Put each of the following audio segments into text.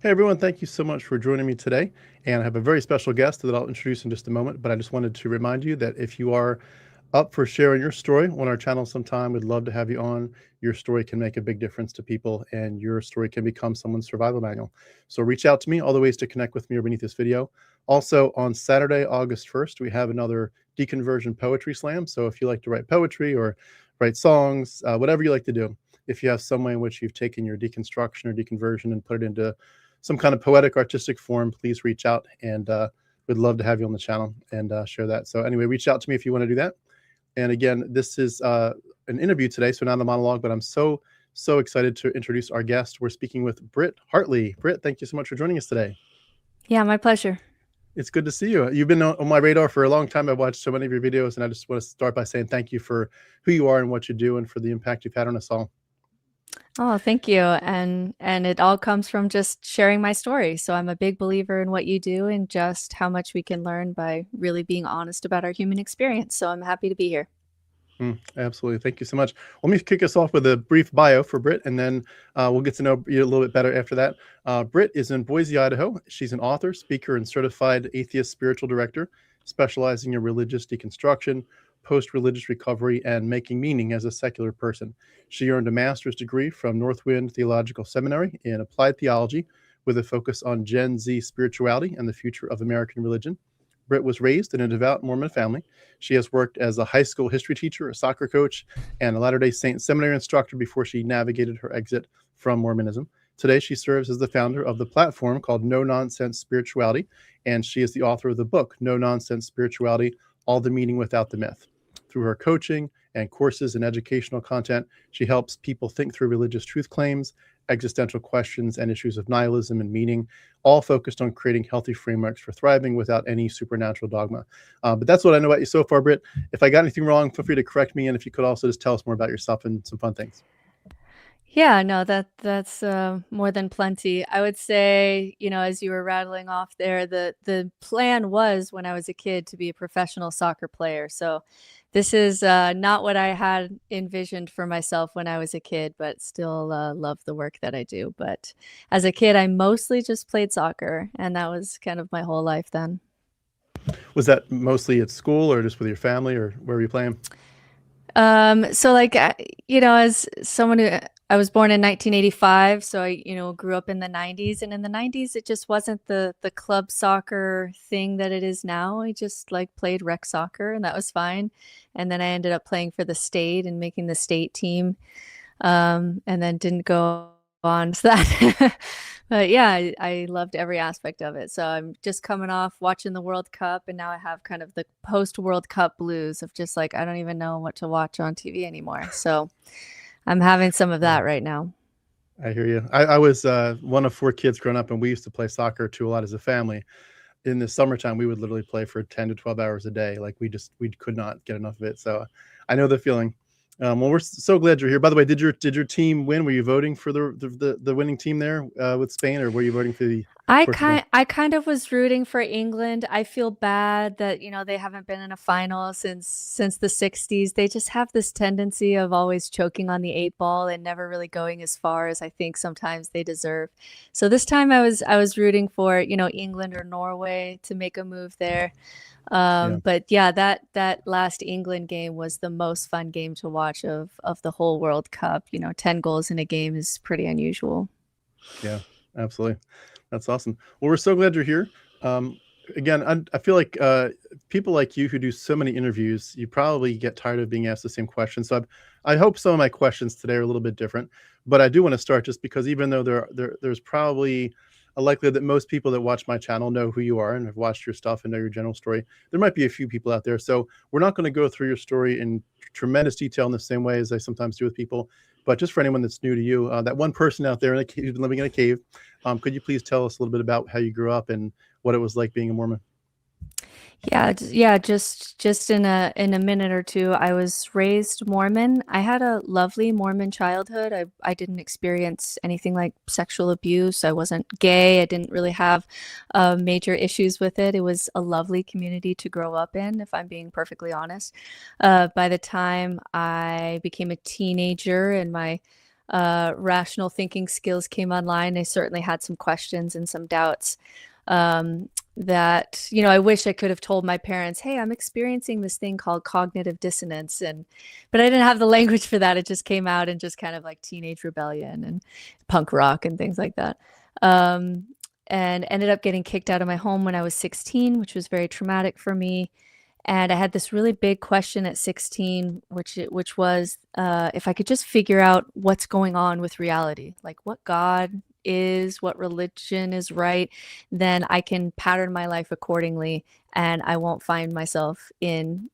Hey everyone, thank you so much for joining me today. And I have a very special guest that I'll introduce in just a moment, but I just wanted to remind you that if you are up for sharing your story on our channel sometime, we'd love to have you on. Your story can make a big difference to people and your story can become someone's survival manual. So reach out to me. All the ways to connect with me are beneath this video. Also on Saturday, August 1st, we have another deconversion poetry slam. So if you like to write poetry or write songs, whatever you like to do, if you have some way in which you've taken your deconstruction or deconversion and put it into some kind of poetic artistic form, please reach out, and we'd love to have you on the channel and share that. So anyway, reach out to me if you want to do that. And again, this is an interview today, so not a monologue, but I'm so excited to introduce our guest. We're speaking with Britt Hartley. Britt, thank you so much for joining us today. Yeah, my pleasure. It's good to see you. You've been on my radar for a long time. I've watched so many of your videos, and I just want to start by saying thank you for who you are and what you do and for the impact you've had on us all. Oh, thank you. And it all comes from just sharing my story. So I'm a big believer in what you do and just how much we can learn by really being honest about our human experience. So I'm happy to be here. Absolutely. Thank you so much. Let me kick us off with a brief bio for Britt, and then we'll get to know you a little bit better after that. Britt is in Boise, Idaho. She's an author, speaker, and certified atheist spiritual director, specializing in religious deconstruction, post-religious recovery, and making meaning as a secular person. She earned a master's degree from Northwind Theological Seminary in applied theology with a focus on Gen Z spirituality and the future of American religion. Britt was raised in a devout Mormon family. She has worked as a high school history teacher, a soccer coach, and a Latter-day Saint seminary instructor before she navigated her exit from Mormonism. Today, she serves as the founder of the platform called No Nonsense Spirituality, and she is the author of the book, No Nonsense Spirituality, All the Meaning Without the Myth. Through her coaching and courses and educational content, she helps people think through religious truth claims, existential questions, and issues of nihilism and meaning, all focused on creating healthy frameworks for thriving without any supernatural dogma. But that's what I know about you so far, Britt. If I got anything wrong, feel free to correct me, and if you could also just tell us more about yourself and some fun things. Yeah, no, that's more than plenty. I would say, as you were rattling off there, the plan was when I was a kid to be a professional soccer player. So this is not what I had envisioned for myself when I was a kid, but still love the work that I do. But as a kid, I mostly just played soccer, and that was kind of my whole life then. Was that mostly at school or just with your family, or where were you playing? So like, as someone who I was born in 1985, so I, grew up in the 90s, and in the 90s, it just wasn't the club soccer thing that it is now. I just like played rec soccer, and that was fine. And then I ended up playing for the state and making the state team. And then didn't go on to that. But yeah, I loved every aspect of it. So I'm just coming off watching the World Cup, and now I have kind of the post-World Cup blues of just like, I don't even know what to watch on TV anymore. So I'm having some of that right now. I hear you. I was one of 4 kids growing up, and we used to play soccer too a lot as a family. In the summertime, we would literally play for 10 to 12 hours a day. Like we could not get enough of it. So I know the feeling. Well, we're so glad you're here. By the way, did your team win? Were you voting for the winning team there with Spain, or were you voting for the Portugal? I kind of was rooting for England. I feel bad that, they haven't been in a final since the 60s. They just have this tendency of always choking on the 8 ball and never really going as far as I think sometimes they deserve. So this time I was rooting for, England or Norway to make a move there. But yeah, that last England game was the most fun game to watch of the whole World Cup. 10 goals in a game is pretty unusual. Yeah, absolutely. That's awesome. Well, we're so glad you're here. Again, I feel like people like you who do so many interviews, you probably get tired of being asked the same questions. So I hope some of my questions today are a little bit different, but I do want to start just because even though there's probably a likelihood that most people that watch my channel know who you are and have watched your stuff and know your general story, there might be a few people out there. So we're not going to go through your story in tremendous detail in the same way as I sometimes do with people. But just for anyone that's new to you, that one person out there who's been living in a cave, could you please tell us a little bit about how you grew up and what it was like being a Mormon? Yeah, just in a minute or two. I was raised Mormon. I had a lovely Mormon childhood. I didn't experience anything like sexual abuse. I wasn't gay. I didn't really have major issues with it. It was a lovely community to grow up in, if I'm being perfectly honest. By the time I became a teenager and my rational thinking skills came online, I certainly had some questions and some doubts that, I wish I could have told my parents, hey, I'm experiencing this thing called cognitive dissonance. But I didn't have the language for that. It just came out in just kind of like teenage rebellion and punk rock and things like that. And ended up getting kicked out of my home when I was 16, which was very traumatic for me. And I had this really big question at 16, which was if I could just figure out what's going on with reality, like what God is, what religion is right, then I can pattern my life accordingly, and I won't find myself in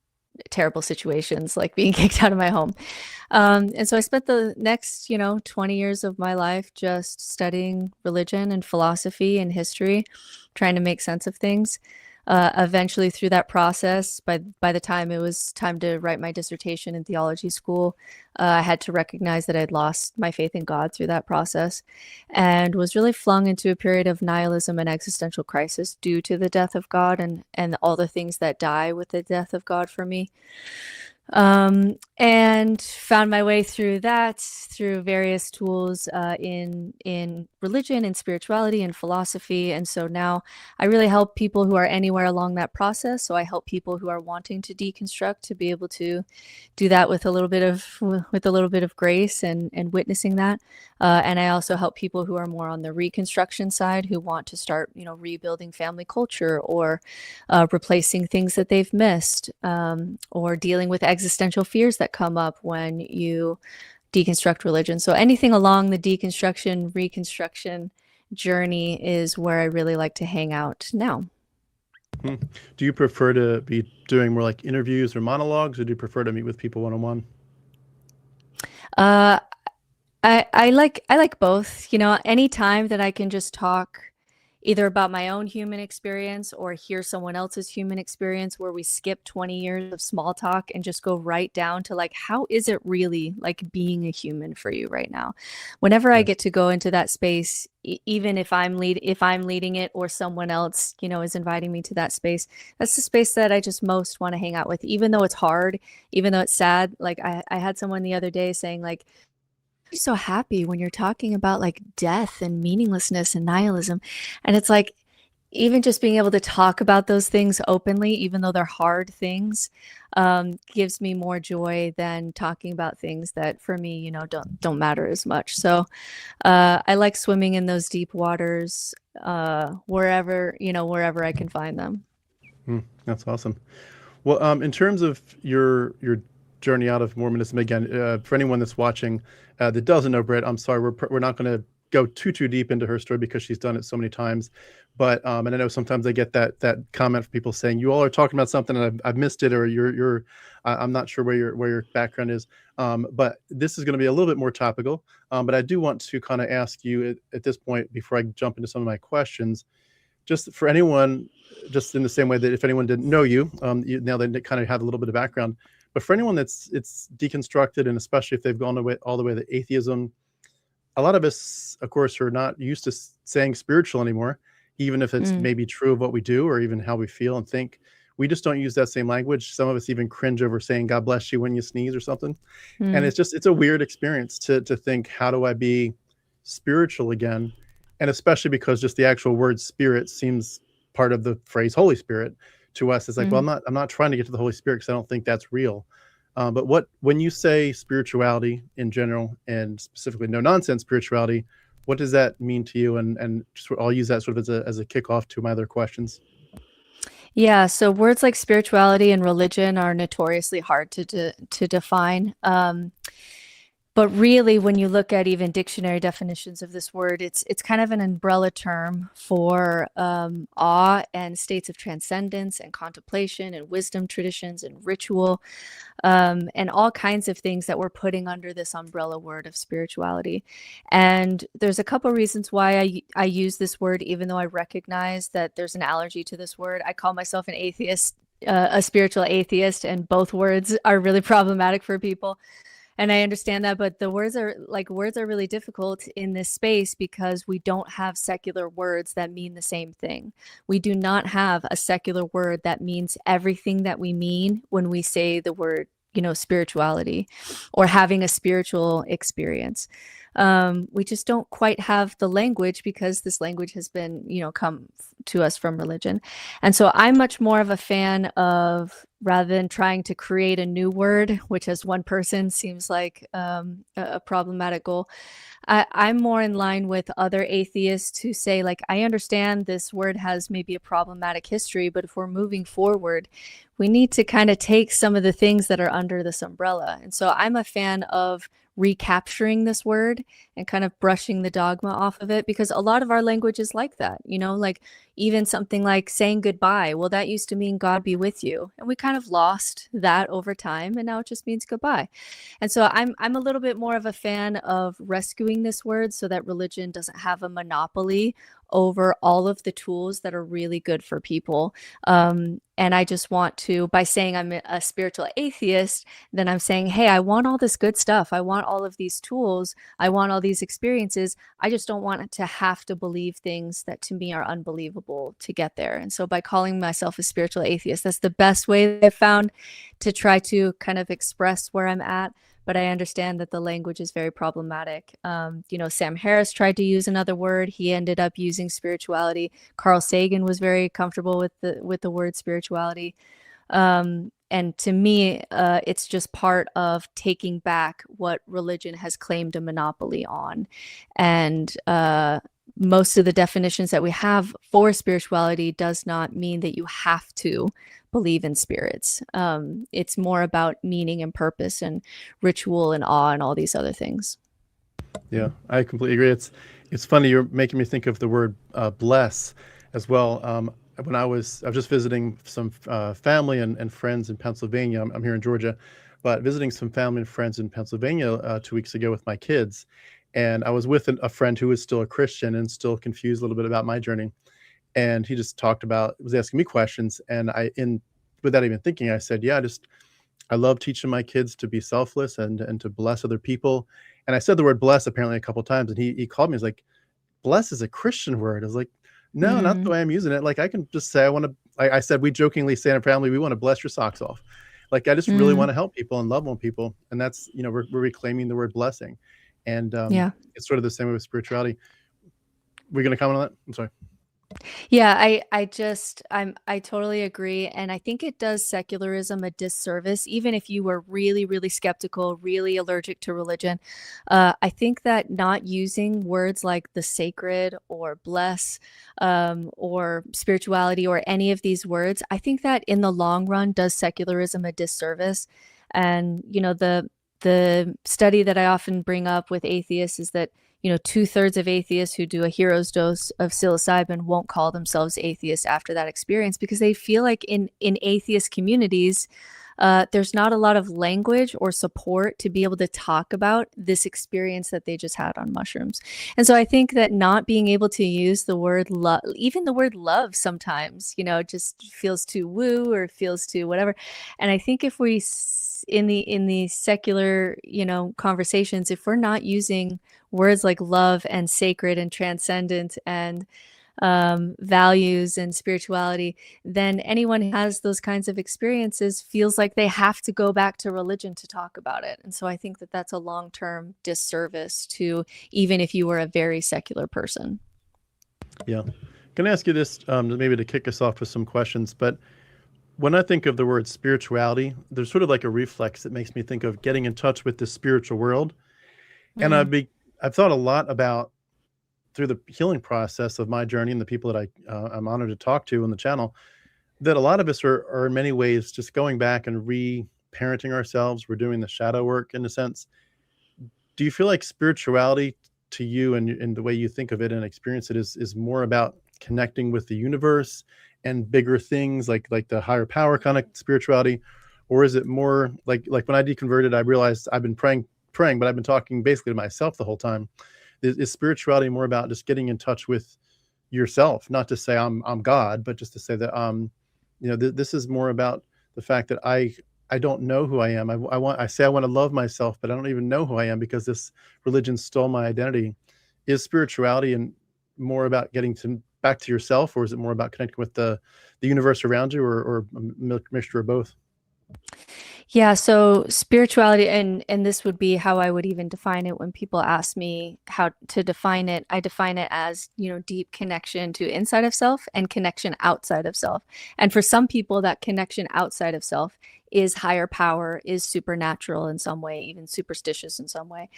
terrible situations like being kicked out of my home. And so I spent the next, 20 years of my life just studying religion and philosophy and history, trying to make sense of things. Eventually through that process, by the time it was time to write my dissertation in theology school, I had to recognize that I'd lost my faith in God through that process and was really flung into a period of nihilism and existential crisis due to the death of God and all the things that die with the death of God for me. And found my way through that through various tools in religion and spirituality and philosophy. And so now I really help people who are anywhere along that process. So I help people who are wanting to deconstruct to be able to do that with a little bit of grace and witnessing that. And I also help people who are more on the reconstruction side who want to start, rebuilding family culture or replacing things that they've missed, or dealing with existential fears that come up when you deconstruct religion. So anything along the deconstruction, reconstruction journey is where I really like to hang out now. Do you prefer to be doing more like interviews or monologues, or do you prefer to meet with people one-on-one? I like both. Any time that I can just talk either about my own human experience or hear someone else's human experience where we skip 20 years of small talk and just go right down to like, how is it really like being a human for you right now? Whenever I get to go into that space, even if I'm leading it or someone else, is inviting me to that space, that's the space that I just most want to hang out with, even though it's hard, even though it's sad. Like I had someone the other day saying like, so happy when you're talking about like death and meaninglessness and nihilism. And it's like, even just being able to talk about those things openly, even though they're hard things, gives me more joy than talking about things that for me, don't matter as much. So I like swimming in those deep waters, wherever I can find them. That's awesome. Well, in terms of your journey out of Mormonism, again, for anyone that's watching that doesn't know Britt, I'm sorry, we're not going to go too deep into her story because she's done it so many times. But and I know sometimes I get that comment from people saying you all are talking about something and I've missed it, or you're I'm not sure where your background is. But this is going to be a little bit more topical. But I do want to kind of ask you at this point, before I jump into some of my questions, just for anyone, just in the same way that if anyone didn't know you, now they kind of have a little bit of background. But for anyone it's deconstructed, and especially if they've gone all the way to atheism, a lot of us, of course, are not used to saying spiritual anymore, even if it's maybe true of what we do or even how we feel and think. We just don't use that same language. Some of us even cringe over saying God bless you when you sneeze or something. And it's a weird experience to think, how do I be spiritual again? And especially because just the actual word spirit seems part of the phrase Holy Spirit to us. It's like, well, I'm not trying to get to the Holy Spirit because I don't think that's real. But when you say spirituality in general, and specifically no nonsense spirituality, what does that mean to you? And just, I'll use that sort of as a kickoff to my other questions. Yeah, so words like spirituality and religion are notoriously hard to define. But really, when you look at even dictionary definitions of this word, it's kind of an umbrella term for awe and states of transcendence and contemplation and wisdom traditions and ritual, and all kinds of things that we're putting under this umbrella word of spirituality. And there's a couple reasons why I use this word, even though I recognize that there's an allergy to this word. I call myself an atheist, a spiritual atheist, and both words are really problematic for people. And I understand that, but the words are really difficult in this space because we don't have secular words that mean the same thing. We do not have a secular word that means everything that we mean when we say the word, spirituality or having a spiritual experience. We just don't quite have the language because this language has been, come to us from religion. And so I'm much more of a fan of, rather than trying to create a new word, which as one person seems like a problematic goal, I'm more in line with other atheists who say, like, I understand this word has maybe a problematic history, but if we're moving forward, we need to kind of take some of the things that are under this umbrella. And so I'm a fan of recapturing this word and kind of brushing the dogma off of it, because a lot of our language is like that, like even something like saying goodbye. Well, that used to mean God be with you. And we kind of lost that over time, and now it just means goodbye. And so I'm a little bit more of a fan of rescuing this word so that religion doesn't have a monopoly over all of the tools that are really good for people. And I just want to, by saying I'm a spiritual atheist, then I'm saying, hey, I want all this good stuff. I want all of these tools. I want all these experiences. I just don't want to have to believe things that to me are unbelievable to get there. And so by calling myself a spiritual atheist, that's the best way that I've found to try to kind of express where I'm at. But I understand that the language is very problematic. Sam Harris tried to use another word. He ended up using spirituality. Carl Sagan was very comfortable with the word spirituality. And to me, it's just part of taking back what religion has claimed a monopoly on. And most of the definitions that we have for spirituality does not mean that you have to believe in spirits. It's more about meaning and purpose and ritual and awe and all these other things. Yeah, I completely agree. It's funny, you're making me think of the word bless as well. When I was just visiting some family and friends in Pennsylvania. I'm here in Georgia, but visiting some family and friends in Pennsylvania 2 weeks ago with my kids. And I was with a friend who was still a Christian and still confused a little bit about my journey. And he just was asking me questions. And without even thinking, I said, yeah, I love teaching my kids to be selfless and to bless other people. And I said the word bless apparently a couple of times. And he called me, he's like, bless is a Christian word. I was like, no, not the way I'm using it. Like, I can just say, I said, we jokingly say in our family, we want to bless your socks off. Like, I just really want to help people and love on people. And that's, we're reclaiming the word blessing. And it's sort of the same way with spirituality. We're going to comment on that? I'm sorry. Yeah, I totally agree. And I think it does secularism a disservice, even if you were really, really skeptical, really allergic to religion. I think that not using words like the sacred or bless or spirituality or any of these words, I think that in the long run does secularism a disservice. And, the study that I often bring up with atheists is that 2/3 of atheists who do a hero's dose of psilocybin won't call themselves atheists after that experience, because they feel like in atheist communities, there's not a lot of language or support to be able to talk about this experience that they just had on mushrooms. And so I think that not being able to use the word love, even the word love sometimes, just feels too woo or feels too whatever. And I think if we, in the secular, conversations, if we're not using words like love and sacred and transcendent and values and spirituality, then anyone who has those kinds of experiences feels like they have to go back to religion to talk about it. And so I think that that's a long-term disservice to, even if you were a very secular person. Yeah. Can I ask you this, maybe to kick us off with some questions? But when I think of the word spirituality, there's sort of like a reflex that makes me think of getting in touch with the spiritual world. And I've thought a lot about, through the healing process of my journey and the people that I'm honored to talk to on the channel, that a lot of us are in many ways just going back and re-parenting ourselves. We're doing the shadow work in a sense. Do you feel like spirituality to you and the way you think of it and experience it is more about connecting with the universe and bigger things like the higher power kind of spirituality? Or is it more like when I deconverted, I realized I've been praying, but I've been talking basically to myself the whole time. Is spirituality more about just getting in touch with yourself? Not to say I'm God, but just to say that this is more about the fact that I don't know who I am. I say I want to love myself, but I don't even know who I am because this religion stole my identity. Is spirituality and more about getting back to yourself, or is it more about connecting with the universe around you, or a mixture of both? Yeah, so spirituality, and this would be how I would even define it when people ask me how to define it. I define it as, deep connection to inside of self and connection outside of self. And for some people, that connection outside of self is higher power, is supernatural in some way, even superstitious in some way.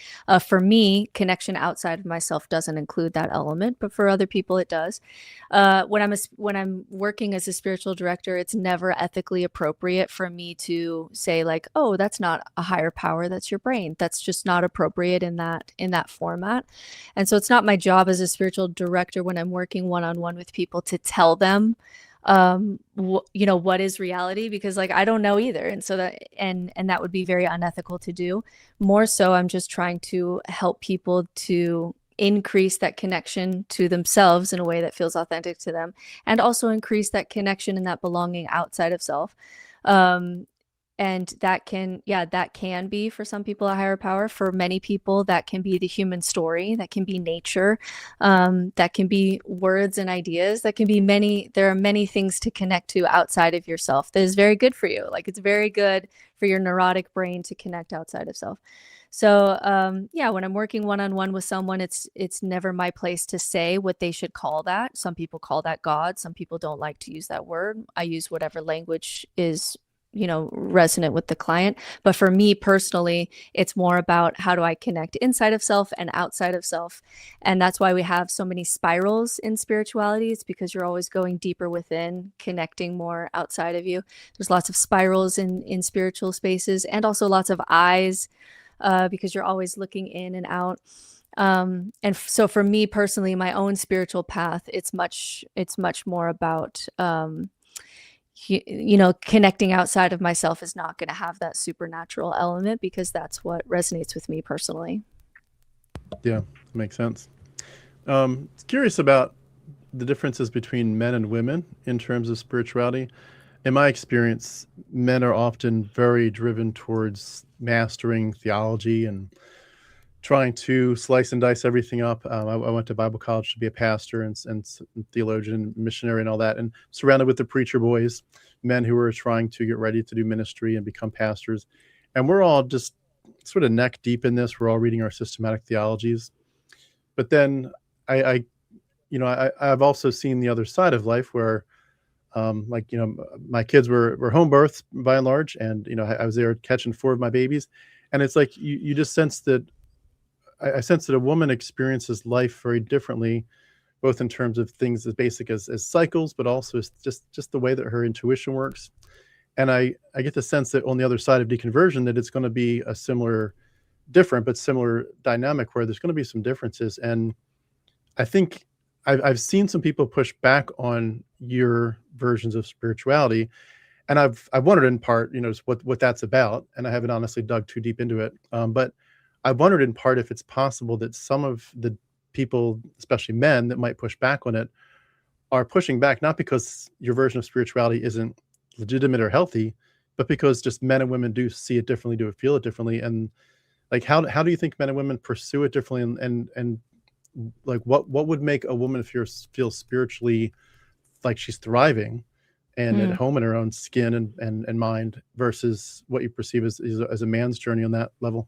For me, connection outside of myself doesn't include that element, but for other people, it does. When I'm working as a spiritual director, it's never ethically appropriate for me to say like, oh, that's not a higher power, that's your brain. That's just not appropriate in that format. And so it's not my job as a spiritual director when I'm working one-on-one with people to tell them what is reality, because like I don't know either, and so that would be very unethical to do. More so, I'm just trying to help people to increase that connection to themselves in a way that feels authentic to them, and also increase that connection and that belonging outside of self. And that can be for some people a higher power. For many people, that can be the human story, that can be nature, that can be words and ideas, that can be there are many things to connect to outside of yourself that is very good for you. Like it's very good for your neurotic brain to connect outside of self. So when I'm working one-on-one with someone, it's never my place to say what they should call that. Some people call that God. Some people don't like to use that word. I use whatever language is resonant with the client. But for me personally, it's more about how do I connect inside of self and outside of self. And that's why we have so many spirals in spirituality. It's because you're always going deeper within, connecting more outside of you. There's lots of spirals in spiritual spaces, and also lots of eyes, because you're always looking in and out. And so for me personally, my own spiritual path, it's much more about, connecting outside of myself is not going to have that supernatural element, because that's what resonates with me personally. Yeah, makes sense. Curious about the differences between men and women in terms of spirituality. In my experience, men are often very driven towards mastering theology and trying to slice and dice everything up. I went to Bible college to be a pastor and theologian, missionary, and all that, and surrounded with the preacher boys, men who were trying to get ready to do ministry and become pastors. And we're all just sort of neck deep in this. We're all reading our systematic theologies. But then I've also seen the other side of life where, my kids were home births by and large, and I was there catching 4 of my babies, and it's like you just sense that. I sense that a woman experiences life very differently, both in terms of things as basic as cycles, but also just the way that her intuition works. And I get the sense that on the other side of deconversion, that it's going to be a different but similar dynamic where there's going to be some differences. And I think I've seen some people push back on your versions of spirituality, and I've wondered in part, what that's about, and I haven't honestly dug too deep into it. But I wondered in part if it's possible that some of the people, especially men, that might push back on it are pushing back not because your version of spirituality isn't legitimate or healthy, but because just men and women do see it differently, do feel it differently. And like, how do you think men and women pursue it differently? And like, what would make a woman feel spiritually like she's thriving and at home in her own skin and mind, versus what you perceive as a man's journey on that level?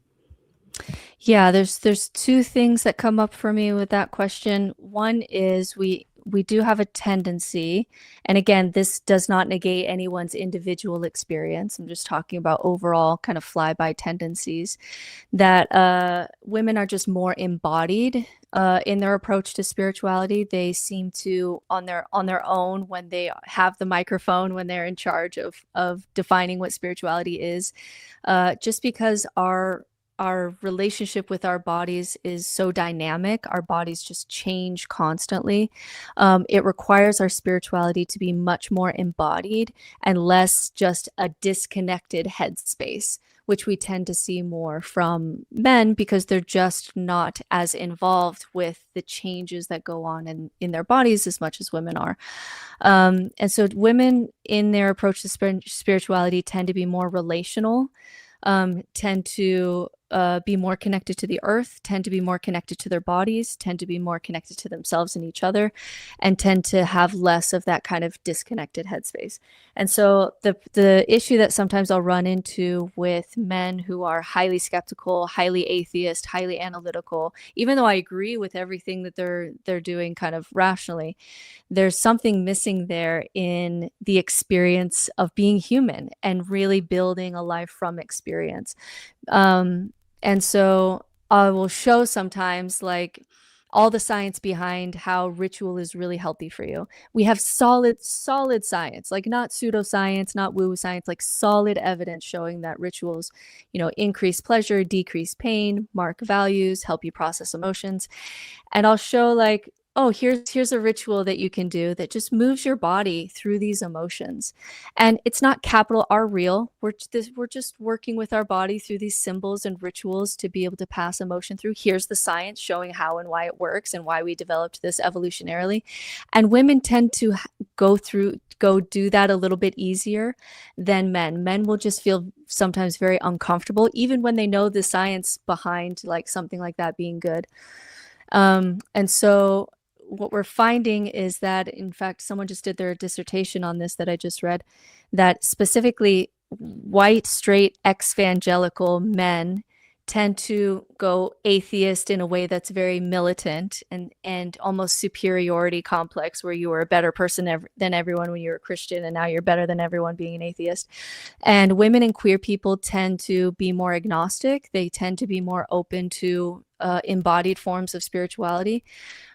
Yeah, there's 2 things that come up for me with that question. One is we do have a tendency, and again, this does not negate anyone's individual experience. I'm just talking about overall kind of flyby tendencies, that women are just more embodied in their approach to spirituality. They seem to, on their own, when they have the microphone, when they're in charge of defining what spirituality is, just because our relationship with our bodies is so dynamic. Our bodies just change constantly. It requires our spirituality to be much more embodied and less just a disconnected headspace, which we tend to see more from men because they're just not as involved with the changes that go on in their bodies as much as women are. And so women in their approach to spirituality tend to be more relational, tend to be more connected to the earth, tend to be more connected to their bodies, tend to be more connected to themselves and each other, and tend to have less of that kind of disconnected headspace. And so the issue that sometimes I'll run into with men who are highly skeptical, highly atheist, highly analytical, even though I agree with everything that they're doing kind of rationally, there's something missing there in the experience of being human and really building a life from experience. And so I will show sometimes like all the science behind how ritual is really healthy for you. We have solid science, like not pseudoscience, not woo science, like solid evidence showing that rituals, increase pleasure, decrease pain, mark values, help you process emotions. And I'll show like, oh, here's a ritual that you can do that just moves your body through these emotions. And it's not capital R real. We're just working with our body through these symbols and rituals to be able to pass emotion through. Here's the science showing how and why it works and why we developed this evolutionarily. And women tend to go do that a little bit easier than men. Men will just feel sometimes very uncomfortable, even when they know the science behind like something like that being good. And so what we're finding is that, in fact, someone just did their dissertation on this that I just read, that specifically white, straight, evangelical men tend to go atheist in a way that's very militant and almost superiority complex, where you were a better person than everyone when you were a Christian, and now you're better than everyone being an atheist. And women and queer people tend to be more agnostic. They tend to be more open to embodied forms of spirituality.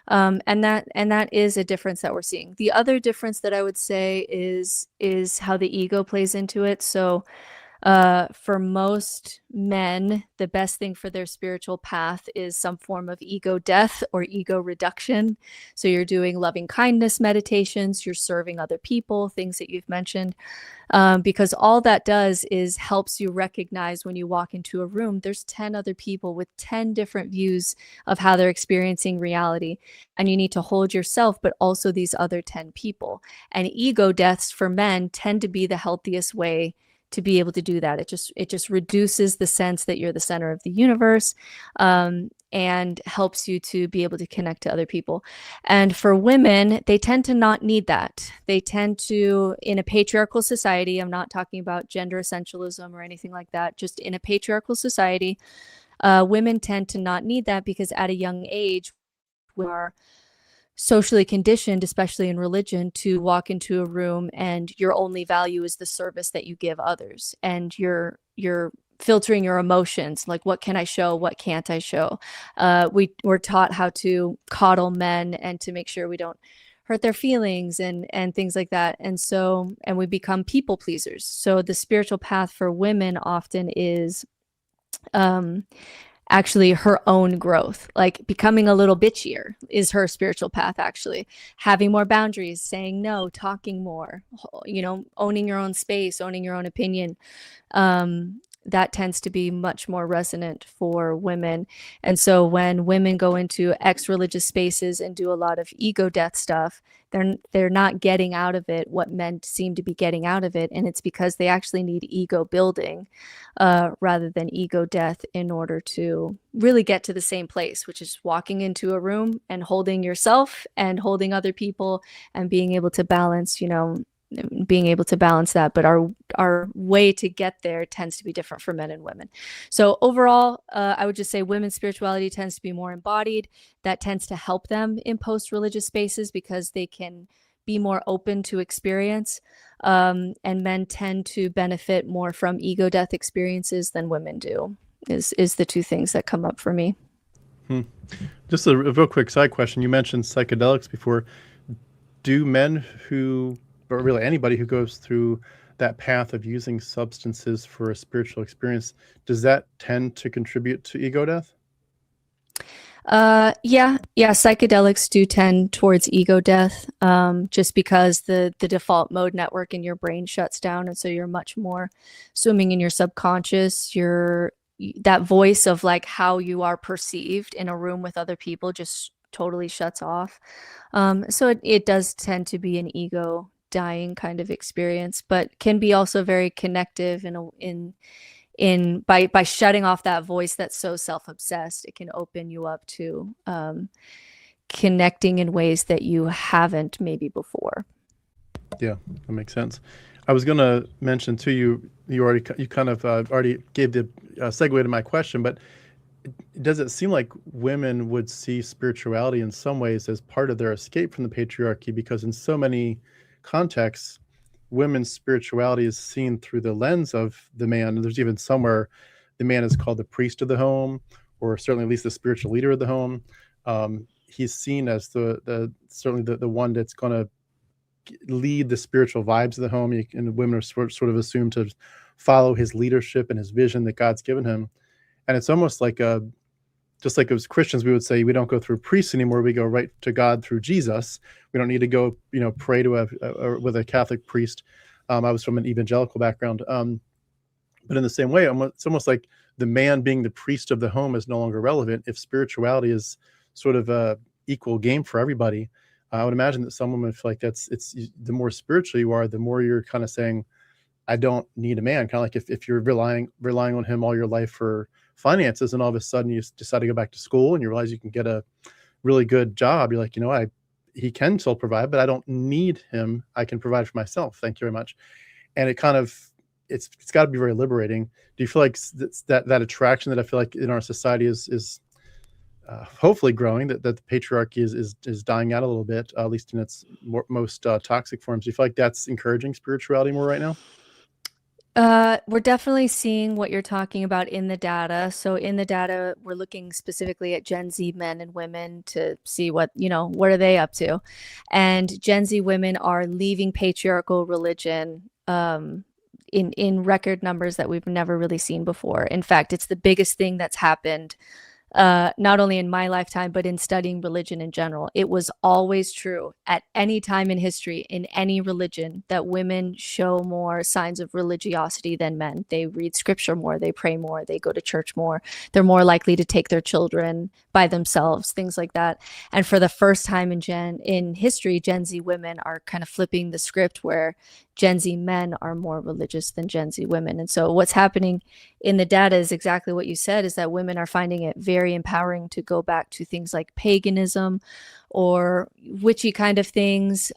And that is a difference that we're seeing. The other difference that I would say is how the ego plays into it. So for most men, the best thing for their spiritual path is some form of ego death or ego reduction. So you're doing loving kindness meditations, you're serving other people, things that you've mentioned, because all that does is helps you recognize when you walk into a room, there's 10 other people with 10 different views of how they're experiencing reality. And you need to hold yourself, but also these other 10 people. And ego deaths for men tend to be the healthiest way to be able to do that. It just reduces the sense that you're the center of the universe, and helps you to be able to connect to other people. And for women, they tend to not need that. They tend to, in a patriarchal society, I'm not talking about gender essentialism or anything like that, just in a patriarchal society, women tend to not need that because at a young age, we are socially conditioned, especially in religion, to walk into a room and your only value is the service that you give others, and you're filtering your emotions, like what can I show, what can't I show. We're taught how to coddle men and to make sure we don't hurt their feelings and things like that, and we become people pleasers. So the spiritual path for women often is actually her own growth, like becoming a little bitchier is her spiritual path, actually having more boundaries, saying no, talking more, owning your own space, owning your own opinion. That tends to be much more resonant for women. And so when women go into ex-religious spaces and do a lot of ego death stuff, they're not getting out of it what men seem to be getting out of it. And it's because they actually need ego building rather than ego death in order to really get to the same place, which is walking into a room and holding yourself and holding other people and being able to balance, that. But our way to get there tends to be different for men and women. So overall, I would just say women's spirituality tends to be more embodied. That tends to help them in post-religious spaces because they can be more open to experience. And men tend to benefit more from ego death experiences than women do, is the two things that come up for me. Just a real quick side question. You mentioned psychedelics before. Do men or really anybody who goes through that path of using substances for a spiritual experience, does that tend to contribute to ego death? Yeah, psychedelics do tend towards ego death, just because the default mode network in your brain shuts down, and so you're much more swimming in your subconscious. That voice of like how you are perceived in a room with other people just totally shuts off. So it does tend to be an ego dying kind of experience, but can be also very connective in by shutting off that voice that's so self-obsessed, it can open you up to connecting in ways that you haven't maybe before. Yeah, that makes sense. I was going to mention to you, you kind of already gave the segue to my question, but does it seem like women would see spirituality in some ways as part of their escape from the patriarchy? Because in so many contexts, women's spirituality is seen through the lens of the man. There's even somewhere the man is called the priest of the home, or certainly at least the spiritual leader of the home. He's seen as certainly the one that's going to lead the spiritual vibes of the home, and women are sort of assumed to follow his leadership and his vision that God's given him. And it's almost like just like as Christians, we would say we don't go through priests anymore. We go right to God through Jesus. We don't need to go, pray to with a Catholic priest. I was from an evangelical background, but in the same way, it's almost like the man being the priest of the home is no longer relevant if spirituality is sort of a equal game for everybody. I would imagine that some women feel like it's the more spiritual you are, the more you're kind of saying, I don't need a man. Kind of like if you're relying on him all your life for finances, and all of a sudden you decide to go back to school and you realize you can get a really good job. You're like, he can still provide, but I don't need him. I can provide for myself. Thank you very much. And it kind of, it's got to be very liberating. Do you feel like that attraction that I feel like in our society is hopefully growing, that the patriarchy is dying out a little bit, at least in its most toxic forms? Do you feel like that's encouraging spirituality more right now? We're definitely seeing what you're talking about in the data. So in the data, we're looking specifically at Gen Z men and women to see what are they up to. And Gen Z women are leaving patriarchal religion in record numbers that we've never really seen before. In fact, it's the biggest thing that's happened not only in my lifetime, but in studying religion in general. It was always true at any time in history, in any religion, that women show more signs of religiosity than men. They read scripture more, they pray more, they go to church more, they're more likely to take their children by themselves, things like that. And for the first time in history, Gen Z women are kind of flipping the script where Gen Z men are more religious than Gen Z women. And so what's happening in the data is exactly what you said, is that women are finding it very empowering to go back to things like paganism or witchy kind of things,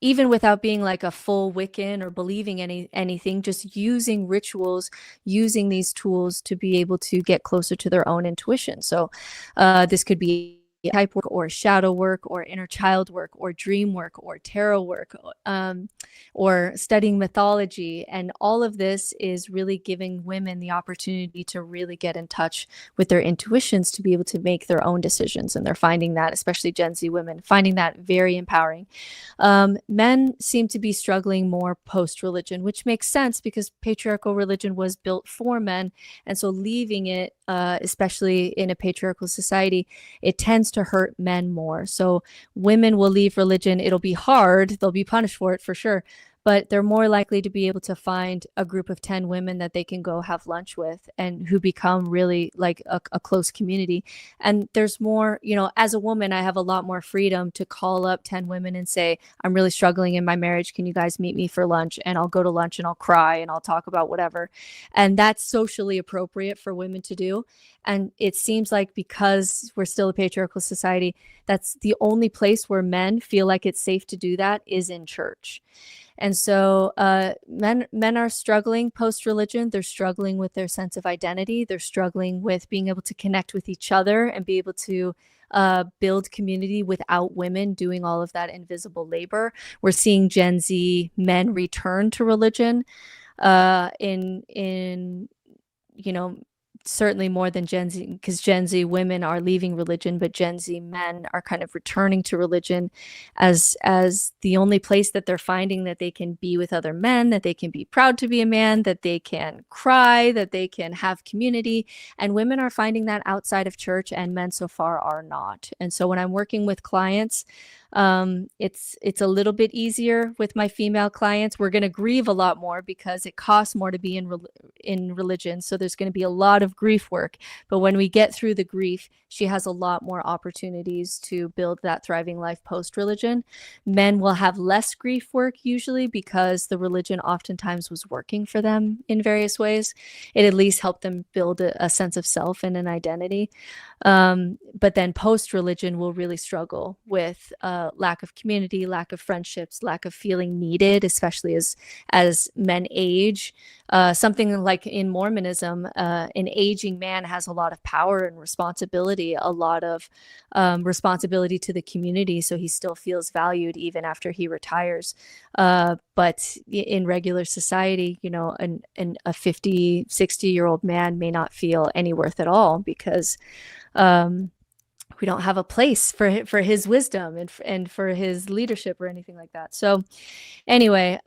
even without being like a full Wiccan or believing anything, just using rituals, using these tools to be able to get closer to their own intuition. So this could be type work or shadow work or inner child work or dream work or tarot work, or studying mythology. And all of this is really giving women the opportunity to really get in touch with their intuitions to be able to make their own decisions. And they're finding that, especially Gen Z women, finding that very empowering. Men seem to be struggling more post-religion, which makes sense because patriarchal religion was built for men. And so leaving it, especially in a patriarchal society, it tends to hurt men more. So women will leave religion. It'll be hard. They'll be punished for it for sure. But they're more likely to be able to find a group of 10 women that they can go have lunch with and who become really like a close community. And there's more, as a woman, I have a lot more freedom to call up 10 women and say, I'm really struggling in my marriage. Can you guys meet me for lunch? And I'll go to lunch and I'll cry and I'll talk about whatever. And that's socially appropriate for women to do. And it seems like because we're still a patriarchal society, that's the only place where men feel like it's safe to do that is in church. And so men are struggling post-religion. They're struggling with their sense of identity. They're struggling with being able to connect with each other and be able to build community without women doing all of that invisible labor. We're seeing Gen Z men return to religion certainly more than Gen Z, because Gen Z women are leaving religion, but Gen Z men are kind of returning to religion as the only place that they're finding that they can be with other men, that they can be proud to be a man, that they can cry, that they can have community. And women are finding that outside of church, and men so far are not. And so when I'm working with clients, It's a little bit easier with my female clients. We're going to grieve a lot more because it costs more to be in religion. So there's going to be a lot of grief work. But when we get through the grief, she has a lot more opportunities to build that thriving life post-religion. Men will have less grief work usually because the religion oftentimes was working for them in various ways. It at least helped them build a sense of self and an identity. But then post-religion will really struggle with lack of community, lack of friendships, lack of feeling needed, especially as men age. Something like in Mormonism, an aging man has a lot of power and responsibility, a lot of responsibility to the community, so he still feels valued even after he retires. But in regular society, you know, a 50, 60-year-old man may not feel any worth at all because we don't have a place for his wisdom and for his leadership or anything like that. So anyway,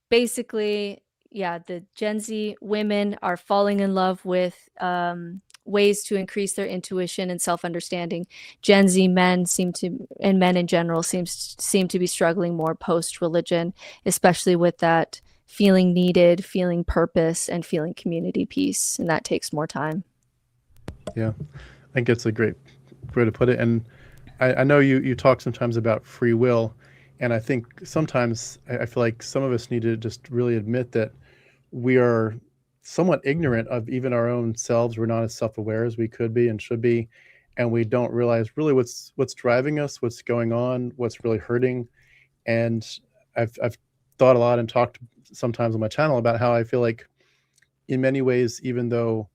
basically, yeah, the Gen Z women are falling in love with ways to increase their intuition and self-understanding. Gen Z men and men in general seem to be struggling more post-religion, especially with that feeling needed, feeling purpose, and feeling community piece, and that takes more time. Yeah, I think it's a great way to put it. And I know you talk sometimes about free will, and I think sometimes I feel like some of us need to just really admit that we are somewhat ignorant of even our own selves. We're not as self-aware as we could be and should be, and we don't realize really what's driving us, what's going on, what's really hurting. And I've thought a lot and talked sometimes on my channel about how I feel like in many ways, even though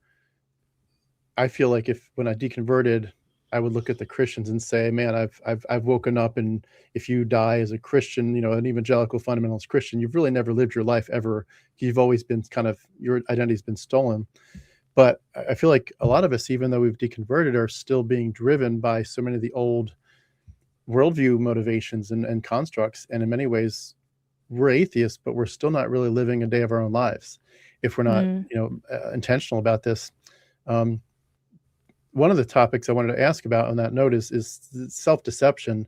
I feel like when I deconverted, I would look at the Christians and say, man, I've woken up, and if you die as a Christian, you know, an evangelical fundamentalist Christian, you've really never lived your life ever. You've always been your identity's been stolen. But I feel like a lot of us, even though we've deconverted, are still being driven by so many of the old worldview motivations and constructs. And in many ways, we're atheists, but we're still not really living a day of our own lives if we're not, intentional about this. One of the topics I wanted to ask about on that note is self-deception.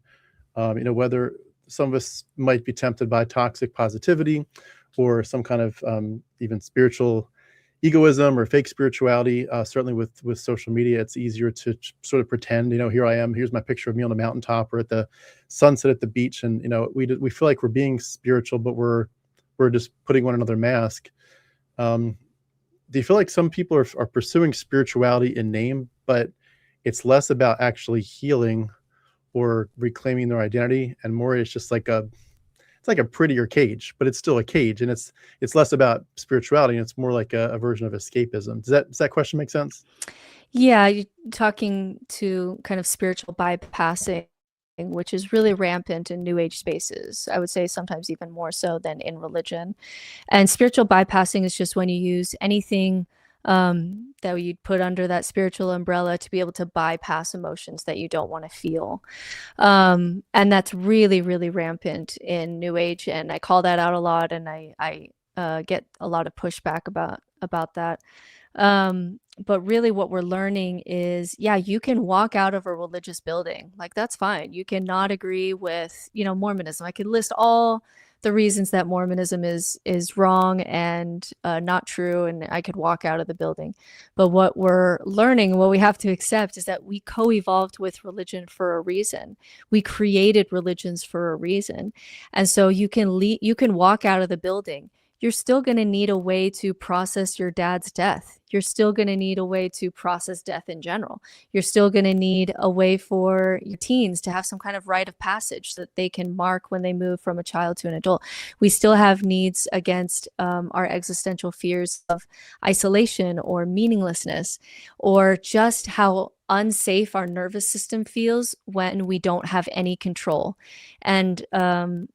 Whether some of us might be tempted by toxic positivity or some kind of even spiritual egoism or fake spirituality. Certainly with social media, it's easier to sort of pretend, here I am, here's my picture of me on the mountaintop or at the sunset at the beach. And, we feel like we're being spiritual, but we're just putting one another mask. Do you feel like some people are pursuing spirituality in name, but it's less about actually healing or reclaiming their identity, and more it's just like it's like a prettier cage, but it's still a cage, and it's less about spirituality and it's more like a version of escapism. Does that question make sense? Yeah, you're talking to kind of spiritual bypassing, which is really rampant in New Age spaces. I would say sometimes even more so than in religion. And spiritual bypassing is just when you use anything that you'd put under that spiritual umbrella to be able to bypass emotions that you don't want to feel. And that's really, really rampant in New Age. And I call that out a lot, and I get a lot of pushback about that. But really what we're learning is, yeah, you can walk out of a religious building. Like, that's fine. You cannot agree with, Mormonism. I could list all the reasons that Mormonism is wrong and not true, and I could walk out of the building. But what we're learning, what we have to accept, is that we co-evolved with religion for a reason. We created religions for a reason. And so you can walk out of the building. You're still going to need a way to process your dad's death. You're still going to need a way to process death in general. You're still going to need a way for your teens to have some kind of rite of passage so that they can mark when they move from a child to an adult. We still have needs against our existential fears of isolation or meaninglessness, or just how unsafe our nervous system feels when we don't have any control. And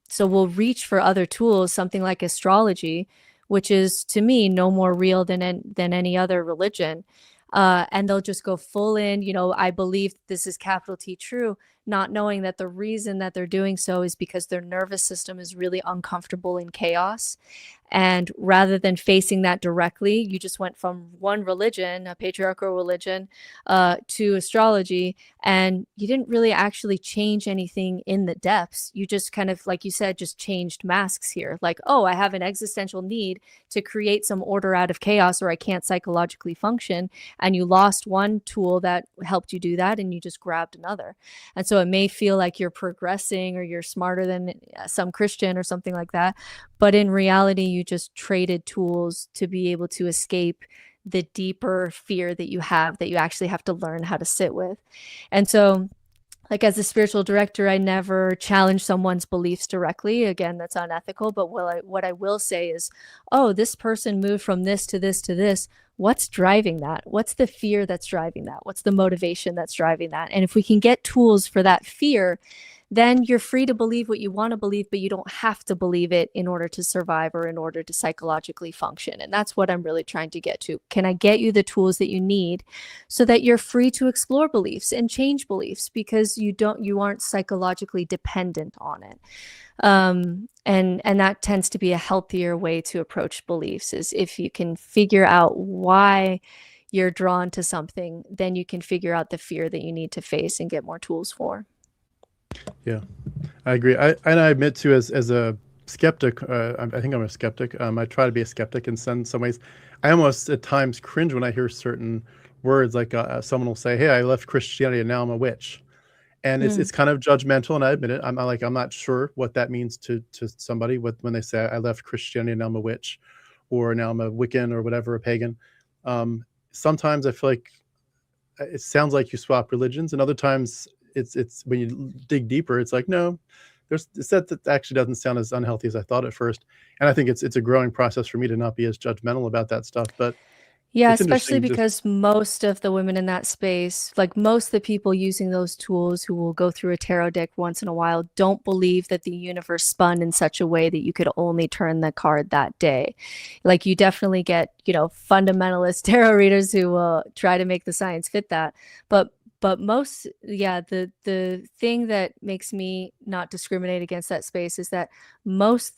so we'll reach for other tools, something like astrology, which is, to me, no more real than any other religion. And they'll just go full in, I believe this is capital T true. not knowing that the reason that they're doing so is because their nervous system is really uncomfortable in chaos. And rather than facing that directly, you just went from one religion, a patriarchal religion, to astrology, and you didn't really actually change anything in the depths. You just kind of, like you said, just changed masks here. Like, oh, I have an existential need to create some order out of chaos, or I can't psychologically function. And you lost one tool that helped you do that, and you just grabbed another. And so it may feel like you're progressing or you're smarter than some Christian or something like that. But in reality, you just traded tools to be able to escape the deeper fear that you actually have to learn how to sit with. And so, like, as a spiritual director, I never challenge someone's beliefs directly. Again, that's unethical. But what I will say is, oh, this person moved from this to this to this. What's driving that? What's the fear that's driving that? What's the motivation that's driving that? And if we can get tools for that fear, then you're free to believe what you want to believe, but you don't have to believe it in order to survive or in order to psychologically function. And that's what I'm really trying to get to. Can I get you the tools that you need so that you're free to explore beliefs and change beliefs, because you aren't psychologically dependent on it. And that tends to be a healthier way to approach beliefs, is if you can figure out why you're drawn to something, then you can figure out the fear that you need to face and get more tools for. Yeah, I agree. I admit too, as a skeptic, I think I'm a skeptic. I try to be a skeptic in some ways. I almost at times cringe when I hear certain words, like someone will say, "Hey, I left Christianity and now I'm a witch," and it's kind of judgmental. And I admit it. I'm not sure what that means to somebody when they say I left Christianity and now I'm a witch, or now I'm a Wiccan or whatever, a pagan. Sometimes I feel like it sounds like you swap religions, and other times it's when you dig deeper, it's like, no, that actually doesn't sound as unhealthy as I thought at first. And I think it's a growing process for me to not be as judgmental about that stuff. But Yeah, it's especially interesting. because most of the women in that space, like most of the people using those tools who will go through a tarot deck once in a while, don't believe that the universe spun in such a way that you could only turn the card that day. Like, you definitely get, fundamentalist tarot readers who will try to make the science fit that. But most, the thing that makes me not discriminate against that space is that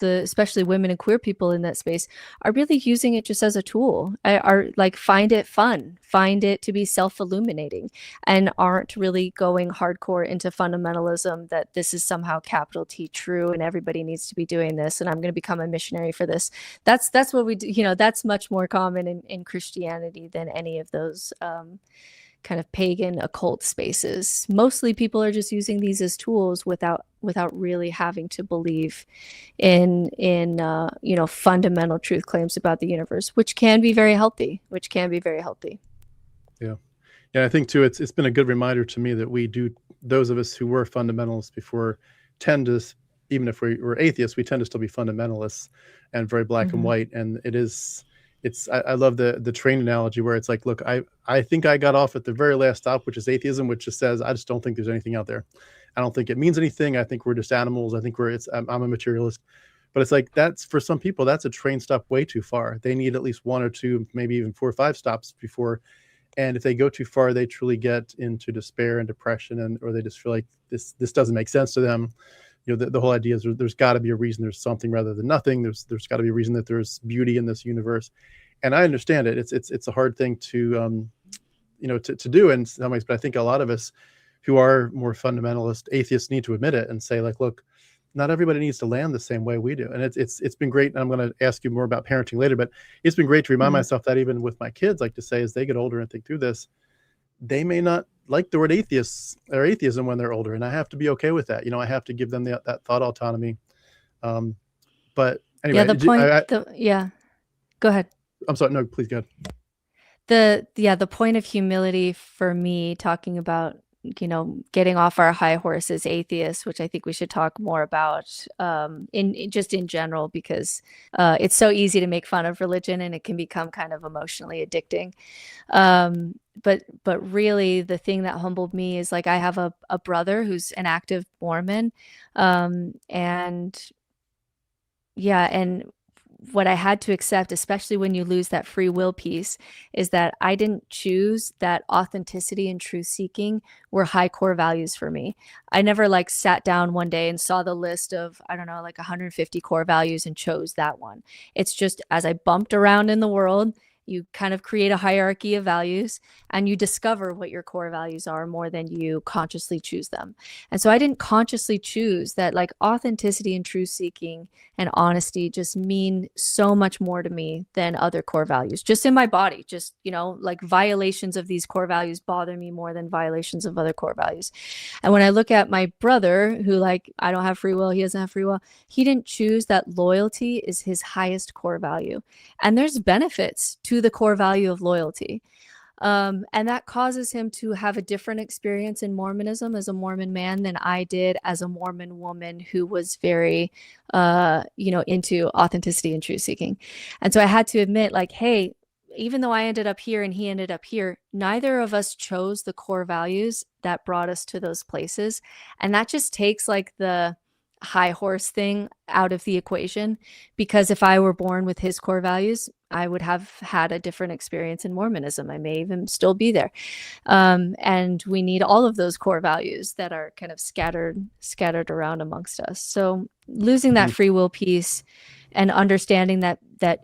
especially women and queer people in that space, are really using it just as a tool. Are like, find it fun, find it to be self-illuminating, and aren't really going hardcore into fundamentalism that this is somehow capital T true and everybody needs to be doing this and I'm going to become a missionary for this. That's what we do. That's much more common in Christianity than any of those kind of pagan occult spaces. Mostly people are just using these as tools without really having to believe in fundamental truth claims about the universe, which can be very healthy. Yeah. I think too, it's been a good reminder to me that those of us who were fundamentalists before tend to, even if we're atheists, we tend to still be fundamentalists and very black and white. And I love the train analogy where it's like, look, I think I got off at the very last stop, which is atheism, which just says, I just don't think there's anything out there. I don't think it means anything. I think we're just animals. I think I'm a materialist. But it's like, that's, for some people, that's a train stop way too far. They need at least one or two, maybe even 4 or 5 stops before. And if they go too far, they truly get into despair and depression, or they just feel like this doesn't make sense to them. The whole idea is there's got to be a reason. There's something rather than nothing. There's got to be a reason that there's beauty in this universe. And I understand it. It's a hard thing to do in some ways. But I think a lot of us who are more fundamentalist atheists need to admit it and say, like, look, not everybody needs to land the same way we do. And it's been great. And I'm going to ask you more about parenting later, but it's been great to remind myself that even with my kids, like to say, as they get older and think through this, they may not like the word atheists or atheism when they're older. And I have to be okay with that. I have to give them that thought autonomy. But anyway, go ahead. I'm sorry. No, please go ahead. The point of humility for me, talking about, getting off our high horse as atheists, which I think we should talk more about in general, because it's so easy to make fun of religion and it can become kind of emotionally addicting. But really the thing that humbled me is, like, I have a brother who's an active Mormon, and what I had to accept, especially when you lose that free will piece, is that I didn't choose that authenticity and truth seeking were high core values for me. I never like sat down one day and saw the list of, I don't know, like 150 core values and chose that one. It's just as I bumped around in the world, you kind of create a hierarchy of values and you discover what your core values are more than you consciously choose them. And so I didn't consciously choose that. Like authenticity and truth seeking and honesty just mean so much more to me than other core values, just in my body. Just, you know, like violations of these core values bother me more than violations of other core values. And when I look at my brother, who, like, I don't have free will, he doesn't have free will, he didn't choose that loyalty is his highest core value. And there's benefits to the core value of loyalty. And that causes him to have a different experience in Mormonism as a Mormon man than I did as a Mormon woman who was very, into authenticity and truth seeking. And so I had to admit, like, hey, even though I ended up here and he ended up here, neither of us chose the core values that brought us to those places. And that just takes like the high horse thing out of the equation, because if I were born with his core values, I would have had a different experience in Mormonism. I may even still be there. And we need all of those core values that are kind of scattered around amongst us. So losing that free will piece and understanding that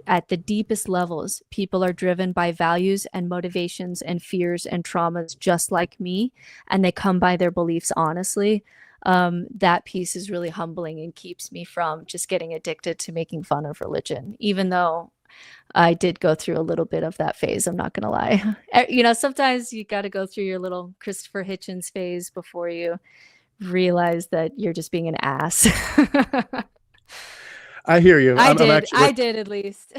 at the deepest levels, people are driven by values and motivations and fears and traumas just like me, and they come by their beliefs honestly. That piece is really humbling and keeps me from just getting addicted to making fun of religion, even though I did go through a little bit of that phase. I'm not going to lie. You know, sometimes you got to go through your little Christopher Hitchens phase before you realize that you're just being an ass. I hear you. I did at least.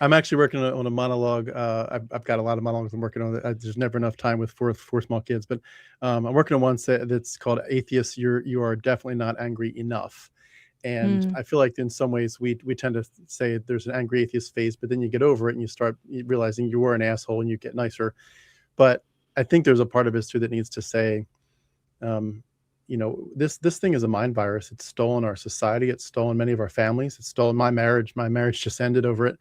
I'm actually working on a monologue. I've got a lot of monologues I'm working on. There's never enough time with four small kids, but I'm working on one that's called "Atheists, You Are Definitely Not Angry Enough." And I feel like in some ways we tend to say there's an angry atheist phase, but then you get over it and you start realizing you were an asshole and you get nicer. But I think there's a part of us too that needs to say, this thing is a mind virus. It's stolen our society. It's stolen many of our families. It's stolen my marriage. My marriage just ended over it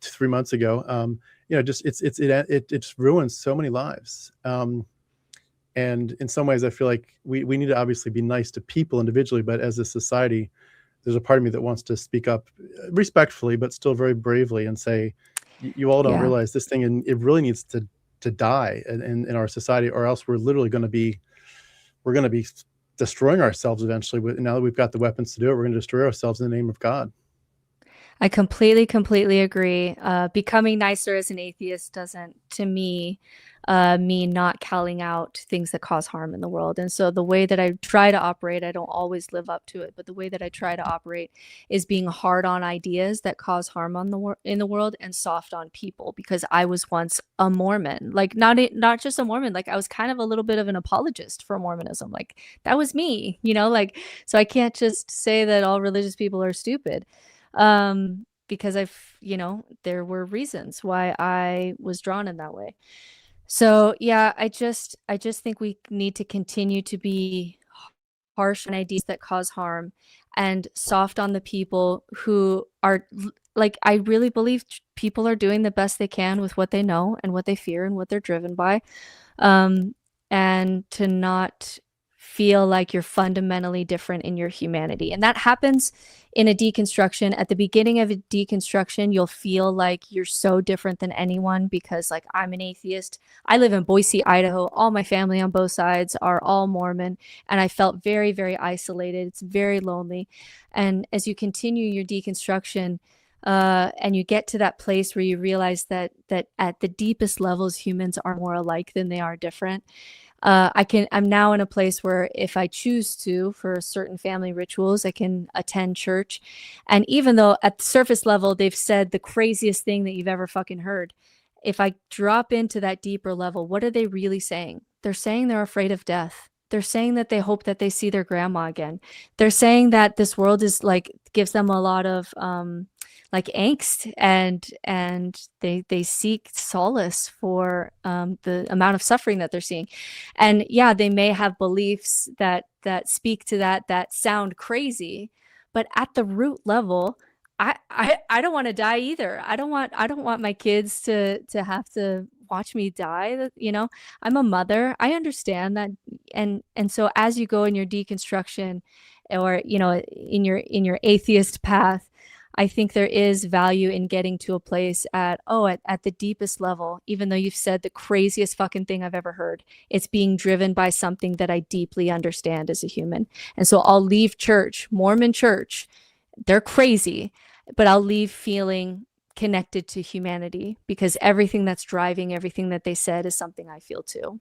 3 months ago. It just ruins so many lives. And in some ways, I feel like we need to obviously be nice to people individually, but as a society, there's a part of me that wants to speak up respectfully, but still very bravely and say, you all don't realize this thing, and it really needs to die in our society, or else we're literally going to be destroying ourselves eventually. Now that we've got the weapons to do it, we're going to destroy ourselves in the name of God. I completely agree. Becoming nicer as an atheist doesn't, to me, mean not calling out things that cause harm in the world. And so the way that I try to operate, I don't always live up to it, but the way that I try to operate is being hard on ideas that cause harm in the world and soft on people, because I was once a Mormon, like not just a Mormon, like I was kind of a little bit of an apologist for Mormonism. Like that was me, like, so I can't just say that all religious people are stupid. Because there were reasons why I was drawn in that way. So yeah, I just think we need to continue to be harsh on ideas that cause harm and soft on the people who are, like, I really believe people are doing the best they can with what they know and what they fear and what they're driven by. And to not feel like you're fundamentally different in your humanity. And that happens in a deconstruction. At the beginning of a deconstruction, you'll feel like you're so different than anyone because, like, I'm an atheist. I live in Boise, Idaho. All my family on both sides are all Mormon. And I felt very, very isolated. It's very lonely. And as you continue your deconstruction, and you get to that place where you realize that at the deepest levels, humans are more alike than they are different. I'm now in a place where if I choose to, for certain family rituals, I can attend church. And even though at the surface level, they've said the craziest thing that you've ever fucking heard, if I drop into that deeper level, what are they really saying? They're saying they're afraid of death. They're saying that they hope that they see their grandma again. They're saying that this world is like, gives them a lot of, like angst, and they seek solace for the amount of suffering that they're seeing. And yeah, they may have beliefs that speak to that sound crazy, but at the root level, I don't want to die either. I don't want my kids to have to watch me die. You know, I'm a mother. I understand that. And so as you go in your deconstruction, or, you know, in your atheist path, I think there is value in getting to a place at the deepest level, even though you've said the craziest fucking thing I've ever heard. It's being driven by something that I deeply understand as a human. And so I'll leave church, Mormon church. They're crazy, but I'll leave feeling connected to humanity, because everything that's driving everything that they said is something I feel too.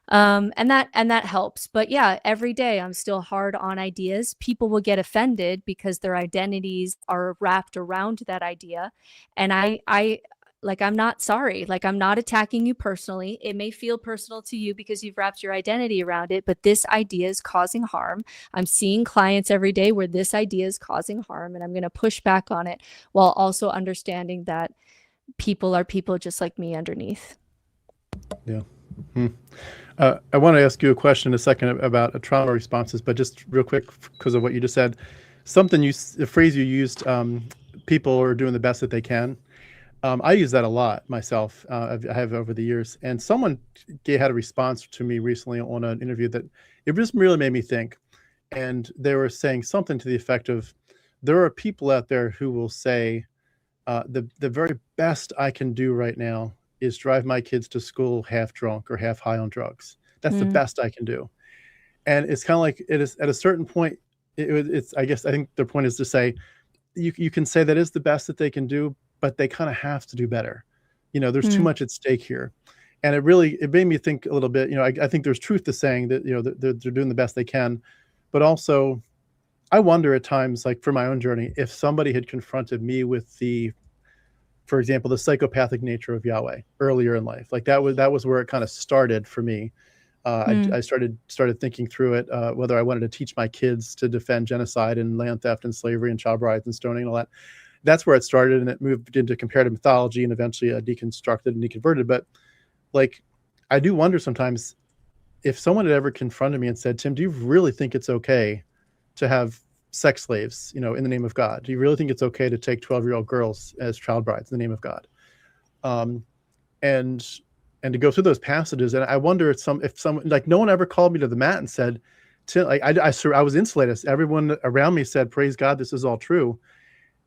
And that helps. But yeah, every day I'm still hard on ideas. People will get offended because their identities are wrapped around that idea. And I like, I'm not sorry. Like, I'm not attacking you personally. It may feel personal to you because you've wrapped your identity around it, but this idea is causing harm. I'm seeing clients every day where this idea is causing harm, and I'm going to push back on it while also understanding that people are people just like me underneath. Yeah. I want to ask you a question in a second about trauma responses, but just real quick, because of what you just said, a phrase you used, people are doing the best that they can. I use that a lot myself. I have over the years, and someone had a response to me recently on an interview that it just really made me think. And they were saying something to the effect of, there are people out there who will say, the very best I can do right now is drive my kids to school half drunk or half high on drugs. That's the best I can do. And it's kind of like, it is at a certain point, I think their point is to say, you can say that is the best that they can do, but they kind of have to do better. You know, there's too much at stake here. And it made me think a little bit, you know, I think there's truth to saying that, you know, they're doing the best they can, but also I wonder at times, like for my own journey, if somebody had confronted me with for example, the psychopathic nature of Yahweh earlier in life, like that was where it kind of started for me. I started thinking through it, whether I wanted to teach my kids to defend genocide and land theft and slavery and child brides and stoning and all that. That's where it started, and it moved into comparative mythology and eventually deconstructed and deconverted. But like, I do wonder sometimes if someone had ever confronted me and said, Tim, do you really think it's okay to have sex slaves, you know, in the name of God? Do you really think it's okay to take 12-year-old girls as child brides in the name of God? And to go through those passages, and I wonder if someone, like, no one ever called me to the mat and said, Tim, like, I was insulated. Everyone around me said, praise God, this is all true.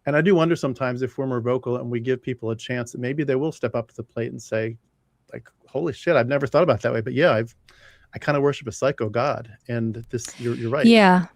And I do wonder sometimes if we're more vocal and we give people a chance, that maybe they will step up to the plate and say, like, holy shit, I've never thought about it that way. But yeah, I kind of worship a psycho God. And you're right. Yeah.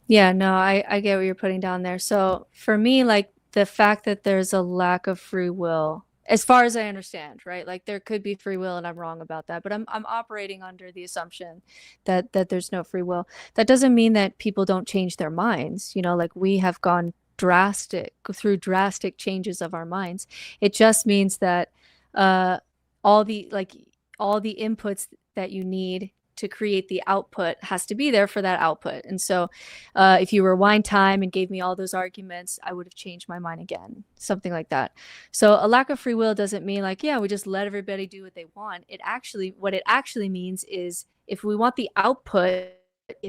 Yeah, no, I get what you're putting down there. So for me, like, the fact that there's a lack of free will, as far as I understand, right? Like, there could be free will, and I'm wrong about that, but I'm operating under the assumption that there's no free will. That doesn't mean that people don't change their minds. You know, like, we have gone through drastic changes of our minds. It just means that all the inputs that you need to create the output has to be there for that output. And so if you rewind time and gave me all those arguments, I would have changed my mind again, something like that. So a lack of free will doesn't mean like, yeah, we just let everybody do what they want. What it actually means is, if we want the output,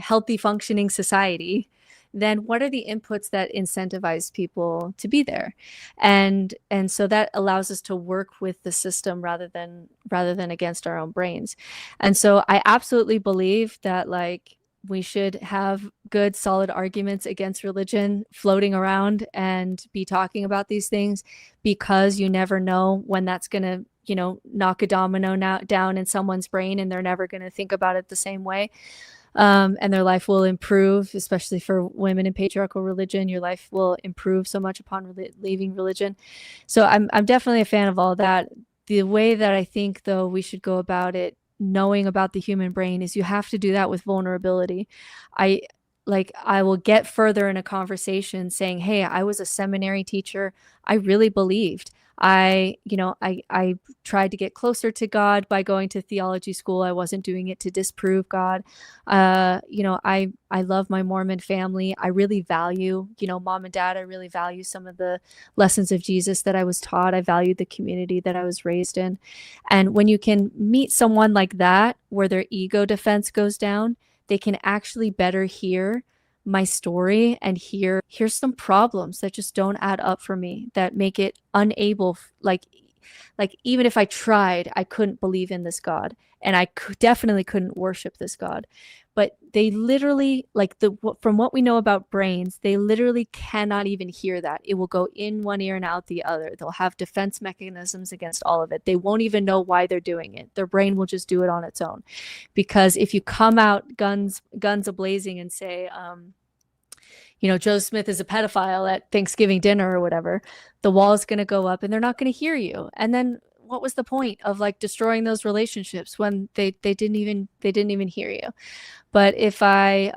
healthy functioning society, then what are the inputs that incentivize people to be there? And so that allows us to work with the system rather than against our own brains. And so I absolutely believe that, like, we should have good, solid arguments against religion floating around and be talking about these things, because you never know when that's going to, you know, knock a domino down in someone's brain, and they're never going to think about it the same way. And their life will improve, especially for women in patriarchal religion. Your life will improve so much upon leaving religion. So I'm definitely a fan of all that. The way that I think, though, we should go about it, knowing about the human brain, is you have to do that with vulnerability. I will get further in a conversation saying, hey, I was a seminary teacher. I really believed. I tried to get closer to God by going to theology school. I wasn't doing it to disprove God. I love my Mormon family. I really value, mom and dad. I really value some of the lessons of Jesus that I was taught. I valued the community that I was raised in. And when you can meet someone like that, where their ego defense goes down, they can actually better hear my story and here's some problems that just don't add up for me, that make it unable, like even if I tried, I couldn't believe in this God, and I definitely couldn't worship this God. But they literally, like, from what we know about brains, they literally cannot even hear that. It will go in one ear and out the other. They'll have defense mechanisms against all of it. They won't even know why they're doing it. Their brain will just do it on its own. Because if you come out guns a-blazing and say, Joe Smith is a pedophile at Thanksgiving dinner or whatever, the wall is going to go up and they're not going to hear you. And then what was the point of like destroying those relationships when they didn't even hear you? But if I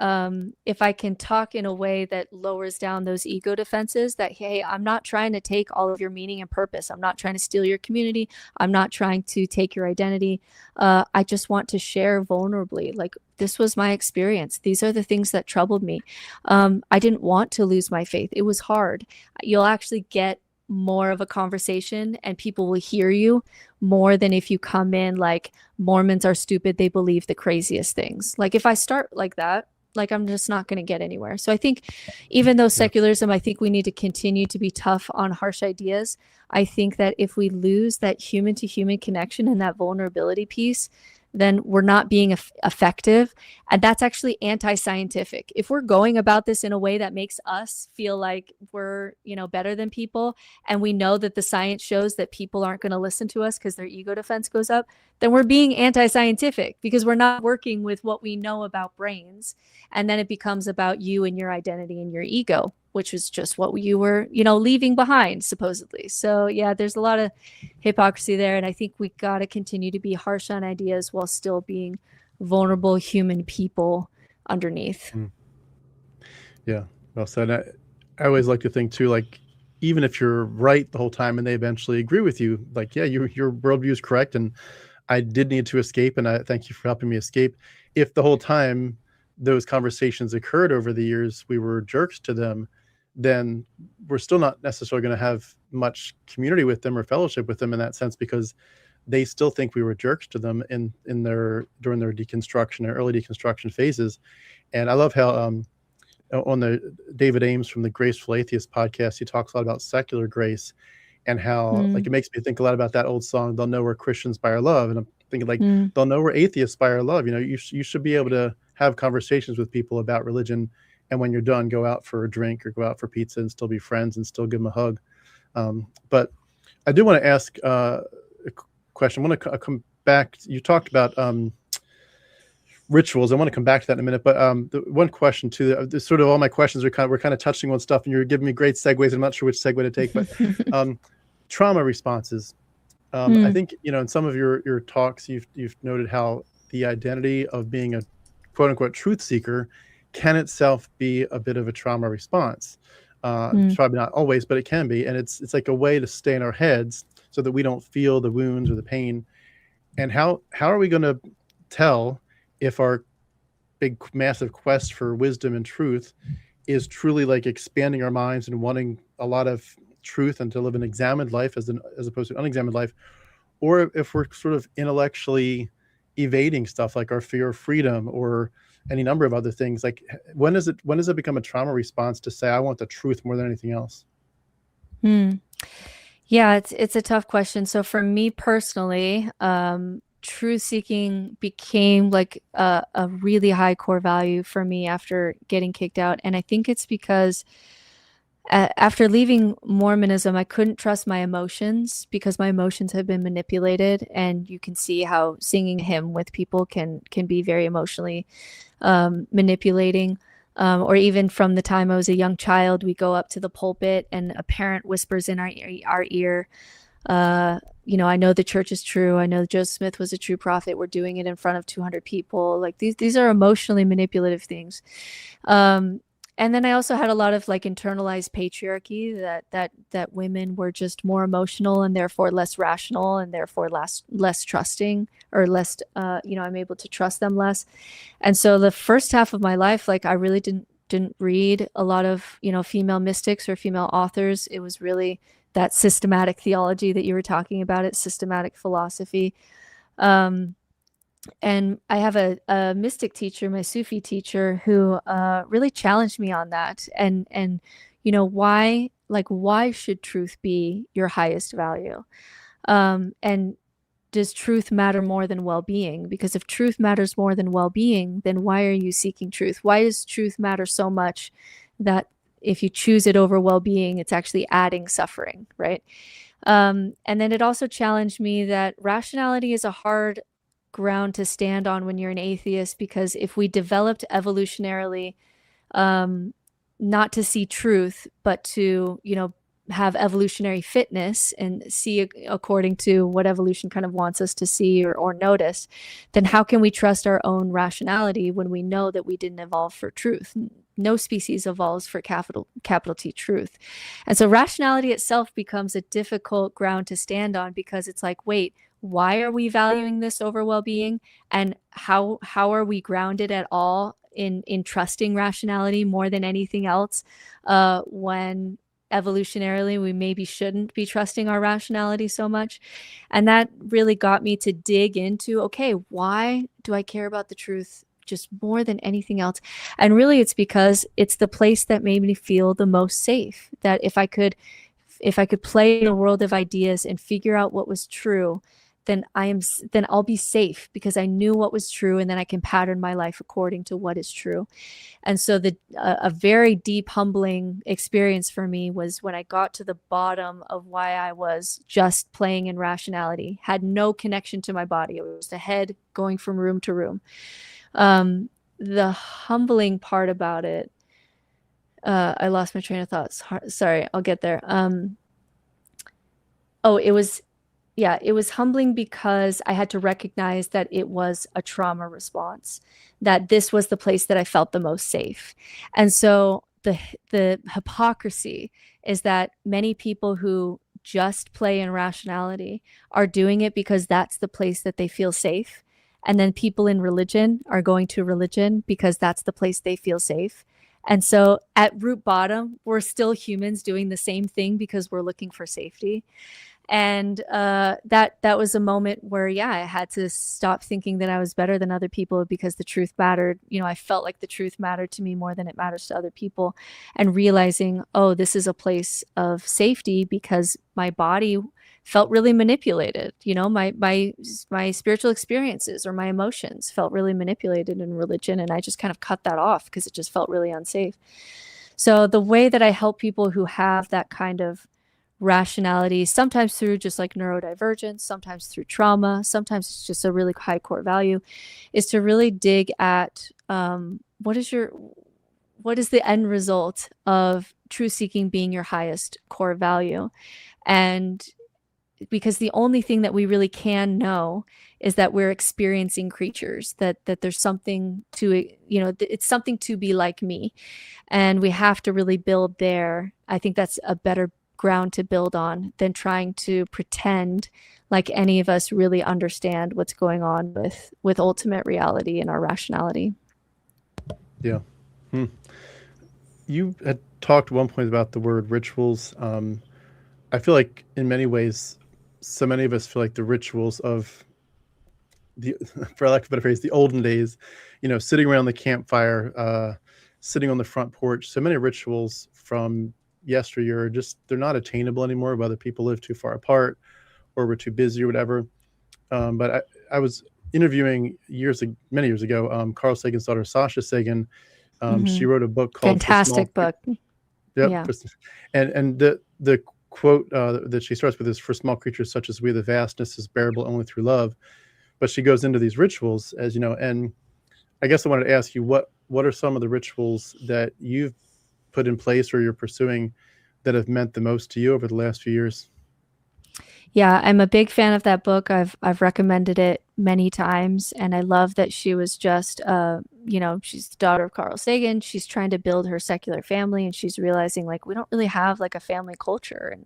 can talk in a way that lowers down those ego defenses, that, hey, I'm not trying to take all of your meaning and purpose. I'm not trying to steal your community. I'm not trying to take your identity. I just want to share vulnerably. Like, this was my experience. These are the things that troubled me. I didn't want to lose my faith. It was hard. You'll actually get more of a conversation and people will hear you more than if you come in like, Mormons are stupid, they believe the craziest things. Like, if I start like that, like, I'm just not going to get anywhere. So I think even though secularism, I think we need to continue to be tough on harsh ideas. I think that if we lose that human to human connection and that vulnerability piece, then we're not being effective. And that's actually anti-scientific. If we're going about this in a way that makes us feel like we're, better than people, and we know that the science shows that people aren't going to listen to us because their ego defense goes up, then we're being anti-scientific because we're not working with what we know about brains. And then it becomes about you and your identity and your ego, which is just what you were, leaving behind, supposedly. So yeah, there's a lot of hypocrisy there. And I think we got to continue to be harsh on ideas while still being vulnerable human people underneath. Yeah, well said. I always like to think too, like, even if you're right the whole time and they eventually agree with you, like, yeah, your worldview is correct. And I did need to escape. And I thank you for helping me escape. If the whole time those conversations occurred over the years, we were jerks to them, then we're still not necessarily going to have much community with them or fellowship with them in that sense, because they still think we were jerks to them during their deconstruction or early deconstruction phases. And I love how on the David Ames from the Graceful Atheist podcast, he talks a lot about secular grace and how like it makes me think a lot about that old song, "They'll know we're Christians by our love." And I'm thinking like, they'll know we're atheists by our love. You should be able to have conversations with people about religion, and when you're done, go out for a drink or go out for pizza and still be friends and still give them a hug. But I do want to ask a question. I want to come back. You talked about rituals. I want to come back to that in a minute. But the one question too, sort of all my questions are we're kind of touching on stuff, and you're giving me great segues. I'm not sure which segue to take, but trauma responses. I think in some of your talks, you've noted how the identity of being a quote unquote truth seeker can itself be a bit of a trauma response. It's probably not always, but it can be. And it's like a way to stay in our heads so that we don't feel the wounds or the pain. And how are we going to tell if our big, massive quest for wisdom and truth is truly like expanding our minds and wanting a lot of truth and to live an examined life as opposed to an unexamined life, or if we're sort of intellectually evading stuff like our fear of freedom or any number of other things? Like, when does it become a trauma response to say, I want the truth more than anything else? Yeah, it's a tough question. So for me personally, truth seeking became like a really high core value for me after getting kicked out. And I think it's because after leaving Mormonism, I couldn't trust my emotions because my emotions have been manipulated. And you can see how singing a hymn with people can be very emotionally manipulating. Or even from the time I was a young child, we go up to the pulpit and a parent whispers in our ear, I know the church is true. I know Joseph Smith was a true prophet. We're doing it in front of 200 people. Like these are emotionally manipulative things. And then I also had a lot of like internalized patriarchy that women were just more emotional and therefore less rational and therefore less trusting, or less, I'm able to trust them less. And so the first half of my life, like I really didn't read a lot of, female mystics or female authors. It was really that systematic theology that you were talking about. It's systematic philosophy. And I have a mystic teacher, my Sufi teacher, who really challenged me on that. And why should truth be your highest value? And does truth matter more than well-being? Because if truth matters more than well-being, then why are you seeking truth? Why does truth matter so much that if you choose it over well-being, it's actually adding suffering, right? And then it also challenged me that rationality is a hard ground to stand on when you're an atheist, because if we developed evolutionarily um, not to see truth, but to, have evolutionary fitness and see according to what evolution kind of wants us to see or notice, then how can we trust our own rationality when we know that we didn't evolve for truth? No species evolves for capital T truth. And so rationality itself becomes a difficult ground to stand on, because it's like, wait, why are we valuing this over well-being? And how are we grounded at all in trusting rationality more than anything else, when evolutionarily we maybe shouldn't be trusting our rationality so much? And that really got me to dig into, okay, why do I care about the truth just more than anything else? And really it's because it's the place that made me feel the most safe. That if I could play in a world of ideas and figure out what was true, then I'll be safe, because I knew what was true, and then I can pattern my life according to what is true. And so a very deep, humbling experience for me was when I got to the bottom of why I was just playing in rationality, had no connection to my body. It was the head going from room to room. The humbling part about it, I lost my train of thoughts. Sorry, I'll get there. It was humbling because I had to recognize that it was a trauma response, that this was the place that I felt the most safe. And so the hypocrisy is that many people who just play in rationality are doing it because that's the place that they feel safe. And then people in religion are going to religion because that's the place they feel safe. And so at root bottom, we're still humans doing the same thing because we're looking for safety. And that was a moment where, I had to stop thinking that I was better than other people because the truth mattered. I felt like the truth mattered to me more than it matters to other people, and realizing, oh, this is a place of safety because my body felt really manipulated. My spiritual experiences or my emotions felt really manipulated in religion, and I just kind of cut that off because it just felt really unsafe. So the way that I help people who have that kind of rationality, sometimes through just like neurodivergence, sometimes through trauma, sometimes it's just a really high core value, is to really dig at what is the end result of truth seeking being your highest core value. And because the only thing that we really can know is that we're experiencing creatures, that there's something to, it's something to be like me, and we have to really build there. I think that's a better ground to build on than trying to pretend like any of us really understand what's going on with ultimate reality and our rationality. Yeah. You had talked at one point about the word rituals. I feel like in many ways, so many of us feel like the rituals of the, for lack of a better phrase, the olden days, sitting around the campfire, sitting on the front porch, so many rituals from yesteryear, just they're not attainable anymore, whether people live too far apart or we're too busy or whatever. But I was interviewing many years ago, Carl Sagan's daughter, Sasha Sagan. She wrote a book called Fantastic book. Yep. Yeah. And the quote that she starts with is, "For small creatures such as we, the vastness is bearable only through love." But she goes into these rituals, as you know, and I guess I wanted to ask you, what are some of the rituals that you've put in place or you're pursuing that have meant the most to you over the last few years? Yeah, I'm a big fan of that book. I've recommended it many times, and I love that she was just, she's the daughter of Carl Sagan. She's trying to build her secular family, and she's realizing like we don't really have like a family culture,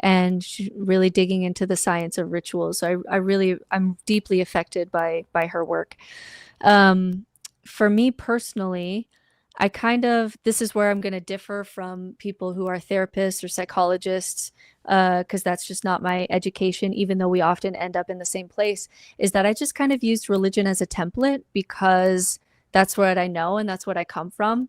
and she's really digging into the science of rituals. So I'm deeply affected by her work. For me personally, this is where I'm going to differ from people who are therapists or psychologists, because that's just not my education, even though we often end up in the same place, is that I just kind of used religion as a template because that's what I know and that's what I come from.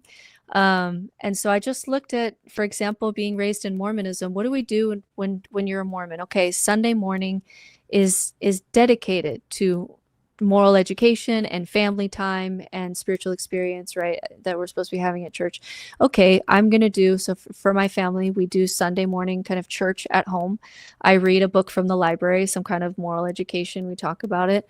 And so I just looked at, for example, being raised in Mormonism. What do we do when you're a Mormon? Okay, Sunday morning is dedicated to moral education and family time and spiritual experience, right? That we're supposed to be having at church. Okay, I'm going to do, so for my family, we do Sunday morning kind of church at home. I read a book from the library, some kind of moral education. We talk about it.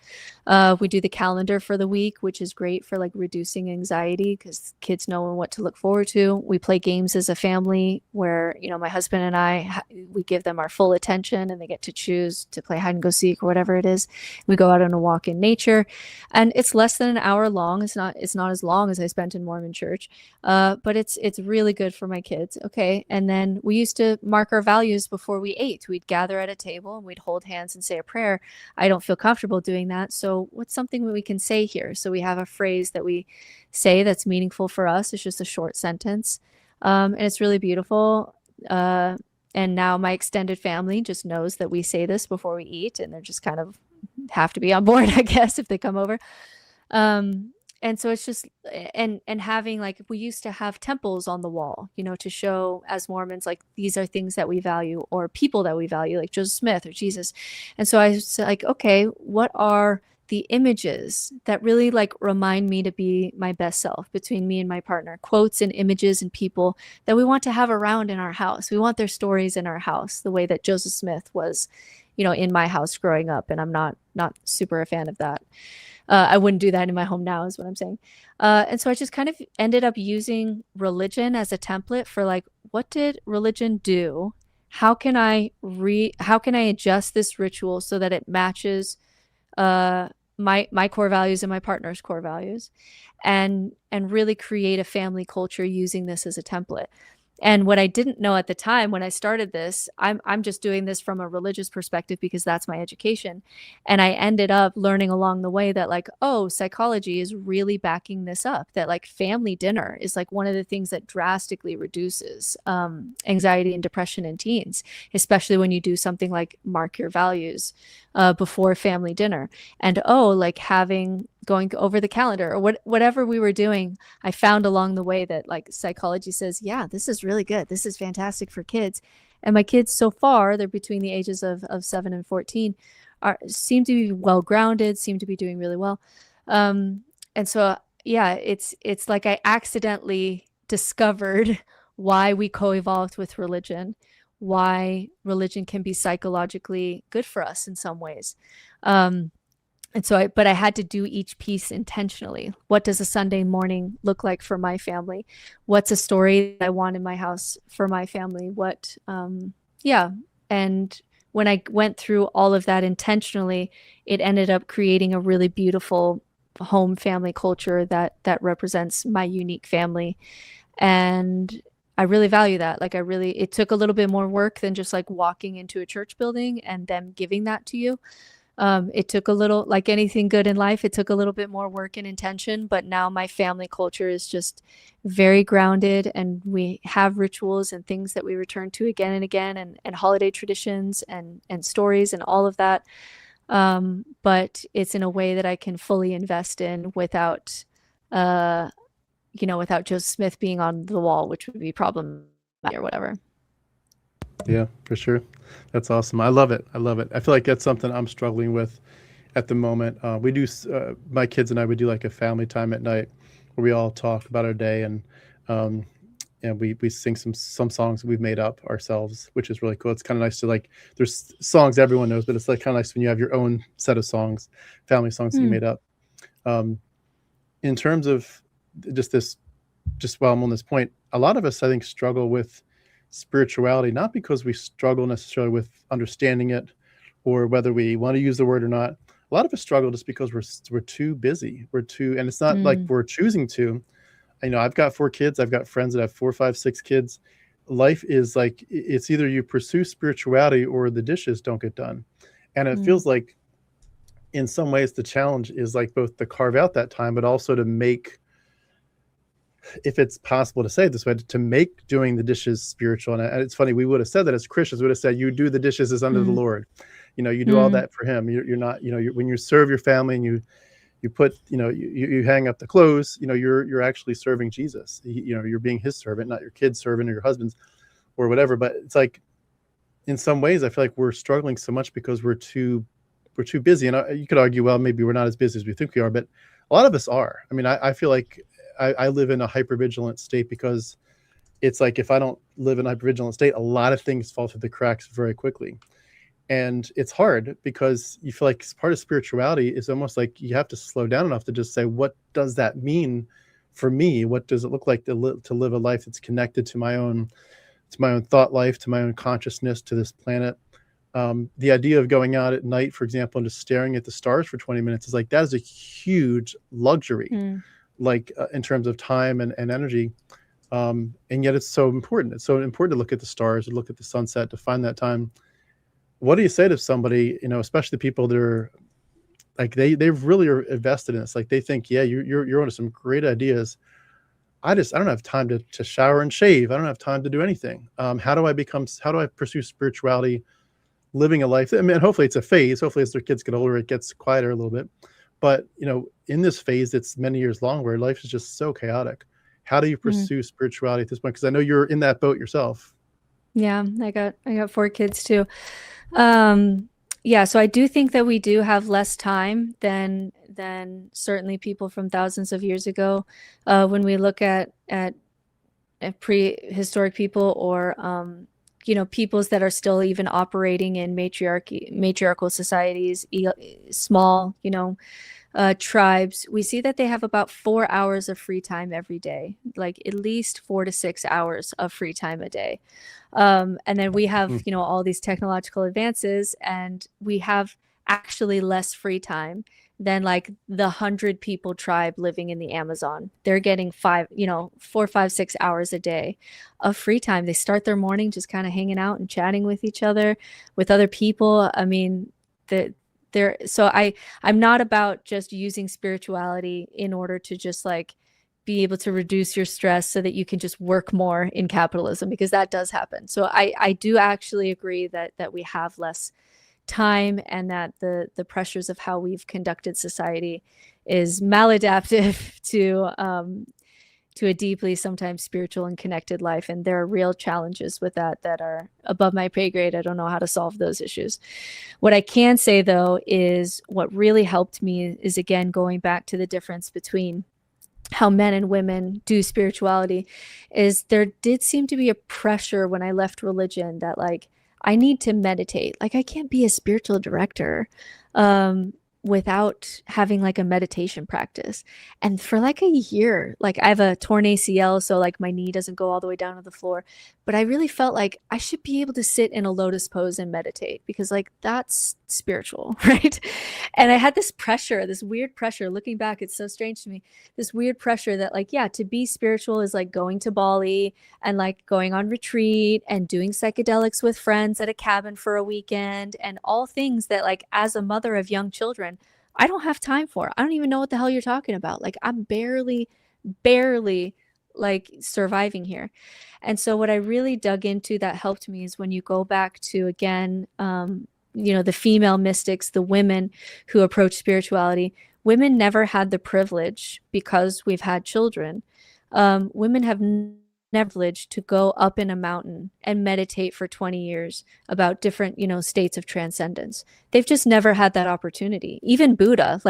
We do the calendar for the week, which is great for like reducing anxiety because kids know what to look forward to. We play games as a family where, you know, my husband and I, we give them our full attention and they get to choose to play hide and go seek or whatever it is. We go out on a walk in nature, and it's less than an hour long. It's not as long as I spent in Mormon church, but it's really good for my kids. Okay, and then we used to mark our values before we ate. We'd gather at a table and we'd hold hands and say a prayer. I don't feel comfortable doing that, so what's something that we can say here? So we have a phrase that we say that's meaningful for us. It's just a short sentence, and it's really beautiful. And now my extended family just knows that we say this before we eat, and they're just kind of have to be on board, I guess, if they come over. And so it's just, and having, like, we used to have temples on the wall, you know, to show as Mormons, like, these are things that we value, or people that we value, like Joseph Smith or Jesus. And so I was like, okay, what are the images that really like remind me to be my best self between me and my partner? Quotes and images and people that we want to have around in our house. We want their stories in our house, the way that Joseph Smith was, you know, in my house growing up. And I'm not super a fan of that. I wouldn't do that in my home now, is what I'm saying. And so I just kind of ended up using religion as a template for, like, what did religion do? How can I adjust this ritual so that it matches my core values and my partner's core values, and really create a family culture using this as a template. And what I didn't know at the time when I started this, I'm just doing this from a religious perspective because that's my education. And I ended up learning along the way that, like, oh, psychology is really backing this up, that like family dinner is like one of the things that drastically reduces anxiety and depression in teens, especially when you do something like mark your values before family dinner. And like going over the calendar or whatever we were doing, I found along the way that, like, psychology says, yeah, this is really good. This is fantastic for kids. And my kids so far, they're between the ages of 7 and 14, seem to be well-grounded, seem to be doing really well. And so, yeah, it's like I accidentally discovered why we co-evolved with religion, why religion can be psychologically good for us in some ways. And so I had to do each piece intentionally. What does a Sunday morning look like for my family? What's a story that I want in my house for my family? And when I went through all of that intentionally, it ended up creating a really beautiful home family culture that represents my unique family. And I really value that. Like, it took a little bit more work than just like walking into a church building and them giving that to you. It took a little, like anything good in life, it took a little bit more work and intention, but now my family culture is just very grounded, and we have rituals and things that we return to again and again, and holiday traditions and stories and all of that. But it's in a way that I can fully invest in without Joseph Smith being on the wall, which would be problematic or whatever. Yeah, for sure. That's awesome. I love it. I feel like that's something I'm struggling with at the moment. We do, my kids and I would do like a family time at night where we all talk about our day, and we sing some songs we've made up ourselves, which is really cool. It's kind of nice to, like, there's songs everyone knows, but it's like kind of nice when you have your own set of songs, family songs that you made up. In terms of just while I'm on this point, a lot of us, I think, struggle with spirituality, not because we struggle necessarily with understanding it or whether we want to use the word or not. A lot of us struggle just because we're too busy. And it's not like we're choosing to. I know I've got 4 kids. I've got friends that have 4, 5, 6 kids. Life is like, it's either you pursue spirituality or the dishes don't get done. And it feels like in some ways the challenge is like both to carve out that time, but also to make if it's possible to say it this way, to make doing the dishes spiritual. And it's funny, we would have said that as Christians, we would have said, you do the dishes as unto the Lord. You do all that for him. You're not, when you serve your family and you put, you hang up the clothes, you're actually serving Jesus. You're being his servant, not your kid's servant or your husband's or whatever. But it's like, in some ways, I feel like we're struggling so much because we're too busy. And you could argue, well, maybe we're not as busy as we think we are, but a lot of us are. I mean, I feel like I live in a hypervigilant state because it's like, if I don't live in a hypervigilant state, a lot of things fall through the cracks very quickly. And it's hard because you feel like part of spirituality is almost like you have to slow down enough to just say, what does that mean for me? What does it look like to live a life that's connected to my own thought life, to my own consciousness, to this planet? The idea of going out at night, for example, and just staring at the stars for 20 minutes is like, that is a huge luxury, like in terms of time and energy. And yet it's so important. It's so important to look at the stars, to look at the sunset, to find that time. What do you say to somebody, especially people that are like, they really are invested in this. Like they think, yeah, you're onto some great ideas. I don't have time to shower and shave. I don't have time to do anything. How do I pursue spirituality, living a life? I mean, hopefully it's a phase. Hopefully as their kids get older, it gets quieter a little bit. But, in this phase, it's many years long where life is just so chaotic. How do you pursue spirituality at this point? Because I know you're in that boat yourself. Yeah, I got 4 kids too. Yeah, so I do think that we do have less time than certainly people from thousands of years ago. When we look at prehistoric people or peoples that are still even operating in matriarchal societies, small, tribes, we see that they have about 4 hours of free time every day, like at least 4 to 6 hours of free time a day. And then we have, all these technological advances, and we have actually less free time than like the 100 people tribe living in the Amazon. They're getting 4, 5, 6 hours a day of free time. They start their morning just kind of hanging out and chatting with each other, with other people. I mean, so I'm not about just using spirituality in order to just like be able to reduce your stress so that you can just work more in capitalism, because that does happen. So I do actually agree that we have less time, and that the pressures of how we've conducted society is maladaptive to a deeply sometimes spiritual and connected life. And there are real challenges with that are above my pay grade. I don't know how to solve those issues. What I can say though is what really helped me is, again, going back to the difference between how men and women do spirituality, is there did seem to be a pressure when I left religion that like, I need to meditate. Like I can't be a spiritual director without having like a meditation practice. And for like a year, like I have a torn ACL, so like my knee doesn't go all the way down to the floor, but I really felt like I should be able to sit in a lotus pose and meditate, because like that's spiritual, right? And I had this pressure, this weird pressure. Looking back, it's so strange to me, this weird pressure that like, yeah, to be spiritual is like going to Bali and like going on retreat and doing psychedelics with friends at a cabin for a weekend, and all things that like, as a mother of young children, I don't have time for. I don't even know what the hell you're talking about. Like I'm barely like surviving here. And so what I really dug into that helped me is when you go back to, again, the female mystics, the women who approach spirituality. Women never had the privilege, because we've had children. Women have never privilege to go up in a mountain and meditate for 20 years about different, states of transcendence. They've just never had that opportunity. Even Buddha,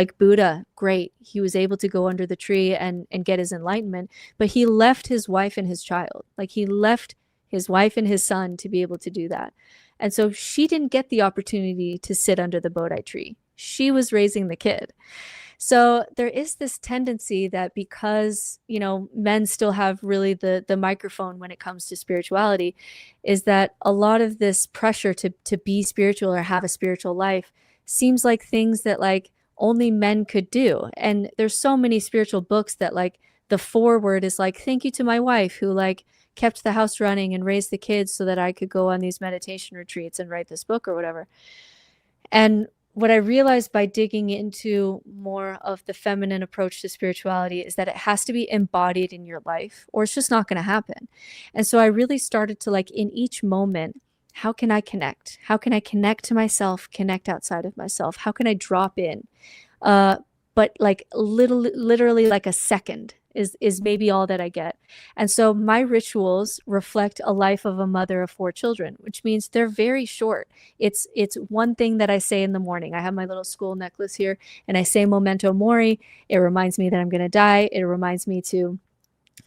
great. He was able to go under the tree and get his enlightenment, but he left his wife and his child. Like he left his wife and his son to be able to do that. And so she didn't get the opportunity to sit under the Bodhi tree. She was raising the kid. So there is this tendency that because, men still have really the microphone when it comes to spirituality, is that a lot of this pressure to be spiritual or have a spiritual life seems like things that like only men could do. And there's so many spiritual books that like the foreword is like, thank you to my wife who like kept the house running and raised the kids so that I could go on these meditation retreats and write this book or whatever. And what I realized by digging into more of the feminine approach to spirituality is that it has to be embodied in your life, or it's just not going to happen. And so I really started to, like, in each moment, how can I connect? How can I connect to myself, connect outside of myself? How can I drop in? But like literally like a second is maybe all that I get. And so my rituals reflect a life of a mother of 4 children, which means they're very short. It's one thing that I say in the morning. I have my little school necklace here, and I say Memento Mori. It reminds me that I'm going to die. It reminds me to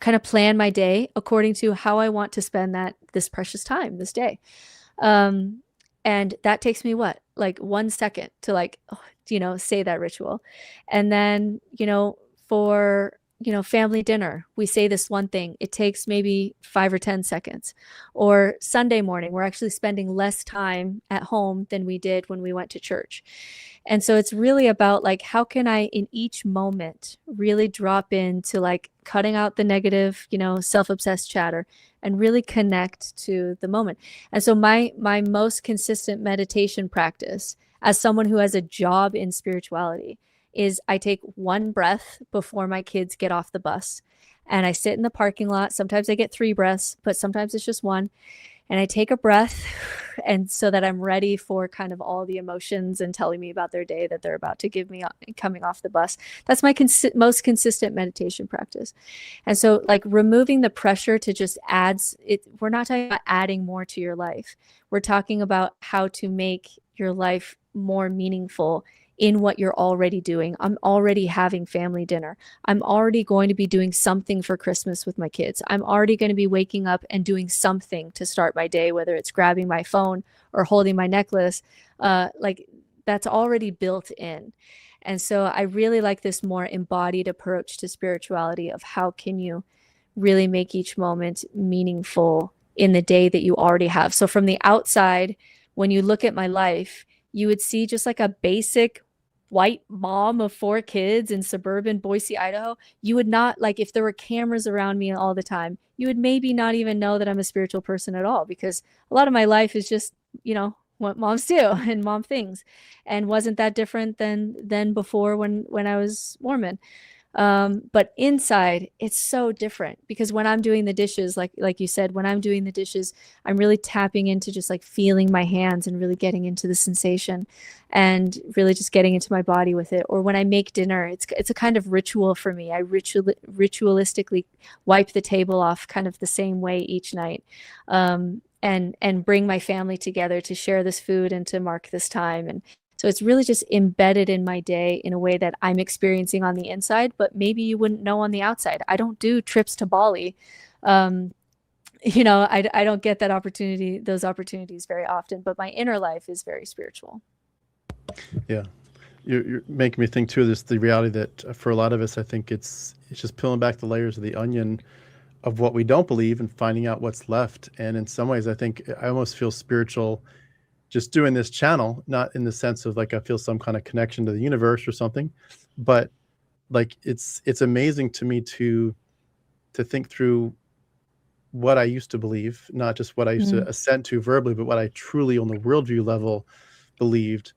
kind of plan my day according to how I want to spend this precious time, this day. And that takes me what, like 1 second to, like, say that ritual. And then, for, family dinner, we say this one thing. It takes maybe 5 or 10 seconds. Or Sunday morning, we're actually spending less time at home than we did when we went to church. And so it's really about, like, how can I in each moment really drop into, like, cutting out the negative, self-obsessed chatter, and really connect to the moment. And so my most consistent meditation practice, as someone who has a job in spirituality, is I take 1 breath before my kids get off the bus, and I sit in the parking lot. Sometimes I get 3 breaths, but sometimes it's just 1. And I take a breath, and so that I'm ready for kind of all the emotions and telling me about their day that they're about to give me coming off the bus. That's my most consistent meditation practice. And so, like, removing the pressure to just we're not talking about adding more to your life. We're talking about how to make your life more meaningful in what you're already doing. I'm already having family dinner. I'm already going to be doing something for Christmas with my kids. I'm already going to be waking up and doing something to start my day, whether it's grabbing my phone or holding my necklace. Like, that's already built in. And so I really like this more embodied approach to spirituality of how can you really make each moment meaningful in the day that you already have. So from the outside, when you look at my life, you would see just like a basic white mom of 4 kids in suburban Boise, Idaho. You would not, like, if there were cameras around me all the time, you would maybe not even know that I'm a spiritual person at all, because a lot of my life is just, what moms do and mom things, and wasn't that different than before when I was Mormon. But inside, it's so different, because when I'm doing the dishes, like you said, when I'm doing the dishes, I'm really tapping into just like feeling my hands and really getting into the sensation and really just getting into my body with it. Or when I make dinner, it's a kind of ritual for me. I ritualistically wipe the table off kind of the same way each night, and bring my family together to share this food and to mark this time. And so it's really just embedded in my day in a way that I'm experiencing on the inside, but maybe you wouldn't know on the outside. I don't do trips to Bali. I don't get those opportunities very often, but my inner life is very spiritual. Yeah. You're making me think too, the reality that for a lot of us, I think it's just peeling back the layers of the onion of what we don't believe and finding out what's left. And in some ways, I think I almost feel spiritual just doing this channel, not in the sense of like I feel some kind of connection to the universe or something, but like it's amazing to me to think through what I used to believe, not just what I used to assent to verbally, but what I truly on the worldview level believed,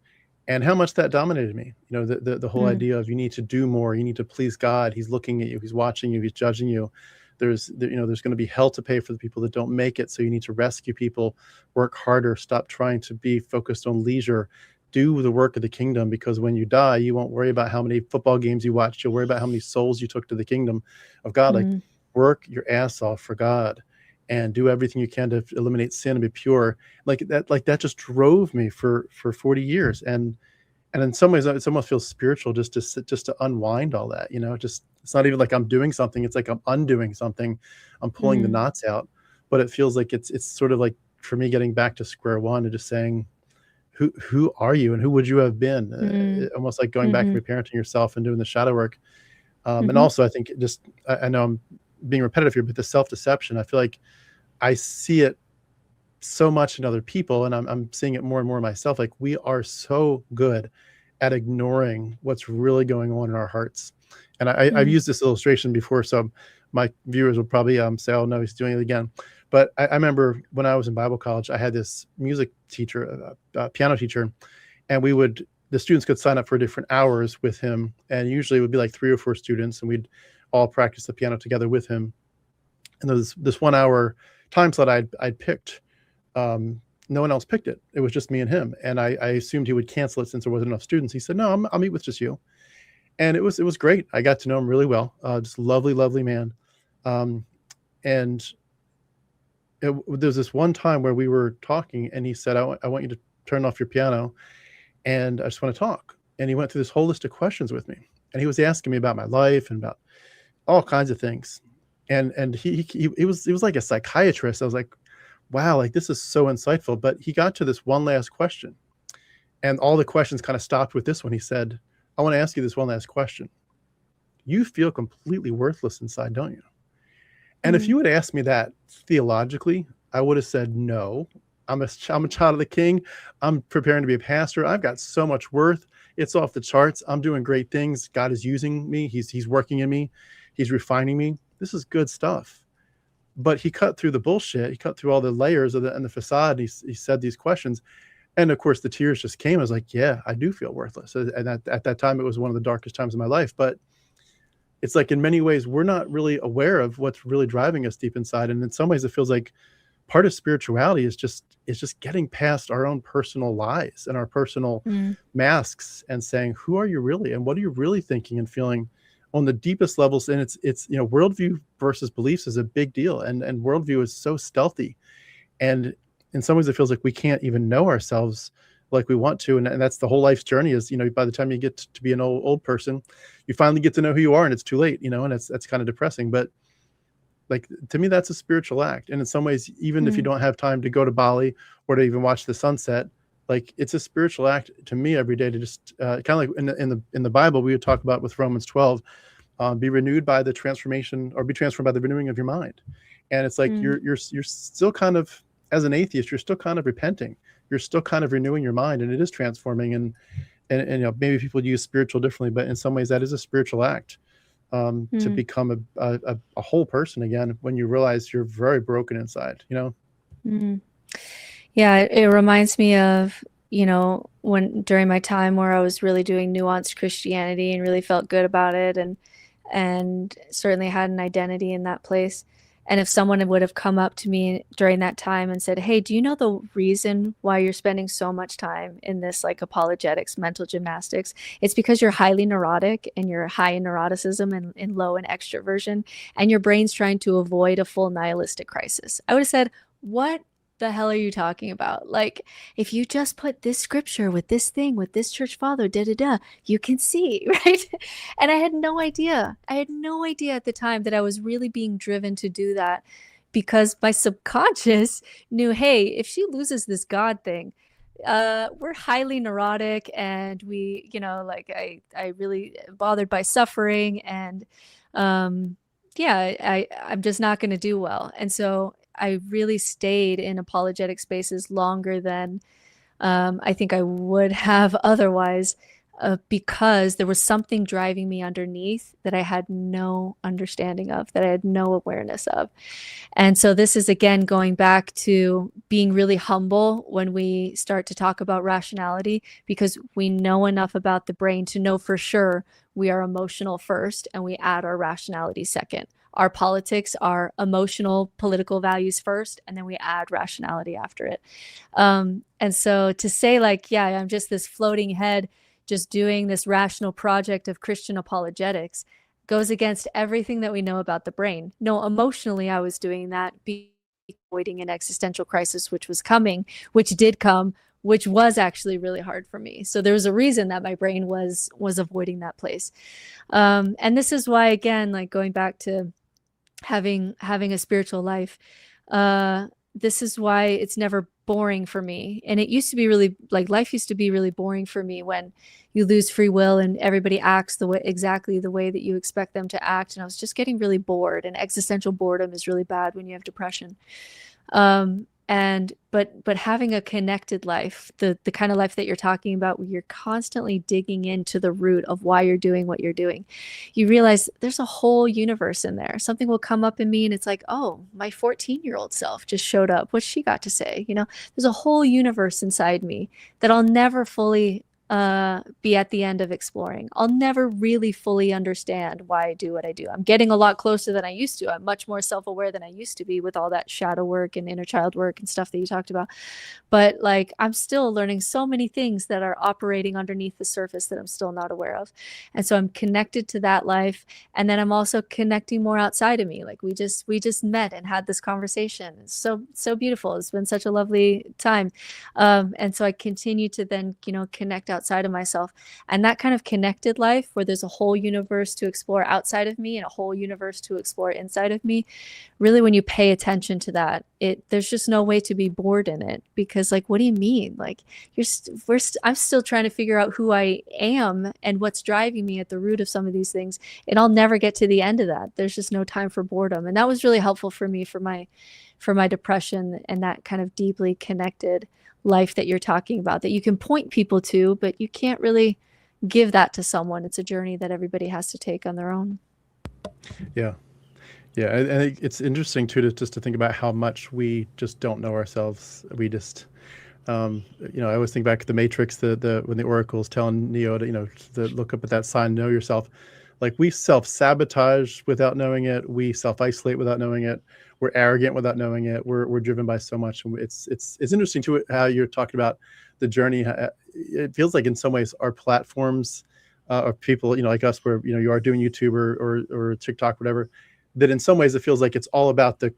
and how much that dominated me. The whole idea of you need to do more, you need to please God. He's looking at you, he's watching you, he's judging you. There's going to be hell to pay for the people that don't make it. So you need to rescue people, work harder, stop trying to be focused on leisure, do the work of the kingdom, because when you die, you won't worry about how many football games you watched. You'll worry about how many souls you took to the kingdom of God. Like, work your ass off for God and do everything you can to eliminate sin and be pure. Like that just drove me for 40 years. And in some ways, it almost feels spiritual just to unwind all that, it's not even like I'm doing something. It's like I'm undoing something. I'm pulling the knots out, but it feels like it's sort of like for me getting back to square one and just saying, who are you and who would you have been? Almost like going back and reparenting yourself and doing the shadow work. And also I think I know I'm being repetitive here, but the self-deception, I feel like I see it so much in other people, and I'm seeing it more and more in myself. Like, we are so good at ignoring what's really going on in our hearts. And I've used this illustration before, so my viewers will probably say, oh no, he's doing it again. But I remember when I was in Bible college, I had this music teacher, a piano teacher, and we would the students could sign up for different hours with him, and usually it would be like 3 or 4 students, and we'd all practice the piano together with him. And there was this 1 hour time slot I'd picked. No one else picked it. It was just me and him. And I assumed he would cancel it since there wasn't enough students. He said, "No, I'll meet with just you." And it was great. I got to know him really well. Just lovely, lovely man. And there was this one time where we were talking, and he said, I want you to turn off your piano, and I just want to talk." And he went through this whole list of questions with me. And he was asking me about my life and about all kinds of things. And he was like a psychiatrist. I was like, wow, like this is so insightful. But he got to this one last question, and all the questions kind of stopped with this one. He said, "I want to ask you this one last question. You feel completely worthless inside, don't you?" And if you had asked me that theologically, I would have said, "No, I'm a child of the King. I'm preparing to be a pastor. I've got so much worth. It's off the charts. I'm doing great things. God is using me. He's working in me. He's refining me. This is good stuff." But he cut through the bullshit. He cut through all the layers of the facade. He said these questions. And of course, the tears just came. I was like, yeah, I do feel worthless. And at that time, it was one of the darkest times of my life. But it's like, in many ways, we're not really aware of what's really driving us deep inside. And in some ways, it feels like part of spirituality is just getting past our own personal lies and our personal masks, and saying, who are you really? And what are you really thinking and feeling on the deepest levels? And it's worldview versus beliefs is a big deal. And worldview is so stealthy. And in some ways, it feels like we can't even know ourselves like we want to. And that's the whole life's journey is, by the time you get to be an old person, you finally get to know who you are, and it's too late, and that's kind of depressing. But like, to me, that's a spiritual act. And in some ways, even if you don't have time to go to Bali or to even watch the sunset, like, it's a spiritual act to me every day to just kind of like in the Bible, we would talk about with Romans 12, be renewed by the transformation, or be transformed by the renewing of your mind. And it's like, you're still kind of, as an atheist, you're still kind of repenting. You're still kind of renewing your mind, and it is transforming. And maybe people use spiritual differently, but in some ways that is a spiritual act, to become a whole person again, when you realize you're very broken inside, Yeah, it reminds me of, when during my time where I was really doing nuanced Christianity and really felt good about it, and certainly had an identity in that place. And if someone would have come up to me during that time and said, "Hey, do you know the reason why you're spending so much time in this like apologetics, mental gymnastics? It's because you're highly neurotic, and you're high in neuroticism and low in extroversion, and your brain's trying to avoid a full nihilistic crisis." I would have said, "What the hell are you talking about? Like, if you just put this scripture with this thing, with this church father, you can see," right? And I had no idea. I had no idea at the time that I was really being driven to do that, because my subconscious knew, hey, if she loses this God thing, we're highly neurotic, and we, I really bothered by suffering, and I'm just not going to do well. And so I really stayed in apologetic spaces longer than I think I would have otherwise, because there was something driving me underneath that I had no understanding of, that I had no awareness of. And so this is, again, going back to being really humble when we start to talk about rationality, because we know enough about the brain to know for sure we are emotional first, and we add our rationality second. Our politics are emotional, political values first, and then we add rationality after it. And so to say like, yeah, I'm just this floating head, just doing this rational project of Christian apologetics, goes against everything that we know about the brain. No, emotionally, I was doing that, avoiding an existential crisis, which was coming, which did come, which was actually really hard for me. So there was a reason that my brain was avoiding that place. And this is why, again, like going back to having a spiritual life, this is why it's never boring for me. And it used to be really, like, life used to be really boring for me when you lose free will and everybody acts exactly the way that you expect them to act. And I was just getting really bored, and existential boredom is really bad when you have depression. But having a connected life, the kind of life that you're talking about, where you're constantly digging into the root of why you're doing what you're doing, you realize there's a whole universe in there. Something will come up in me, and it's like, oh, my 14-year-old self just showed up. What's she got to say? There's a whole universe inside me that I'll never fully be at the end of exploring. I'll never really fully understand why I do what I do. I'm getting a lot closer than I used to. I'm much more self-aware than I used to be with all that shadow work and inner child work and stuff that you talked about. But like, I'm still learning so many things that are operating underneath the surface that I'm still not aware of. And so I'm connected to that life. And then I'm also connecting more outside of me. Like we just met and had this conversation. It's so beautiful. It's been such a lovely time. And so I continue to then, connect outside of myself, and that kind of connected life where there's a whole universe to explore outside of me and a whole universe to explore inside of me. Really, when you pay attention to that, there's just no way to be bored in it, because like, what do you mean? Like I'm still trying to figure out who I am and what's driving me at the root of some of these things. And I'll never get to the end of that. There's just no time for boredom. And that was really helpful for me for my depression, and that kind of deeply connected life that you're talking about, that you can point people to, but you can't really give that to someone. It's a journey that everybody has to take on their own. Yeah. Yeah. I think it's interesting too, to think about how much we just don't know ourselves. We just, I always think back to the Matrix, when the Oracle's telling Neo to look up at that sign, know yourself. Like, we self-sabotage without knowing it. We self-isolate without knowing it. We're arrogant without knowing it. We're driven by so much. And it's interesting too how you're talking about the journey. It feels like in some ways our platforms, or people like us, where you are doing YouTube or TikTok, whatever, that in some ways it feels like it's all about the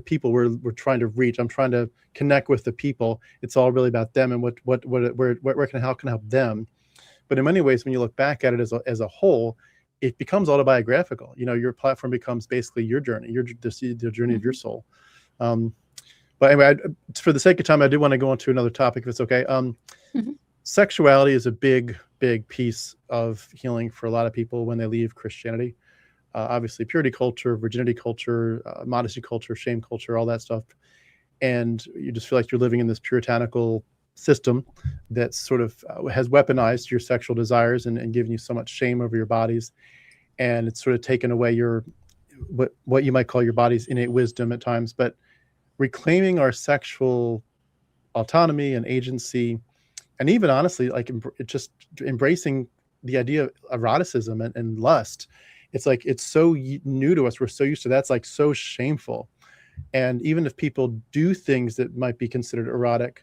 people we're trying to reach. I'm trying to connect with the people. It's all really about them and how can I help them. But in many ways, when you look back at it as a whole, it becomes autobiographical. Your platform becomes basically your journey, the journey of your soul. But anyway, for the sake of time, I do want to go on to another topic, if it's okay. Sexuality is a big, big piece of healing for a lot of people when they leave Christianity. Obviously, purity culture, virginity culture, modesty culture, shame culture, all that stuff. And you just feel like you're living in this puritanical system that sort of has weaponized your sexual desires and given you so much shame over your bodies, and it's sort of taken away your what you might call your body's innate wisdom at times. But reclaiming our sexual autonomy and agency, and even honestly, like just embracing the idea of eroticism and lust, it's like it's so new to us. We're so used to that's like so shameful. And even if people do things that might be considered erotic,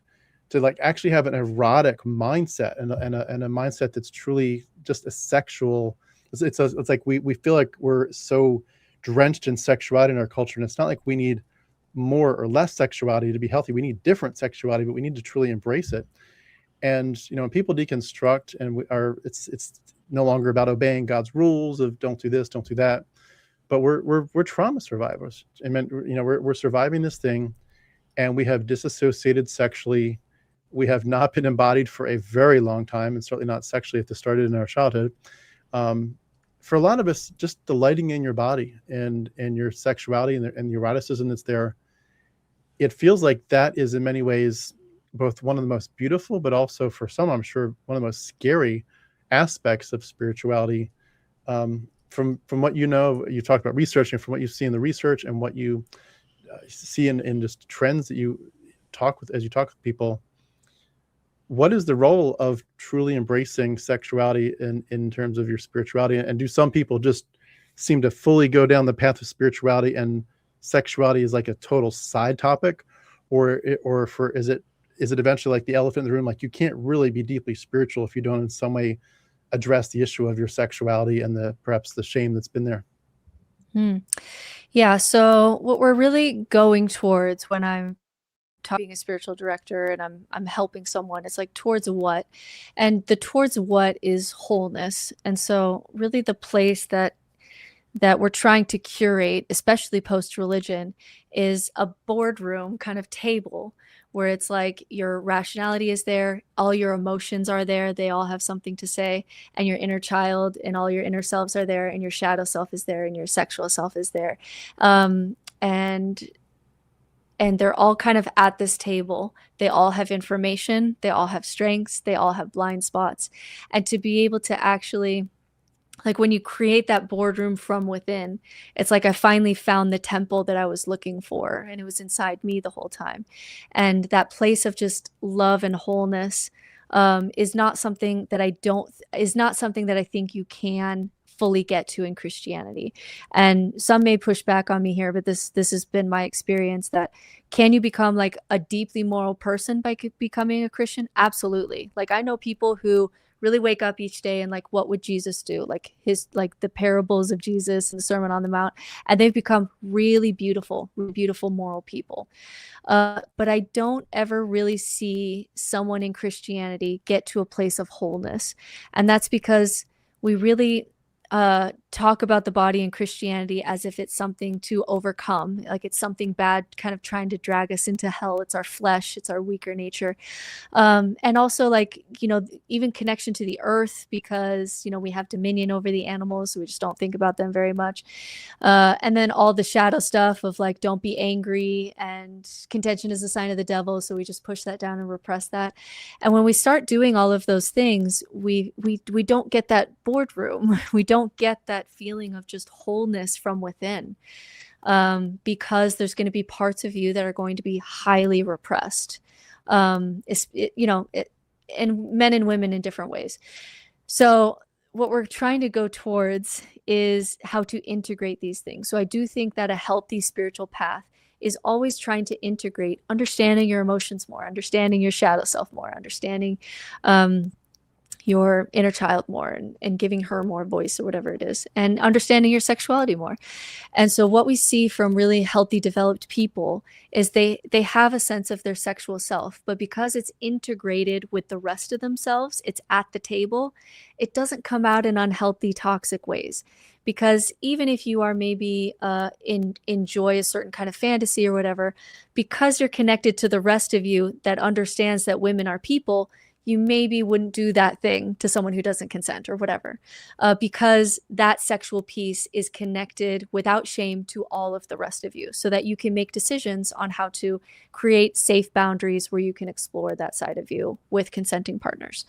to like actually have an erotic mindset and a mindset that's truly just a sexual, it's like we feel like we're so drenched in sexuality in our culture, and it's not like we need more or less sexuality to be healthy. We need different sexuality, but we need to truly embrace it. And when people deconstruct, and it's no longer about obeying God's rules of don't do this, don't do that, but we're trauma survivors. And we're surviving this thing, and we have disassociated sexually. We have not been embodied for a very long time, and certainly not sexually if this started in our childhood. For a lot of us, just delighting in your body and your sexuality and the eroticism that's there, it feels like that is in many ways both one of the most beautiful, but also for some, I'm sure, one of the most scary aspects of spirituality. From what you talked about researching, from what you see in the research and what you see in just trends that you talk with people. What is the role of truly embracing sexuality in terms of your spirituality? And do some people just seem to fully go down the path of spirituality, and sexuality is like a total side topic, or is it eventually like the elephant in the room? Like, you can't really be deeply spiritual if you don't in some way address the issue of your sexuality and perhaps the shame that's been there. Yeah. So what we're really going towards when I'm being a spiritual director and I'm helping someone, it's like towards what, and the towards what is wholeness. And so really the place that we're trying to curate, especially post-religion, is a boardroom kind of table where it's like your rationality is there, all your emotions are there, they all have something to say, and your inner child and all your inner selves are there, and your shadow self is there, and your sexual self is there. And they're all kind of at this table. They all have information, they all have strengths, they all have blind spots. And to be able to actually, like when you create that boardroom from within, it's like I finally found the temple that I was looking for, and it was inside me the whole time. And that place of just love and wholeness, is not something that I think you can fully get to in Christianity. And some may push back on me here, but this has been my experience, that can you become like a deeply moral person by becoming a Christian? Absolutely. Like, I know people who really wake up each day and like, what would Jesus do? Like the parables of Jesus and the Sermon on the Mount, and they've become really beautiful moral people. But I don't ever really see someone in Christianity get to a place of wholeness. And that's because we really talk about the body in Christianity as if it's something to overcome, like it's something bad kind of trying to drag us into hell. It's our flesh, it's our weaker nature. And also, like, even connection to the earth, because, we have dominion over the animals, so we just don't think about them very much. And then all the shadow stuff of like, don't be angry, and contention is a sign of the devil, so we just push that down and repress that. And when we start doing all of those things, we don't get that boardroom. We don't get that feeling of just wholeness from within, because there's going to be parts of you that are going to be highly repressed, and men and women in different ways. So what we're trying to go towards is how to integrate these things. So I do think that a healthy spiritual path is always trying to integrate understanding your emotions more, understanding your shadow self more, understanding your inner child more, and giving her more voice, or whatever it is, and understanding your sexuality more. And so what we see from really healthy, developed people is they have a sense of their sexual self, but because it's integrated with the rest of themselves, it's at the table, it doesn't come out in unhealthy, toxic ways. Because even if you are maybe enjoy a certain kind of fantasy or whatever, because you're connected to the rest of you that understands that women are people, you maybe wouldn't do that thing to someone who doesn't consent or whatever, because that sexual piece is connected without shame to all of the rest of you, so that you can make decisions on how to create safe boundaries where you can explore that side of you with consenting partners.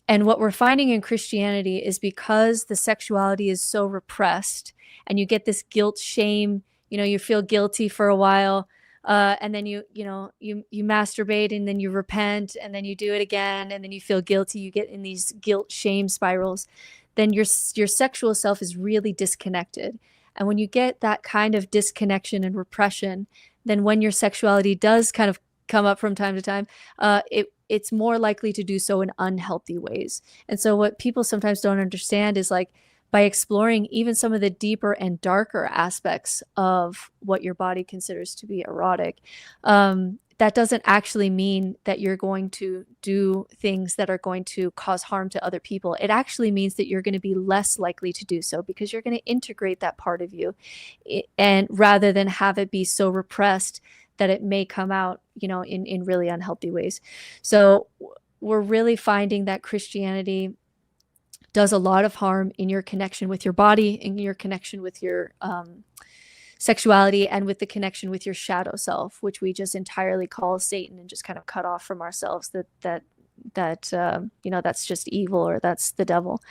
And what we're finding in Christianity is, because the sexuality is so repressed, and you get this guilt, shame, you feel guilty for a while, and then you masturbate, and then you repent, and then you do it again, and then you feel guilty. You get in these guilt shame spirals. Then your sexual self is really disconnected. And when you get that kind of disconnection and repression, then when your sexuality does kind of come up from time to time, it's more likely to do so in unhealthy ways. And so what people sometimes don't understand is, like, by exploring even some of the deeper and darker aspects of what your body considers to be erotic, that doesn't actually mean that you're going to do things that are going to cause harm to other people. It actually means that you're going to be less likely to do so, because you're going to integrate that part of you, and rather than have it be so repressed that it may come out, in really unhealthy ways. So we're really finding that Christianity does a lot of harm in your connection with your body, in your connection with your sexuality, and with the connection with your shadow self, which we just entirely call Satan, and just kind of cut off from ourselves that that's just evil, or that's the devil.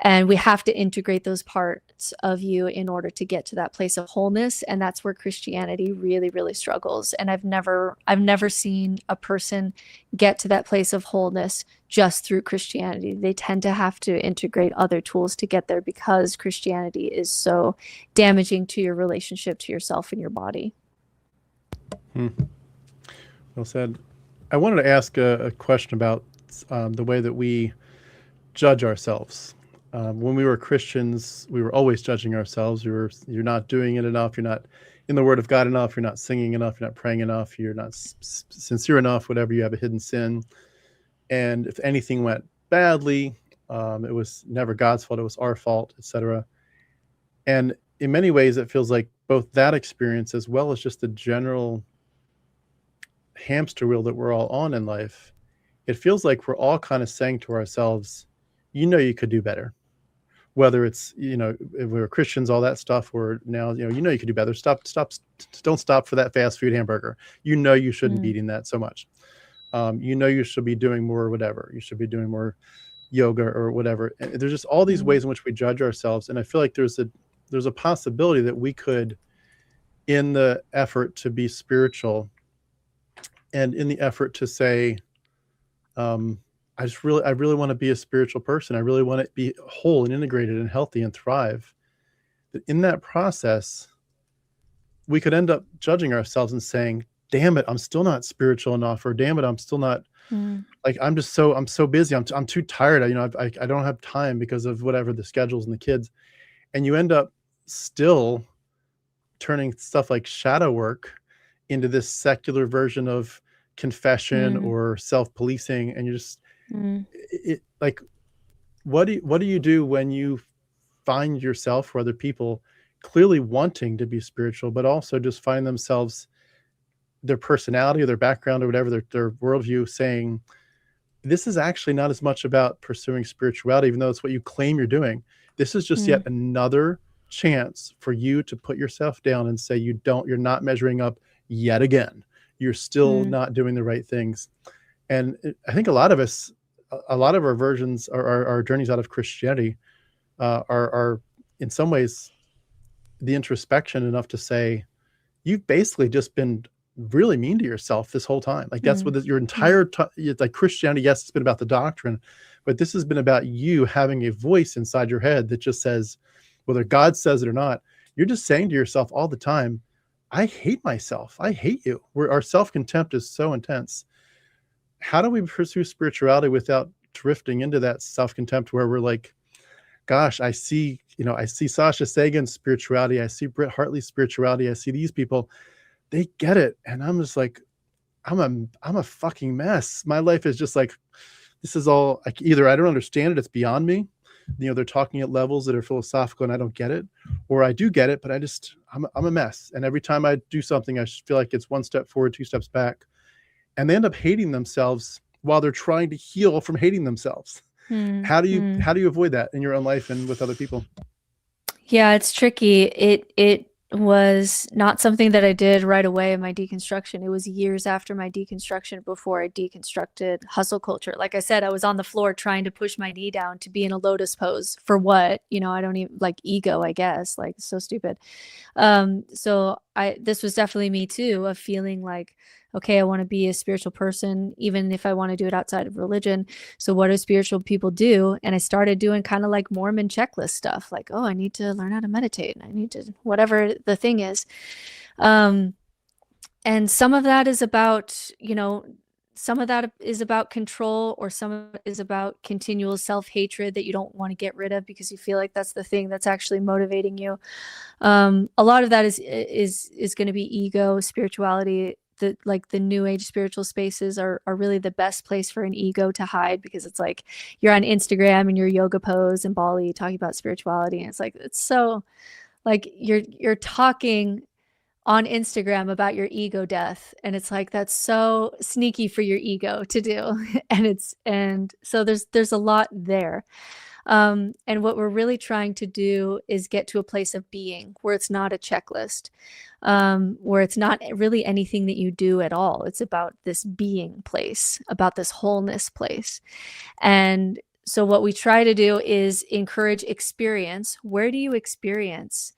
And we have to integrate those parts of you in order to get to that place of wholeness. And that's where Christianity really, really struggles. And I've never seen a person get to that place of wholeness just through Christianity. They tend to have to integrate other tools to get there, because Christianity is so damaging to your relationship to yourself and your body. Well said. I wanted to ask a question about the way that we judge ourselves. When we were Christians, we were always judging ourselves. You're not doing it enough. You're not in the Word of God enough. You're not singing enough. You're not praying enough. You're not sincere enough. Whatever, you have a hidden sin. And if anything went badly, it was never God's fault. It was our fault, etc. And in many ways, it feels like both that experience, as well as just the general hamster wheel that we're all on in life, it feels like we're all kind of saying to ourselves, you could do better. Whether it's, if we were Christians, all that stuff, or now, you could do better. Don't stop for that fast food hamburger. You shouldn't be eating that so much. You should be doing more, whatever. You should be doing more yoga or whatever. And there's just all these ways in which we judge ourselves. And I feel like there's a possibility that we could, in the effort to be spiritual, and in the effort to say, I really want to be a spiritual person. I really want to be whole and integrated and healthy and thrive. But in that process, we could end up judging ourselves and saying, damn it, I'm still not spiritual enough, or damn it, I'm still not like, I'm so busy. I'm too tired. I don't have time because of whatever the schedules and the kids. And you end up still turning stuff like shadow work into this secular version of confession or self-policing. And you're just, like, what do you do when you find yourself or other people clearly wanting to be spiritual, but also just find themselves, their personality or their background or whatever, their worldview, saying, this is actually not as much about pursuing spirituality, even though it's what you claim you're doing. This is just yet another chance for you to put yourself down and say, you're not measuring up yet again. You're still not doing the right things. And I think a lot of us, a lot of our versions, our journeys out of Christianity are in some ways the introspection enough to say, you've basically just been really mean to yourself this whole time. Like, that's what your entire like Christianity, yes, it's been about the doctrine, but this has been about you having a voice inside your head that just says, whether God says it or not, you're just saying to yourself all the time, I hate myself. I hate you. Our self-contempt is so intense. How do we pursue spirituality without drifting into that self-contempt where we're like, gosh, I see Sasha Sagan's spirituality. I see Britt Hartley's spirituality. I see these people, they get it. And I'm just like, I'm a fucking mess. My life is just like, this is all like, either I don't understand it, it's beyond me. They're talking at levels that are philosophical and I don't get it, or I do get it, but I'm a mess. And every time I do something, I feel like it's one step forward, two steps back. And they end up hating themselves while they're trying to heal from hating themselves. How do you avoid that in your own life and with other people? Yeah, it's tricky. It was not something that I did right away in my deconstruction. It was years after my deconstruction before I deconstructed hustle culture. Like I said, I was on the floor trying to push my knee down to be in a lotus pose for what? I don't even, like, ego, I guess, like, so stupid. So this was definitely me too, of feeling like, okay, I want to be a spiritual person, even if I want to do it outside of religion. So what do spiritual people do? And I started doing kind of like Mormon checklist stuff, like, oh, I need to learn how to meditate, and I need to, whatever the thing is. And some of that is about, some of that is about control, or some of it is about continual self-hatred that you don't want to get rid of because you feel like that's the thing that's actually motivating you. A lot of that is going to be ego, spirituality. The new age spiritual spaces are really the best place for an ego to hide, because it's like you're on Instagram in your yoga pose in Bali talking about spirituality, and it's like, it's so like you're talking on Instagram about your ego death, and it's like, that's so sneaky for your ego to do. and so there's a lot there. And what we're really trying to do is get to a place of being where it's not a checklist, where it's not really anything that you do at all. It's about this being place, about this wholeness place. And so what we try to do is encourage experience. Where do you experience,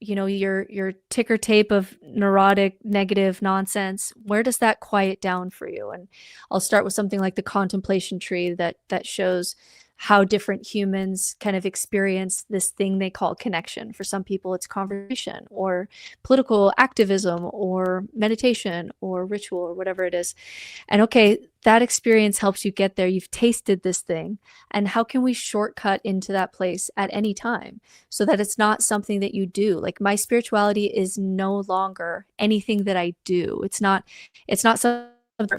your ticker tape of neurotic, negative nonsense? Where does that quiet down for you? And I'll start with something like the contemplation tree that shows how different humans kind of experience this thing they call connection. For some people, it's conversation or political activism or meditation or ritual or whatever it is. And okay, that experience helps you get there. You've tasted this thing. And how can we shortcut into that place at any time so that it's not something that you do? Like, my spirituality is no longer anything that I do. It's not something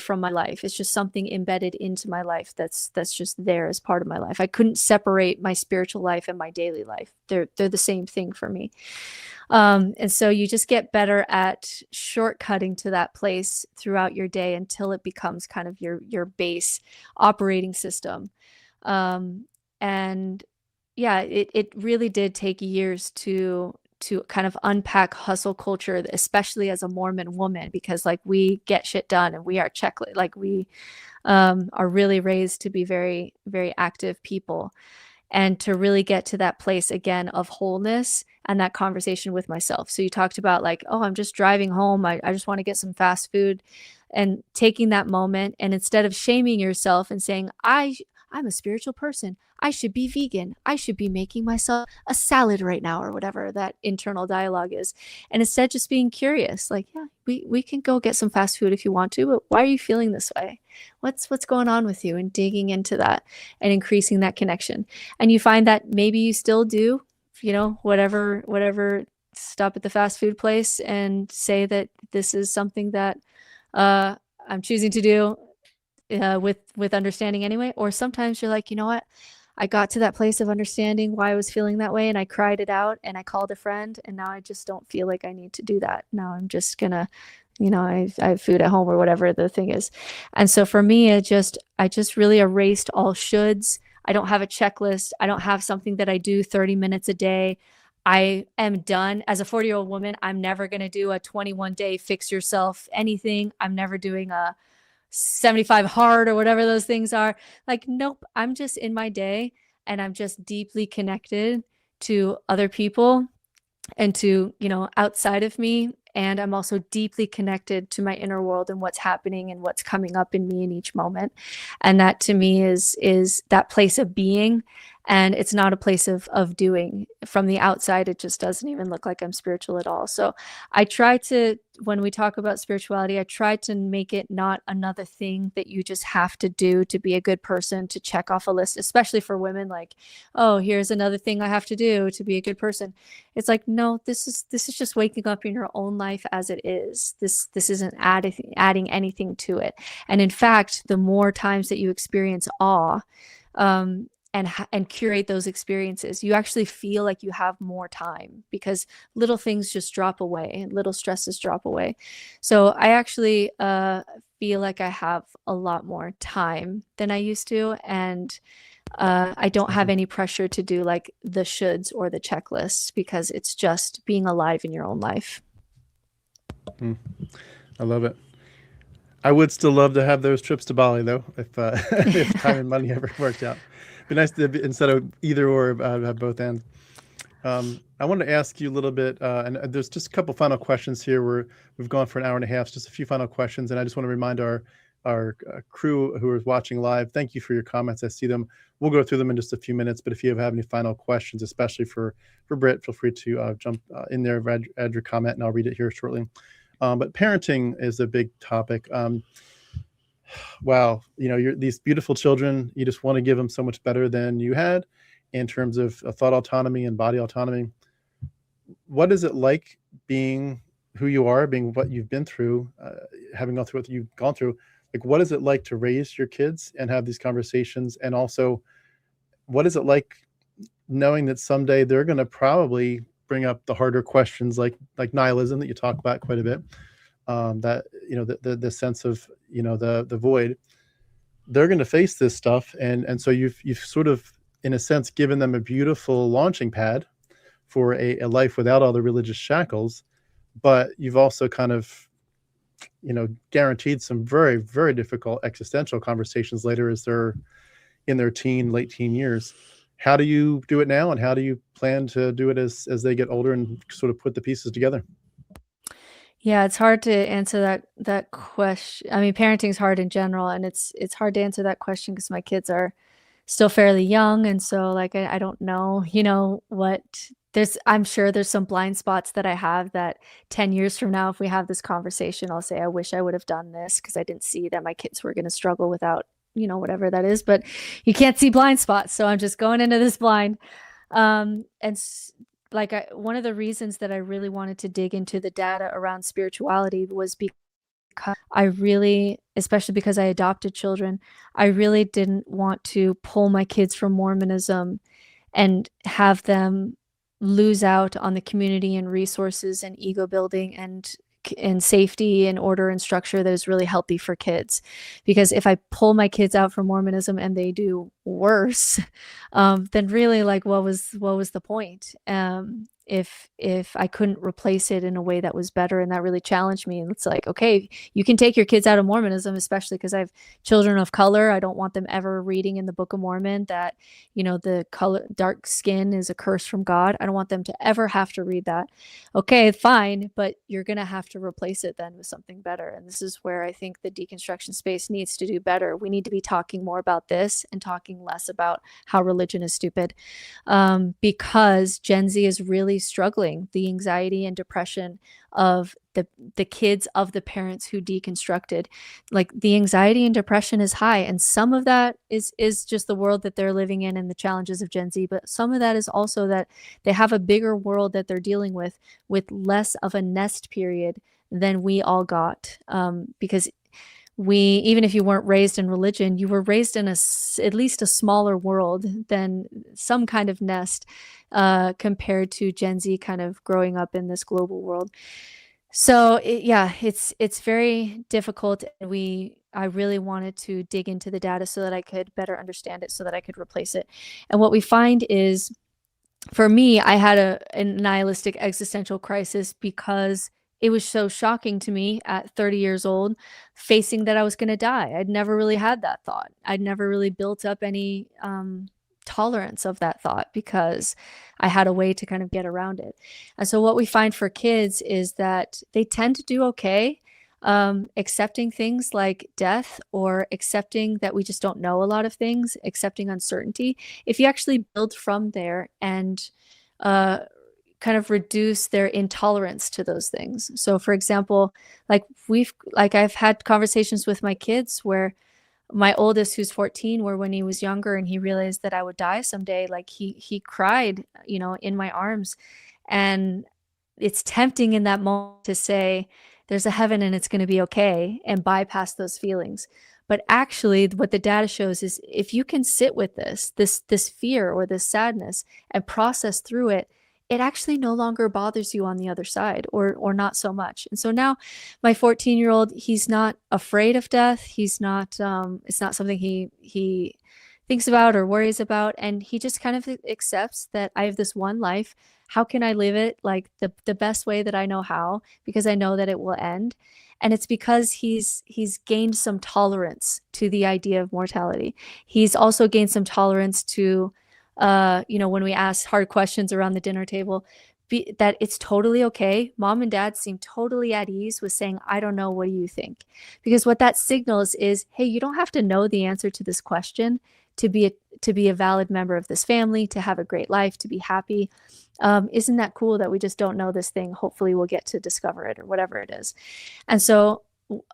from my life. It's just something embedded into my life that's just there as part of my life. I couldn't separate my spiritual life and my daily life. They're the same thing for me. And so you just get better at shortcutting to that place throughout your day until it becomes kind of your base operating system. And yeah, it really did take years to kind of unpack hustle culture, especially as a Mormon woman, because like, we get shit done and we are like, we are really raised to be very, very active people. and to really get to that place again of wholeness and that conversation with myself. So you talked about like, oh, I'm just driving home. I just want to get some fast food, and taking that moment, and instead of shaming yourself and saying, I'm a spiritual person, I should be vegan, I should be making myself a salad right now, or whatever that internal dialogue is. And instead just being curious, like, yeah, we can go get some fast food if you want to, but why are you feeling this way? What's going on with you? And digging into that and increasing that connection. And you find that maybe you still do, whatever, stop at the fast food place and say that this is something that I'm choosing to do with understanding anyway. Or sometimes you're like, you know what? I got to that place of understanding why I was feeling that way, and I cried it out, and I called a friend, and now I just don't feel like I need to do that. Now I'm just gonna, I have food at home, or whatever the thing is. And so for me, I just really erased all shoulds. I don't have a checklist. I don't have something that I do 30 minutes a day. I am done. As a 40-year-old woman, I'm never going to do a 21-day fix yourself anything. I'm never doing a 75 hard or whatever those things are. Like, nope, I'm just in my day, and I'm just deeply connected to other people and to, outside of me. And I'm also deeply connected to my inner world and what's happening and what's coming up in me in each moment. And that to me is that place of being. And it's not a place of doing. From the outside, it just doesn't even look like I'm spiritual at all. So I try to, when we talk about spirituality, I try to make it not another thing that you just have to do to be a good person, to check off a list, especially for women, like, oh, here's another thing I have to do to be a good person. It's like, no, this is just waking up in your own life as it is. This isn't adding anything to it. And in fact, the more times that you experience awe, and curate those experiences, you actually feel like you have more time, because little things just drop away and little stresses drop away. So I actually feel like I have a lot more time than I used to, and I don't have any pressure to do like the shoulds or the checklists, because it's just being alive in your own life. I love it. I would still love to have those trips to Bali, though, if if time and money ever worked out. Be nice to instead of either or have both ends. I want to ask you a little bit, and there's just a couple final questions here. We've gone for an hour and a half, so just a few final questions, and I just want to remind our crew who is watching live, thank you for your comments. I see them. We'll go through them in just a few minutes, but if you have any final questions, especially for Britt, feel free to jump in there, add your comment, and I'll read it here shortly. But parenting is a big topic. Wow, you're these beautiful children, you just want to give them so much better than you had in terms of thought autonomy and body autonomy. What is it like being who you are, being what you've been through, having gone through what you've gone through? Like, what is it like to raise your kids and have these conversations? And also, what is it like knowing that someday they're going to probably bring up the harder questions like nihilism that you talk about quite a bit, that the sense of the void. They're going to face this stuff, and so you've sort of, in a sense, given them a beautiful launching pad for a life without all the religious shackles, but you've also kind of guaranteed some very, very difficult existential conversations later as they're in their late teen years. How do you do it now, and how do you plan to do it as they get older and sort of put the pieces together? Yeah, it's hard to answer that question. I mean, parenting is hard in general, and it's hard to answer that question because my kids are still fairly young, and so like I don't know, what I'm sure there's some blind spots that I have that 10 years from now, if we have this conversation, I'll say I wish I would have done this because I didn't see that my kids were going to struggle without whatever that is. But you can't see blind spots, so I'm just going into this blind. One of the reasons that I really wanted to dig into the data around spirituality was because I really, especially because I adopted children, I really didn't want to pull my kids from Mormonism and have them lose out on the community and resources and ego building and safety and order and structure that is really healthy for kids. Because if I pull my kids out from Mormonism and they do worse, then really, like, what was the point? if I couldn't replace it in a way that was better, and that really challenged me. And it's like, okay, you can take your kids out of Mormonism, especially because I have children of color. I don't want them ever reading in the Book of Mormon that, the color dark skin is a curse from God. I don't want them to ever have to read that. Okay, fine, but you're gonna have to replace it then with something better. And this is where I think the deconstruction space needs to do better. We need to be talking more about this and talking less about how religion is stupid, because Gen Z is really struggling. The anxiety and depression of the kids of the parents who deconstructed, like the anxiety and depression is high, and some of that is just the world that they're living in and the challenges of Gen Z, but some of that is also that they have a bigger world that they're dealing with less of a nest period than we all got, because even if you weren't raised in religion, you were raised in at least a smaller world than some kind of nest, compared to Gen Z kind of growing up in this global world. So it's very difficult. And I really wanted to dig into the data so that I could better understand it, so that I could replace it. And what we find is, for me, I had a nihilistic existential crisis because it was so shocking to me at 30 years old, facing that I was going to die. I'd never really had that thought. I'd never really built up any tolerance of that thought because I had a way to kind of get around it. And so what we find for kids is that they tend to do okay, accepting things like death, or accepting that we just don't know a lot of things, accepting uncertainty. If you actually build from there and kind of reduce their intolerance to those things. So for example, I've had conversations with my kids where my oldest, who's 14, where when he was younger and he realized that I would die someday, like he cried, in my arms. And it's tempting in that moment to say, there's a heaven and it's going to be okay, and bypass those feelings. But actually what the data shows is, if you can sit with this fear or this sadness and process through it, it actually no longer bothers you on the other side, or not so much. And so now my 14-year-old, he's not afraid of death. He's not, it's not something he thinks about or worries about. And he just kind of accepts that I have this one life. How can I live it like the best way that I know how? Because I know that it will end. And it's because he's gained some tolerance to the idea of mortality. He's also gained some tolerance to, when we ask hard questions around the dinner table, that it's totally okay. Mom and dad seem totally at ease with saying, I don't know, what do you think? Because what that signals is, hey, you don't have to know the answer to this question to be a valid member of this family, to have a great life, to be happy. Isn't that cool that we just don't know this thing? Hopefully we'll get to discover it, or whatever it is. And so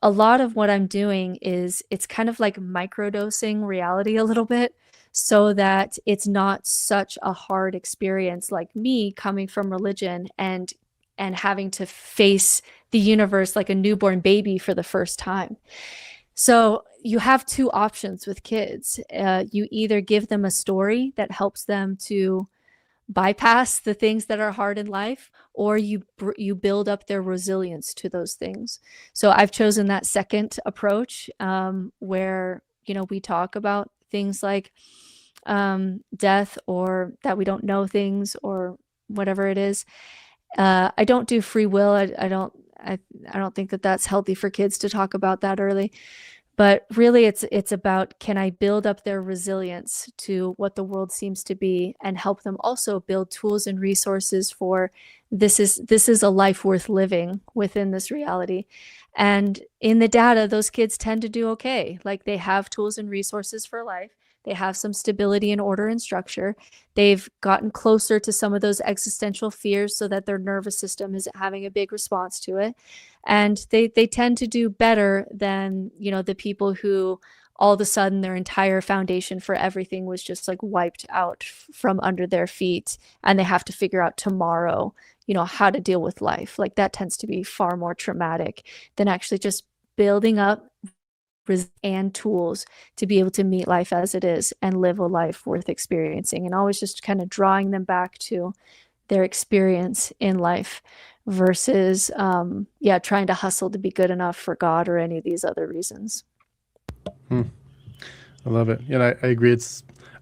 a lot of what I'm doing is, it's kind of like microdosing reality a little bit, so that it's not such a hard experience, like me coming from religion and having to face the universe like a newborn baby for the first time. So you have two options with kids. You either give them a story that helps them to bypass the things that are hard in life, or you build up their resilience to those things. So I've chosen that second approach, where we talk about things like death, or that we don't know things, or whatever it is. I don't do free will. I don't think that that's healthy for kids to talk about that early. But really, it's about, can I build up their resilience to what the world seems to be, and help them also build tools and resources for this is a life worth living within this reality. And in the data, those kids tend to do okay. Like, they have tools and resources for life. They have some stability and order and structure. They've gotten closer to some of those existential fears, so that their nervous system isn't having a big response to it. And they tend to do better than, the people who all of a sudden their entire foundation for everything was just like wiped out from under their feet, and they have to figure out tomorrow, how to deal with life. Like, that tends to be far more traumatic than actually just building up and tools to be able to meet life as it is and live a life worth experiencing, and always just kind of drawing them back to their experience in life versus trying to hustle to be good enough for God or any of these other reasons. I love it. I agree.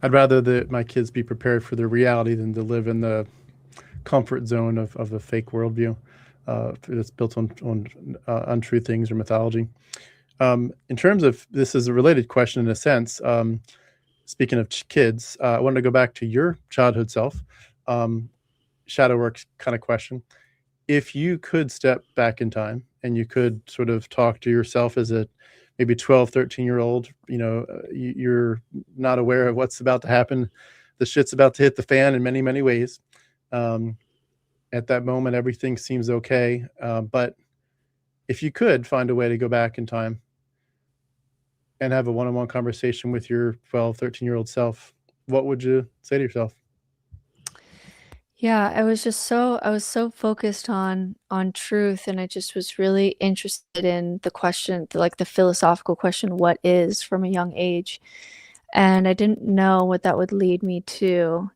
I'd rather that my kids be prepared for the reality than to live in the comfort zone of a fake worldview that's built on untrue things or mythology. In terms of, this is a related question in a sense. Speaking of kids, I wanted to go back to your childhood self. Shadow work kind of question. If you could step back in time and you could sort of talk to yourself as a maybe 12, 13-year-old, you're not aware of what's about to happen. The shit's about to hit the fan in many, many ways. At that moment, everything seems okay. But if you could find a way to go back in time and have a one-on-one conversation with your 12, 13-year-old self, what would you say to yourself? Yeah, I was so focused on truth, and I just was really interested in the question, like the philosophical question, what is, from a young age. And I didn't know what that would lead me to.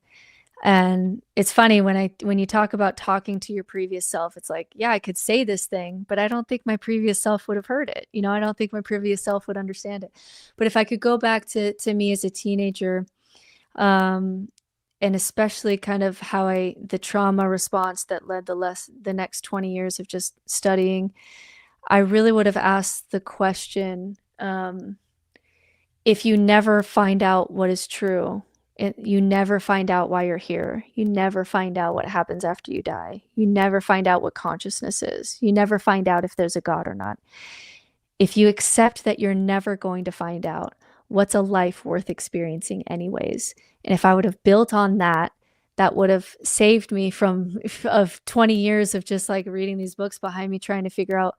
And it's funny when you talk about talking to your previous self, it's like, yeah, I could say this thing, but I don't think my previous self would have heard it. I don't think my previous self would understand it. But if I could go back to me as a teenager, um, and especially kind of how the trauma response that led the next 20 years of just studying, I really would have asked the question, if you never find out what is true, you never find out why you're here, you never find out what happens after you die, you never find out what consciousness is, you never find out if there's a God or not. If you accept that you're never going to find out, what's a life worth experiencing anyways? And if I would have built on that, that would have saved me of 20 years of just like reading these books behind me, trying to figure out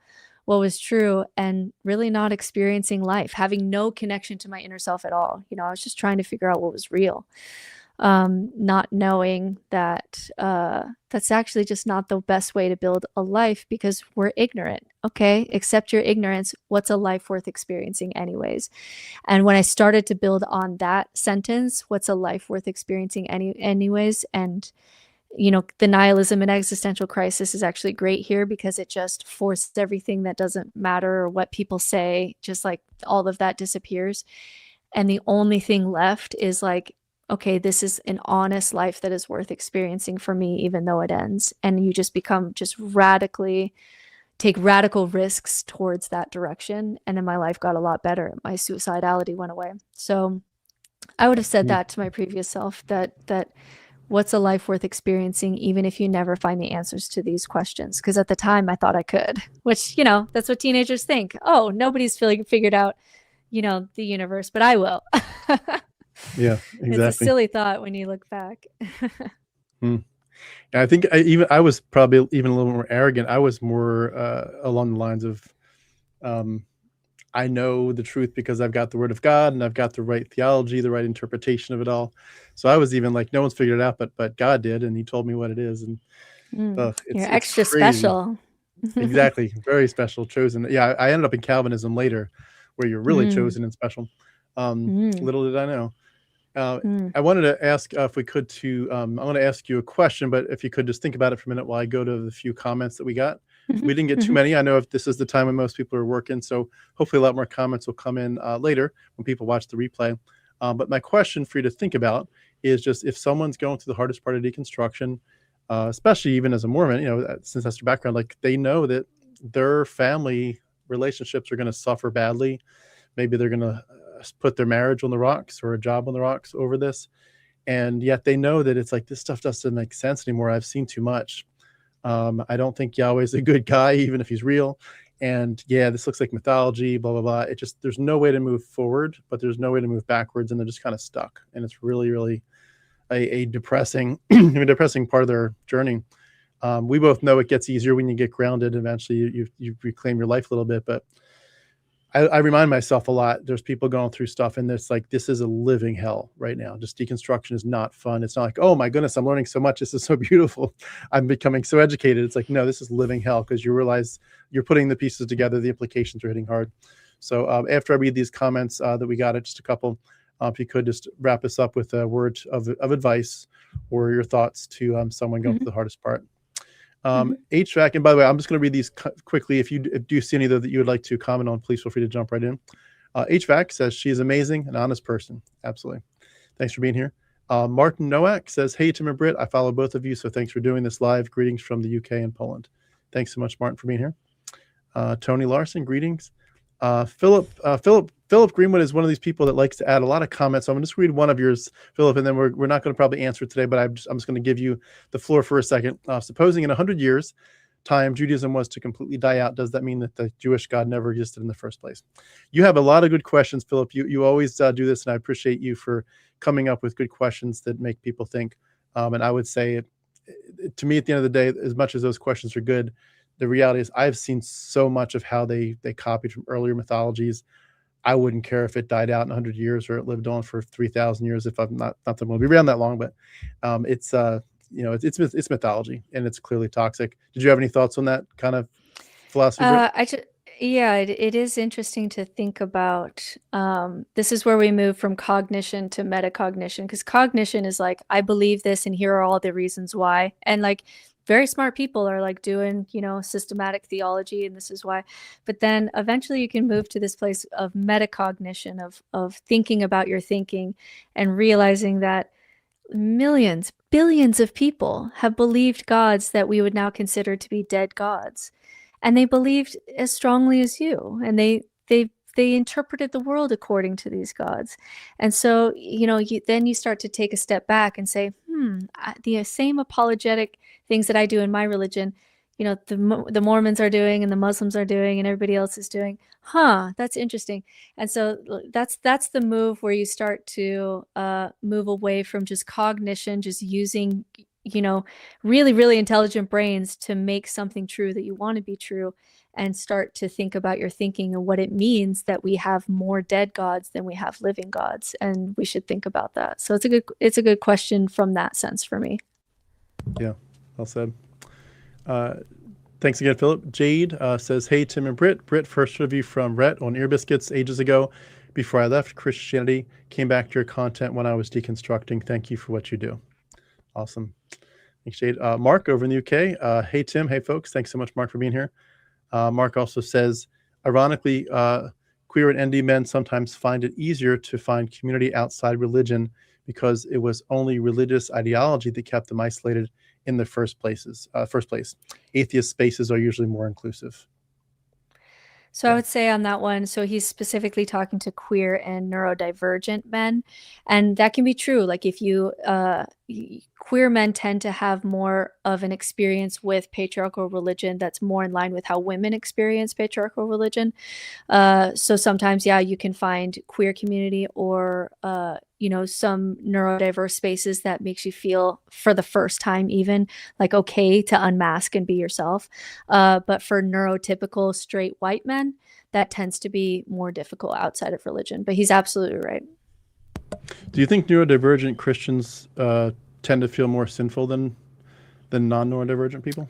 what was true and really not experiencing life, having no connection to my inner self at all. I was just trying to figure out what was real. Not knowing that that's actually just not the best way to build a life, because we're ignorant. Okay, accept your ignorance. What's a life worth experiencing anyways? And when I started to build on that sentence, what's a life worth experiencing anyways? And the nihilism and existential crisis is actually great here, because it just forces everything that doesn't matter or what people say, just like all of that disappears. And the only thing left is like, okay, this is an honest life that is worth experiencing for me, even though it ends. And you just take radical risks towards that direction. And then my life got a lot better. My suicidality went away. So I would have said that to my previous self, that what's a life worth experiencing, even if you never find the answers to these questions? Because at the time I thought I could, which, that's what teenagers think. Oh, nobody's figured out, the universe, but I will. Yeah, exactly. It's a silly thought when you look back. I think I was probably even a little more arrogant. I was more along the lines of, I know the truth because I've got the word of God and I've got the right theology, the right interpretation of it all. So I was even like, no one's figured it out, but God did, and He told me what it is. And You're it's extra crazy. special. Exactly, very special, chosen. Yeah, I ended up in Calvinism later, where you're really chosen and special. Little did I know. I wanted to ask if we could I want to ask you a question, but if you could just think about it for a minute while I go to the few comments that we got. We didn't get too many. I know if this is the time when most people are working, so hopefully a lot more comments will come in later when people watch the replay. But my question for you to think about is just, if someone's going through the hardest part of deconstruction, especially even as a Mormon, since that's your background, like they know that their family relationships are going to suffer badly. Maybe they're going to put their marriage on the rocks or a job on the rocks over this. And yet they know that it's like, this stuff doesn't make sense anymore. I've seen too much. I don't think Yahweh's a good guy, even if He's real. And yeah, this looks like mythology, blah, blah, blah. There's no way to move forward, but there's no way to move backwards. And they're just kind of stuck. And it's really, really a depressing, depressing part of their journey. We both know it gets easier when you get grounded. Eventually you reclaim your life a little bit, but I remind myself a lot, there's people going through stuff and it's like, this is a living hell right now. Just deconstruction is not fun. It's not like, oh my goodness, I'm learning so much. This is so beautiful. I'm becoming so educated. It's like, no, this is living hell, because you realize you're putting the pieces together. The implications are hitting hard. So after I read these comments that we got, just a couple, if you could just wrap us up with a word of advice or your thoughts to someone going through the hardest part. HVAC, and by the way, I'm just going to read these quickly. If you do see any that you would like to comment on, please feel free to jump right in. HVAC says, she is amazing, an honest person. Absolutely. Thanks for being here. Martin Nowak says, hey, Tim and Britt, I follow both of you, so thanks for doing this live. Greetings from the UK and Poland. Thanks so much, Martin, for being here. Tony Larson, greetings. Philip Greenwood is one of these people that likes to add a lot of comments. So I'm going to just read one of yours, Philip, and then we're not going to probably answer it today, but I'm just going to give you the floor for a second. Supposing in 100 years time Judaism was to completely die out, does that mean that the Jewish God never existed in the first place? You have a lot of good questions, Philip. You always do this, and I appreciate you for coming up with good questions that make people think. And I would say, to me, at the end of the day, as much as those questions are good, the reality is I've seen so much of how they copied from earlier mythologies. I wouldn't care if it died out in 100 years or it lived on for 3,000 years. If I'm not that I'm going to be around that long, but it's mythology, and it's clearly toxic. Did you have any thoughts on that kind of philosophy? It is interesting to think about. This is where we move from cognition to metacognition, because cognition is like, I believe this and here are all the reasons why. And like very smart people are like doing, systematic theology and this is why. But then eventually you can move to this place of metacognition, of thinking about your thinking and realizing that millions, billions of people have believed gods that we would now consider to be dead gods. And they believed as strongly as you, and they interpreted the world according to these gods. And so, then you start to take a step back and say, the same apologetic things that I do in my religion, the Mormons are doing and the Muslims are doing and everybody else is doing. That's interesting. And so that's the move where you start to move away from just cognition, just using really, really intelligent brains to make something true that you want to be true, and start to think about your thinking and what it means that we have more dead gods than we have living gods. And we should think about that. So it's a good question from that sense for me. Yeah, well said. Thanks again, Philip. Jade says, hey, Tim and Britt. Britt, first review from Rhett on Ear Biscuits ages ago. Before I left Christianity, came back to your content when I was deconstructing. Thank you for what you do. Awesome. Thanks, Jade. Mark over in the UK. Hey, Tim. Hey, folks. Thanks so much, Mark, for being here. Mark also says, ironically, queer and ND men sometimes find it easier to find community outside religion because it was only religious ideology that kept them isolated in the first place. Atheist spaces are usually more inclusive. So I would say on that one, so he's specifically talking to queer and neurodivergent men, and that can be true. Like if you queer men tend to have more of an experience with patriarchal religion that's more in line with how women experience patriarchal religion. So sometimes, you can find queer community or some neurodiverse spaces that makes you feel for the first time even like okay to unmask and be yourself. But for neurotypical straight white men, that tends to be more difficult outside of religion. But he's absolutely right. Do you think neurodivergent Christians tend to feel more sinful than non-neurodivergent people?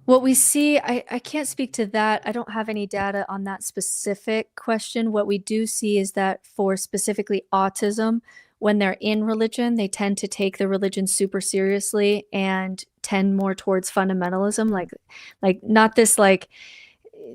What we see, I can't speak to that. I don't have any data on that specific question. What we do see is that for specifically autism, when they're in religion, they tend to take the religion super seriously and tend more towards fundamentalism. Like not this like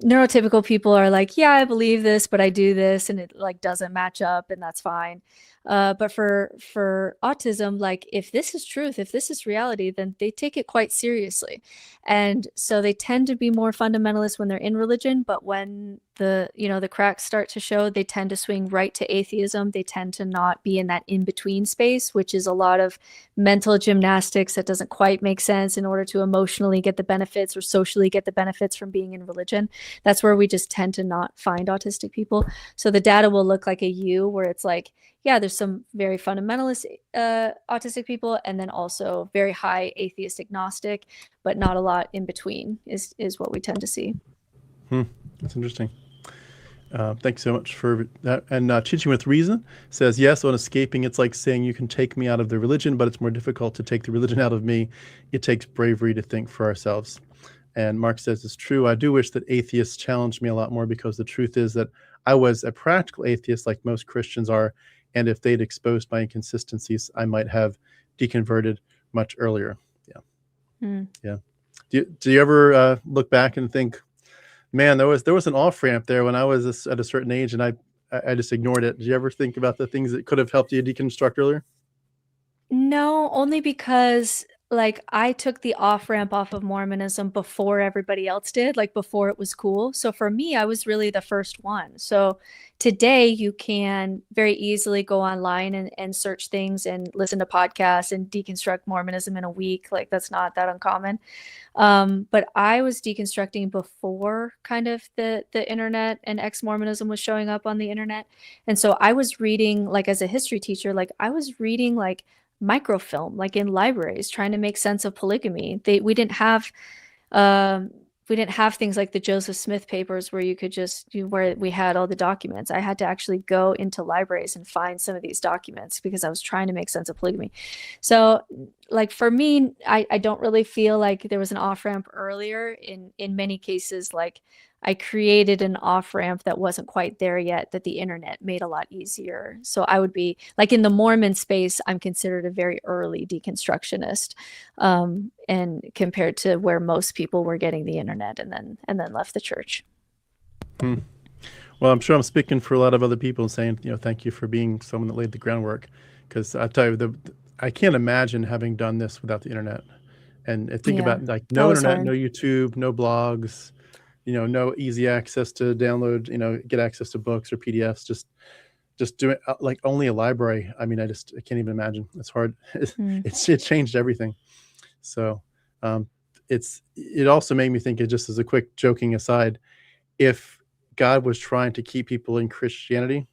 neurotypical people are like, yeah, I believe this, but I do this and it like doesn't match up and that's fine. But for autism, like if this is truth, if this is reality, then they take it quite seriously. And so they tend to be more fundamentalist when they're in religion, but when the cracks start to show, they tend to swing right to atheism. They tend to not be in that in-between space, which is a lot of mental gymnastics that doesn't quite make sense in order to emotionally get the benefits or socially get the benefits from being in religion. That's where we just tend to not find autistic people. So the data will look like a U, where it's like, yeah, there's some very fundamentalist autistic people, and then also very high atheist agnostic, but not a lot in between is what we tend to see. That's interesting. Thanks so much for that. And Teaching with Reason says, yes, on escaping, it's like saying you can take me out of the religion, but it's more difficult to take the religion out of me. It takes bravery to think for ourselves. And Mark says, it's true. I do wish that atheists challenged me a lot more, because the truth is that I was a practical atheist like most Christians are. And if they'd exposed my inconsistencies, I might have deconverted much earlier. Yeah. Do you ever look back and think, man, there was an off-ramp there when I was at a certain age and I just ignored it? Did you ever think about the things that could have helped you deconstruct earlier? No, only because like I took the off ramp off of Mormonism before everybody else did, like before it was cool. So for me, I was really the first one. So today you can very easily go online and search things and listen to podcasts and deconstruct Mormonism in a week. Like that's not that uncommon. But I was deconstructing before kind of the internet and ex-Mormonism was showing up on the internet. And so I was reading, like as a history teacher, like I was reading like microfilm, like in libraries, trying to make sense of polygamy. Um, we didn't have things like the Joseph Smith papers where you could just where we had all the documents. I had to actually go into libraries and find some of these documents because I was trying to make sense of polygamy. So like for me, I don't really feel like there was an off-ramp earlier. In many cases, like I created an off-ramp that wasn't quite there yet that the internet made a lot easier. So I would be like in the Mormon space, I'm considered a very early deconstructionist, and compared to where most people were getting the internet and then left the church. Well, I'm sure I'm speaking for a lot of other people saying, thank you for being someone that laid the groundwork. Because I tell you, I can't imagine having done this without the internet. And think about like no internet, no YouTube, no blogs, no easy access to download, get access to books or PDFs, just do it like only a library. I mean, I can't even imagine. It's hard. It changed everything. So it also made me think, it just as a quick joking aside, if God was trying to keep people in Christianity,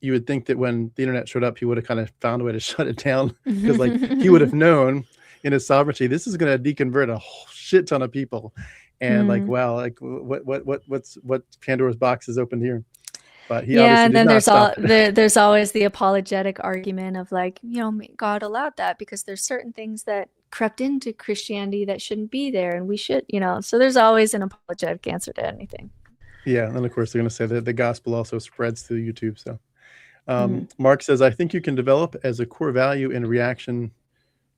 you would think that when the internet showed up, he would have kind of found a way to shut it down, because like he would have known in his sovereignty, this is going to deconvert a whole shit ton of people. And like, wow, like what Pandora's box is opened here. But he obviously and did then not there's always the apologetic argument of like, God allowed that because there's certain things that crept into Christianity that shouldn't be there, and we should, so there's always an apologetic answer to anything. Yeah, and of course they're going to say that the gospel also spreads through YouTube. So Mark says, I think you can develop as a core value in reaction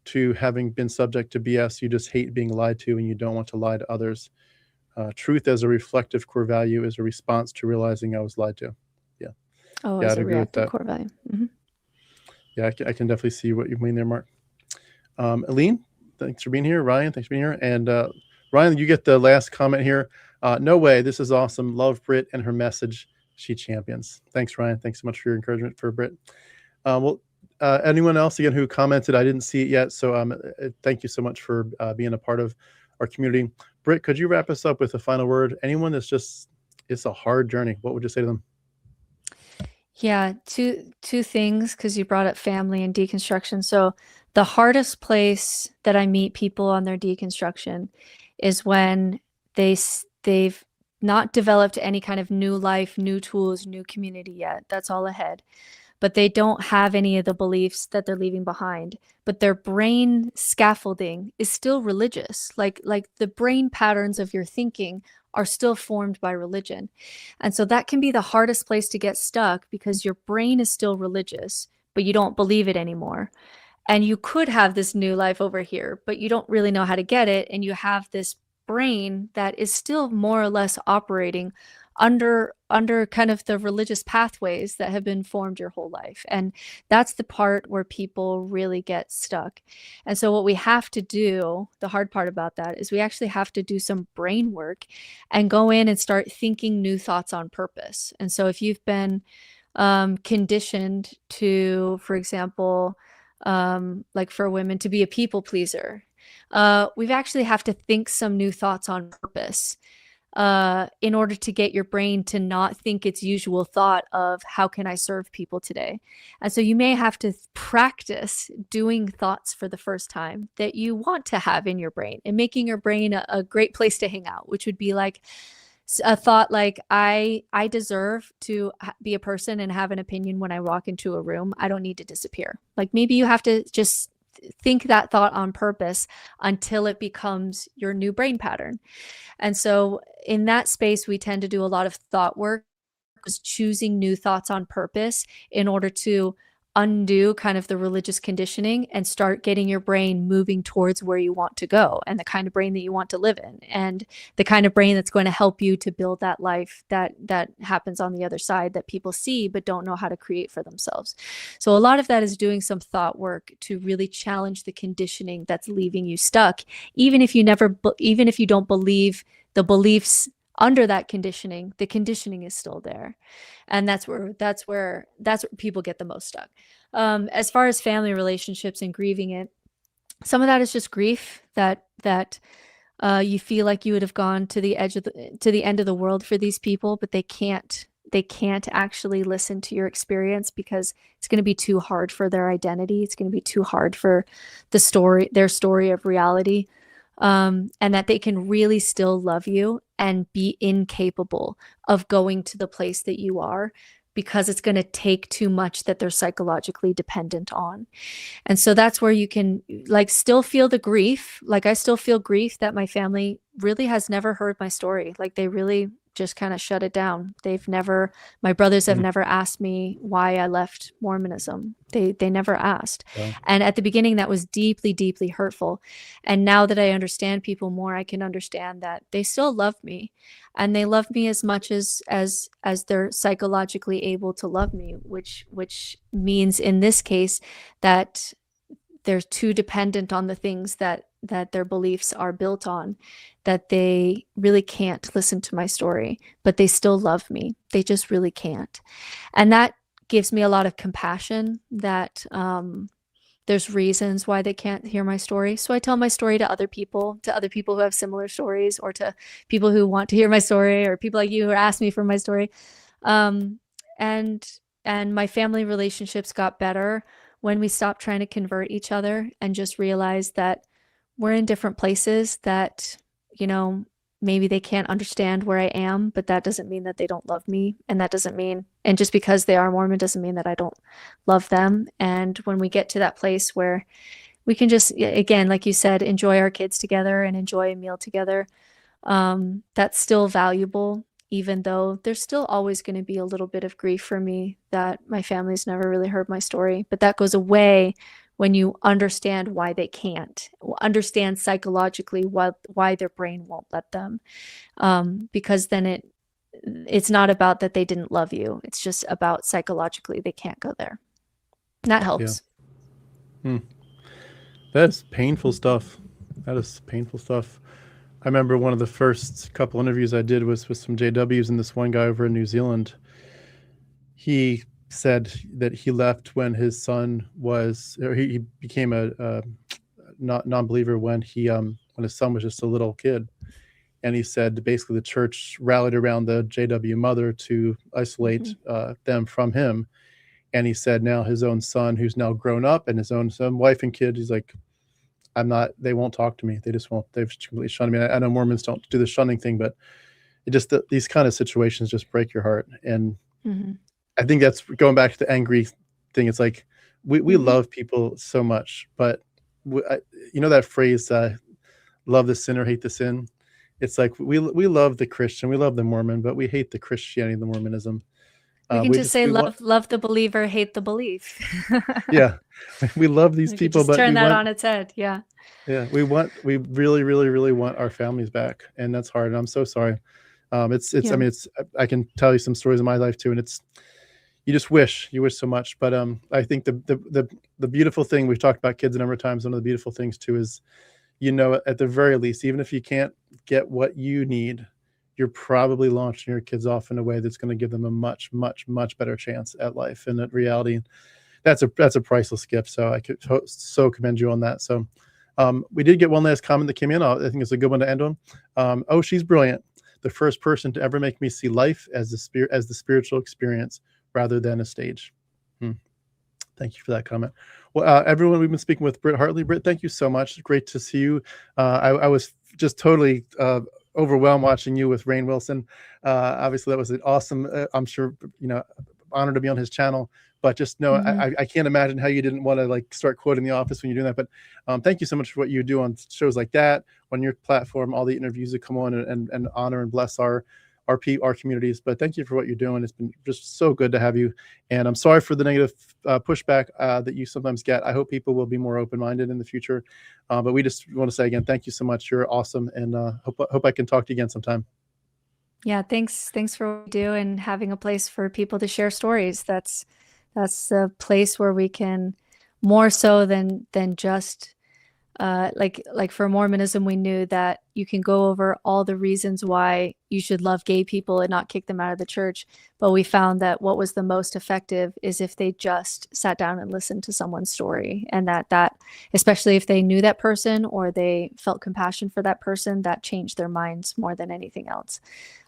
to having been subject to BS. You just hate being lied to and you don't want to lie to others. Truth as a reflective core value is a response to realizing I was lied to. Yeah. Oh, yeah, as I'd a agree with reactive that. core value. Yeah, I can definitely see what you mean there, Mark. Aline, thanks for being here. Ryan, thanks for being here. And Ryan, you get the last comment here. No way. This is awesome. Love Britt and her message she champions. Thanks, Ryan. Thanks so much for your encouragement for Britt. Anyone else again who commented? I didn't see it yet. So thank you so much for being a part of our community. Britt, could you wrap us up with a final word? Anyone that's just, it's a hard journey, what would you say to them? Yeah, two things, because you brought up family and deconstruction. So the hardest place that I meet people on their deconstruction is when they've not developed any kind of new life, new tools, new community yet. That's all ahead. But they don't have any of the beliefs that they're leaving behind. But their brain scaffolding is still religious. Like the brain patterns of your thinking are still formed by religion. And so that can be the hardest place to get stuck, because your brain is still religious, but you don't believe it anymore. And you could have this new life over here, but you don't really know how to get it. And you have this brain that is still more or less operating under kind of the religious pathways that have been formed your whole life. And that's the part where people really get stuck. And so what we have to do, the hard part about that, is we actually have to do some brain work and go in and start thinking new thoughts on purpose. And so if you've been conditioned to, for example, like for women to be a people pleaser, we've actually have to think some new thoughts on purpose in order to get your brain to not think its usual thought of how can I serve people today. And so you may have to practice doing thoughts for the first time that you want to have in your brain, and making your brain a great place to hang out, which would be like a thought like, I deserve to be a person and have an opinion when I walk into a room. I don't need to disappear. Like maybe you have to just think that thought on purpose until it becomes your new brain pattern. And so in that space, we tend to do a lot of thought work, choosing new thoughts on purpose in order to undo kind of the religious conditioning and start getting your brain moving towards where you want to go and the kind of brain that you want to live in and the kind of brain that's going to help you to build that life that happens on the other side that people see but don't know how to create for themselves. So a lot of that is doing some thought work to really challenge the conditioning that's leaving you stuck, even if you don't believe the beliefs under that conditioning. The conditioning is still there, and that's where people get the most stuck. As far as family relationships and grieving it, some of that is just grief that you feel like you would have gone to the end of the world for these people, but they can't actually listen to your experience because it's going to be too hard for their identity. It's going to be too hard for their story of reality. And that they can really still love you and be incapable of going to the place that you are because it's going to take too much that they're psychologically dependent on. And so that's where you can like still feel the grief. Like I still feel grief that my family really has never heard my story. Like they really just kind of shut it down. My brothers have never asked me why I left Mormonism. They never asked. Yeah. And at the beginning that was deeply, deeply hurtful. And now that I understand people more, I can understand that they still love me and they love me as much as they're psychologically able to love me, which means in this case that they're too dependent on the things that their beliefs are built on, that they really can't listen to my story, but they still love me. They just really can't. And that gives me a lot of compassion that there's reasons why they can't hear my story. So I tell my story to other people who have similar stories, or to people who want to hear my story, or people like you who ask me for my story. And my family relationships got better when we stopped trying to convert each other and just realized that we're in different places, that, you know, maybe they can't understand where I am, but that doesn't mean that they don't love me. And just because they are Mormon doesn't mean that I don't love them. And when we get to that place where we can just, again, like you said, enjoy our kids together and enjoy a meal together, that's still valuable, even though there's still always going to be a little bit of grief for me that my family's never really heard my story. But that goes away when you understand why they can't, understand psychologically why their brain won't let them. Because then it's not about that they didn't love you. It's just about psychologically they can't go there. And that helps. Yeah. That is painful stuff. That is painful stuff. I remember one of the first couple interviews I did was with some JWs, and this one guy over in New Zealand, he said that he left when his son he became a non-believer when his son was just a little kid. And he said basically the church rallied around the JW mother to isolate them from him. And he said now his own son, who's now grown up, and his own wife and kid, he's like, they won't talk to me. They just won't. They've completely shunned me. I know Mormons don't do the shunning thing, but these kind of situations just break your heart. And I think that's going back to the angry thing. It's like we love people so much, but you know that phrase, love the sinner, hate the sin. It's like we love the Christian, we love the Mormon, but we hate the Christianity, the Mormonism. We can just say love the believer, hate the belief. Yeah, we love these people, just but turn that on its head. Yeah. Yeah, we really, really, really want our families back, and that's hard. And I'm so sorry. I mean, I can tell you some stories of my life too, and you just wish so much. But I think the beautiful thing, we've talked about kids a number of times. One of the beautiful things too is, you know, at the very least, even if you can't get what you need, you're probably launching your kids off in a way that's going to give them a much, much, much better chance at life and at reality. That's a priceless gift. So I could so commend you on that. So we did get one last comment that came in. I think it's a good one to end on. Oh, she's brilliant. The first person to ever make me see life as the spiritual experience rather than a stage. Thank you for that comment. Well, everyone, we've been speaking with Britt Hartley. Britt, thank you so much. Great to see you. I was just totally overwhelmed watching you with Rainn Wilson. Obviously, that was an awesome, I'm sure, you know, honor to be on his channel. But just know, I can't imagine how you didn't want to like start quoting The Office when you're doing that. But thank you so much for what you do on shows like that, on your platform, all the interviews that come on and honor and bless our our communities. But thank you for what you're doing. It's been just so good to have you. And I'm sorry for the negative pushback that you sometimes get. I hope people will be more open-minded in the future. But we just want to say again, thank you so much. You're awesome, and hope I can talk to you again sometime. Yeah, thanks for what you do and having a place for people to share stories. That's a place where we can, more so than just like for Mormonism, we knew that you can go over all the reasons why you should love gay people and not kick them out of the church. But we found that what was the most effective is if they just sat down and listened to someone's story, and that especially if they knew that person or they felt compassion for that person, that changed their minds more than anything else.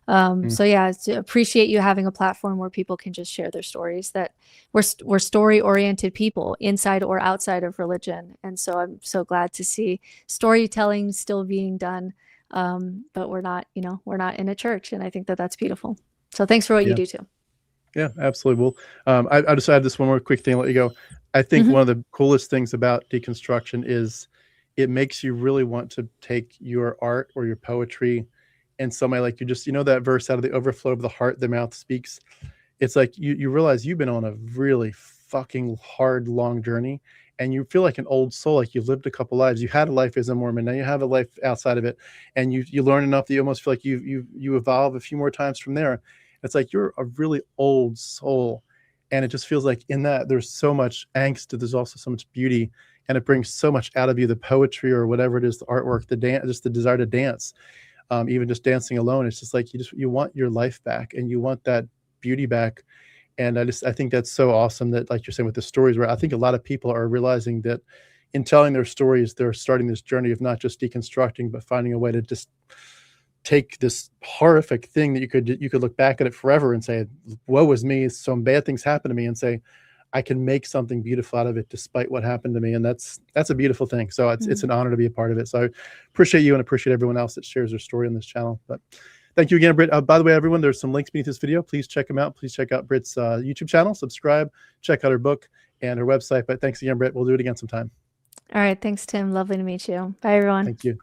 So yeah, appreciate you having a platform where people can just share their stories, that we're story-oriented people inside or outside of religion. And so I'm so glad to see storytelling still being done. But we're not in a church. And I think that that's beautiful. So thanks for what you do too. Yeah, absolutely. Well, I just add this one more quick thing and let you go. I think one of the coolest things about deconstruction is it makes you really want to take your art or your poetry and somebody like you know that verse, out of the overflow of the heart, the mouth speaks. It's like you realize you've been on a really fucking hard, long journey, and you feel like an old soul, like you've lived a couple lives. You had a life as a Mormon, now you have a life outside of it, and you learn enough that you almost feel like you evolve a few more times from there. It's like you're a really old soul, and it just feels like in that there's so much angst, there's also so much beauty, and it brings so much out of you, the poetry or whatever it is, the artwork, the dance, just the desire to dance. Even just dancing alone, it's just like you want your life back, and you want that beauty back. And I think that's so awesome that, like you're saying with the stories, where I think a lot of people are realizing that in telling their stories, they're starting this journey of not just deconstructing, but finding a way to just take this horrific thing that you could look back at it forever and say, woe is me, some bad things happen to me, and say, I can make something beautiful out of it despite what happened to me. And that's a beautiful thing. So it's an honor to be a part of it. So I appreciate you and appreciate everyone else that shares their story on this channel. But thank you again, Britt. By the way, everyone, there's some links beneath this video. Please check them out. Please check out Britt's YouTube channel, subscribe, check out her book and her website. But thanks again, Britt. We'll do it again sometime. All right. Thanks, Tim. Lovely to meet you. Bye, everyone. Thank you.